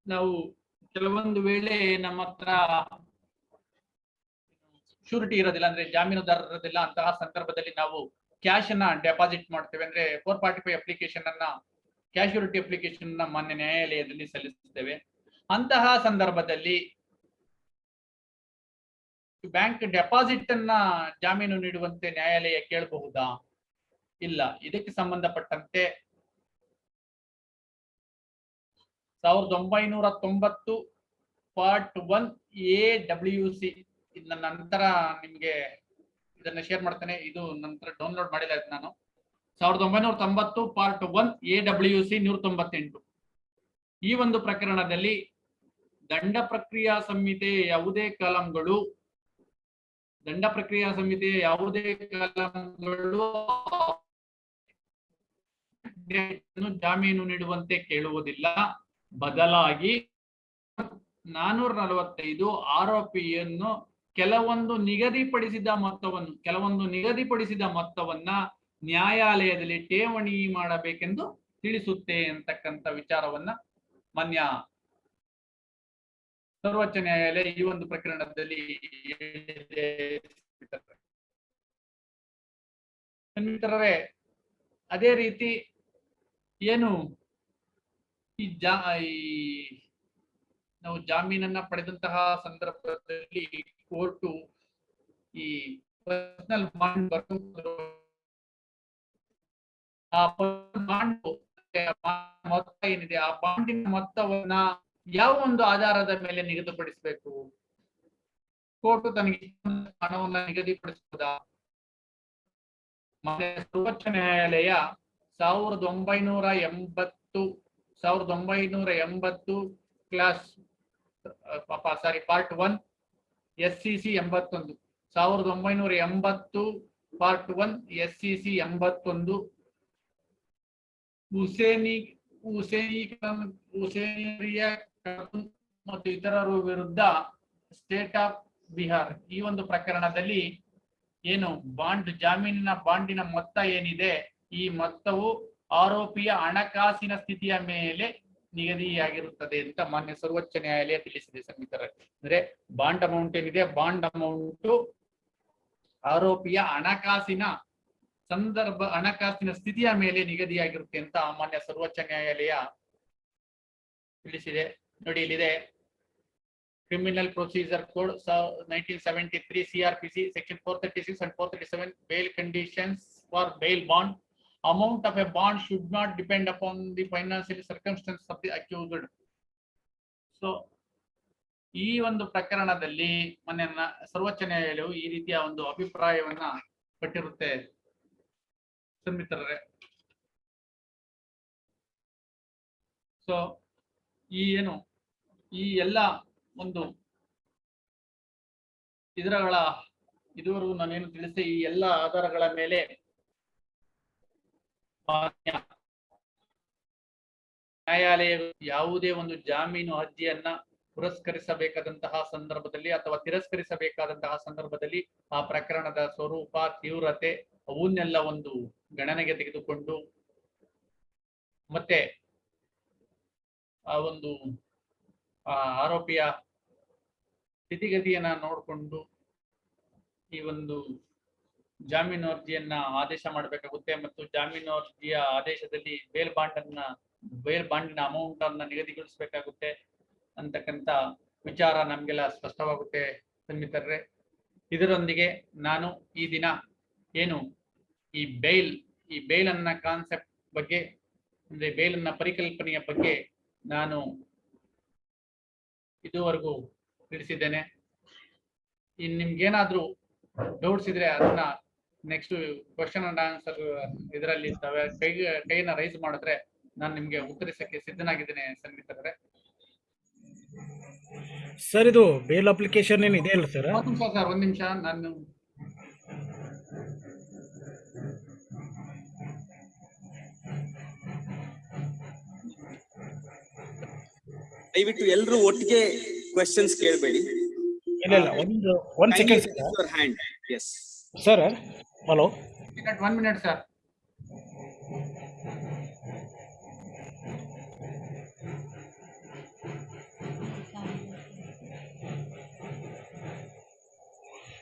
Speaker 1: ನಾವು ಕೆಲವೊಂದು ವೇಳೆ ನಮ್ಮ ಹತ್ರ ಶ್ಯೂರಿಟಿ ಇರೋದಿಲ್ಲ, ಅಂದ್ರೆ ಜಾಮೀನುದಾರ ಇರೋದಿಲ್ಲ, ಅಂತಹ ಸಂದರ್ಭದಲ್ಲಿ ನಾವು ಕ್ಯಾಶ್ ಅನ್ನ ಡೆಪಾಸಿಟ್ ಮಾಡ್ತೇವೆ. ಅಂದ್ರೆ 445 ಅಪ್ಲಿಕೇಶನ್ ಅನ್ನ ಕ್ಯಾಶುಯಾಲಿಟಿ ಅಪ್ಲಿಕೇಶನ್ ಮಾನ್ಯ ನ್ಯಾಯಾಲಯದಲ್ಲಿ ಸಲ್ಲಿಸುತ್ತೇವೆ. ಅಂತಹ ಸಂದರ್ಭದಲ್ಲಿ ಬ್ಯಾಂಕ್ ಡೆಪಾಸಿಟ್ ಅನ್ನ ಜಾಮೀನು ನೀಡುವಂತೆ ನ್ಯಾಯಾಲಯ ಕೇಳಬಹುದಾ? ಇಲ್ಲ. ಇದಕ್ಕೆ ಸಂಬಂಧಪಟ್ಟಂತೆ 1990 ಪಾರ್ಟ್ 1 AWC ಇದನ್ನ ನಂತರ ನಿಮ್ಗೆ ಇದನ್ನ ಶೇರ್ ಮಾಡ್ತೇನೆ. ಇದು ನಂತರ ಡೌನ್ಲೋಡ್ ಮಾಡಿಲ್ಲ ನಾನು. 1990 ಪಾರ್ಟ್ 1 AWC 198. ಈ ಒಂದು ಪ್ರಕರಣದಲ್ಲಿ ದಂಡ ಪ್ರಕ್ರಿಯಾ ಸಂಹಿತೆಯ ಯಾವುದೇ ಕಾಲಂಗಳು ಜಾಮೀನು ನೀಡುವಂತೆ ಕೇಳುವುದಿಲ್ಲ. ಬದಲಾಗಿ 445 ಆರೋಪಿಯನ್ನು ಕೆಲವೊಂದು ನಿಗದಿಪಡಿಸಿದ ಮೊತ್ತವನ್ನ ನ್ಯಾಯಾಲಯದಲ್ಲಿ ಠೇವಣಿ ಮಾಡಬೇಕೆಂದು ತಿಳಿಸುತ್ತೆ ಅಂತಕ್ಕಂಥ ವಿಚಾರವನ್ನ ಮಾನ್ಯ ಸರ್ವೋಚ್ಚ ನ್ಯಾಯಾಲಯ ಈ ಒಂದು ಪ್ರಕರಣದಲ್ಲಿ ಮಿತ್ರರೇ, ಅದೇ ರೀತಿ ಏನು ನಾವು ಜಾಮೀನನ್ನ ಪಡೆದಂತಹ ಸಂದರ್ಭದಲ್ಲಿ ಕೋರ್ಟು ಈ ಪರ್ಸನಲ್ ಬಾಂಡ್ ಮೊತ್ತ ಏನಿದೆ ಆ ಬಾಂಡಿನ ಮೊತ್ತವನ್ನ ಯಾವ ಒಂದು ಆಧಾರದ ಮೇಲೆ ನಿಗದಿಪಡಿಸಬೇಕು? ಕೋರ್ಟು ತನಗೆ ಹಣವನ್ನ ನಿಗದಿಪಡಿಸಬಹುದಾ? ಸರ್ವೋಚ್ಚ ನ್ಯಾಯಾಲಯ 1980 class part 1 SCC 81 1980 part 1 SCC 81 ಹುಸೇನಿಯಾ ಮತ್ತು ಇತರರ ವಿರುದ್ಧ ಸ್ಟೇಟ್ ಆಫ್ ಬಿಹಾರ್ ಈ ಒಂದು ಪ್ರಕರಣದಲ್ಲಿ ಏನು ಜಾಮೀನಿನ ಬಾಂಡಿನ ಮೊತ್ತ ಏನಿದೆ, ಈ ಮೊತ್ತವು ಆರೋಪಿಯ ಹಣಕಾಸಿನ ಸ್ಥಿತಿಯ ಮೇಲೆ ನಿಗದಿಯಾಗಿರುತ್ತದೆ ಅಂತ ಮಾನ್ಯ ಸರ್ವೋಚ್ಚ ನ್ಯಾಯಾಲಯ ತಿಳಿಸಿದೆ. ಸಂವಿಧಾನ ಅಂದ್ರೆ ಬಾಂಡ್ ಅಮೌಂಟ್ ಏನಿದೆ, ಬಾಂಡ್ ಅಮೌಂಟ್ ಆರೋಪಿಯ ಹಣಕಾಸಿನ ಸ್ಥಿತಿಯ ಮೇಲೆ ನಿಗದಿಯಾಗಿರುತ್ತೆ ಅಂತ ಮಾನ್ಯ ಸರ್ವೋಚ್ಚ ನ್ಯಾಯಾಲಯ ತಿಳಿಸಿದೆ. ನೋಡಿ, ಇಲ್ಲಿದೆ criminal procedure code 1973 CRPC section 436 and 437 bail conditions for bail bond. Amount of a bond should not depend upon the financial circumstances of the accused. So ಈ ಒಂದು ಪ್ರಕರಣದಲ್ಲಿ ಮೊನ್ನೆ ಸರ್ವೋಚ್ಚ ನ್ಯಾಯಾಲಯವು ಈ ರೀತಿಯ ಒಂದು ಅಭಿಪ್ರಾಯವನ್ನ ಪಟ್ಟಿರುತ್ತೆ ಮಿತ್ರರೇ. ಸೊ ಈ ಎಲ್ಲ ಒಂದು ಇದುವರೆಗೂ ನಾನೇನು ತಿಳಿಸಿದೆ, ಈ ಎಲ್ಲ ಆಧಾರಗಳ ಮೇಲೆ ನ್ಯಾಯಾಲಯ ಯಾವುದೇ ಒಂದು ಜಾಮೀನು ಅರ್ಜಿಯನ್ನ ಪುರಸ್ಕರಿಸಬೇಕಾದಂತಹ ಸಂದರ್ಭದಲ್ಲಿ ಅಥವಾ ತಿರಸ್ಕರಿಸಬೇಕಾದಂತಹ ಸಂದರ್ಭದಲ್ಲಿ ಆ ಪ್ರಕರಣದ ಸ್ವರೂಪ, ತೀವ್ರತೆ ಅವನ್ನೆಲ್ಲ ಒಂದು ಗಣನೆಗೆ ತೆಗೆದುಕೊಂಡು ಮತ್ತೆ ಆ ಒಂದು ಆರೋಪಿಯ ಸ್ಥಿತಿಗತಿಯನ್ನ ನೋಡಿಕೊಂಡು ಈ ಒಂದು ಜಾಮೀನು ಅರ್ಜಿಯನ್ನ ಆದೇಶ ಮಾಡಬೇಕಾಗುತ್ತೆ. ಮತ್ತು ಜಾಮೀನು ಅರ್ಜಿಯ ಆದೇಶದಲ್ಲಿ ಬೇಲ್ ಬಾಂಡಿನ ಅಮೌಂಟ್ ಅನ್ನ ನಿಗದಿಗೊಳಿಸಬೇಕಾಗುತ್ತೆ ಅಂತಕ್ಕಂಥ ವಿಚಾರ ನಮ್ಗೆಲ್ಲ ಸ್ಪಷ್ಟವಾಗುತ್ತೆ ಮಿತ್ರರೇ. ಇದರೊಂದಿಗೆ ನಾನು ಈ ದಿನ ಏನು ಈ ಬೇಲ್ ಅನ್ನ ಕಾನ್ಸೆಪ್ಟ್ ಬಗ್ಗೆ, ಅಂದ್ರೆ ಬೇಲ್ ಅನ್ನ ಪರಿಕಲ್ಪನೆಯ ಬಗ್ಗೆ ನಾನು ಇದುವರೆಗೂ ತಿಳಿಸಿದ್ದೇನೆ. ಇನ್ನು ನಿಮ್ಗೇನಾದ್ರೂ ಡೌಟ್ಸ್ ಇದ್ರೆ ಅದನ್ನ ನೆಕ್ಸ್ಟ್ ಕ್ವಶನ್ ಅಂಡ್ ಆನ್ಸರ್ ಇದರಲ್ಲಿ ಕೈನ ರೈಸ್ ಮಾಡಿದ್ರೆ ನಾನು ನಿಮ್ಗೆ ಉತ್ತರಿಸಕ್ಕೆ ಸಿದ್ಧನಾಗಿದ್ದೇನೆ ಮಿತ್ರರೇ.
Speaker 2: ಸರ್, ಇದು ಬೇಲ್ ಅಪ್ಲಿಕೇಶನ್ ಏನಿದೆ ಅಲ್ಲ ಸರ್?
Speaker 1: ಒಂದ್ ನಿಮಿಷ ನಾನು
Speaker 3: ದಯವಿಟ್ಟು ಎಲ್ಲರೂ ಒಟ್ಟಿಗೆ ಕ್ವೆಶ್ಚನ್ಸ್ ಕೇಳಬೇಡಿ.
Speaker 2: ಇಲ್ಲ, ಒಂದು second sir. Hello,
Speaker 1: 1 minute sir.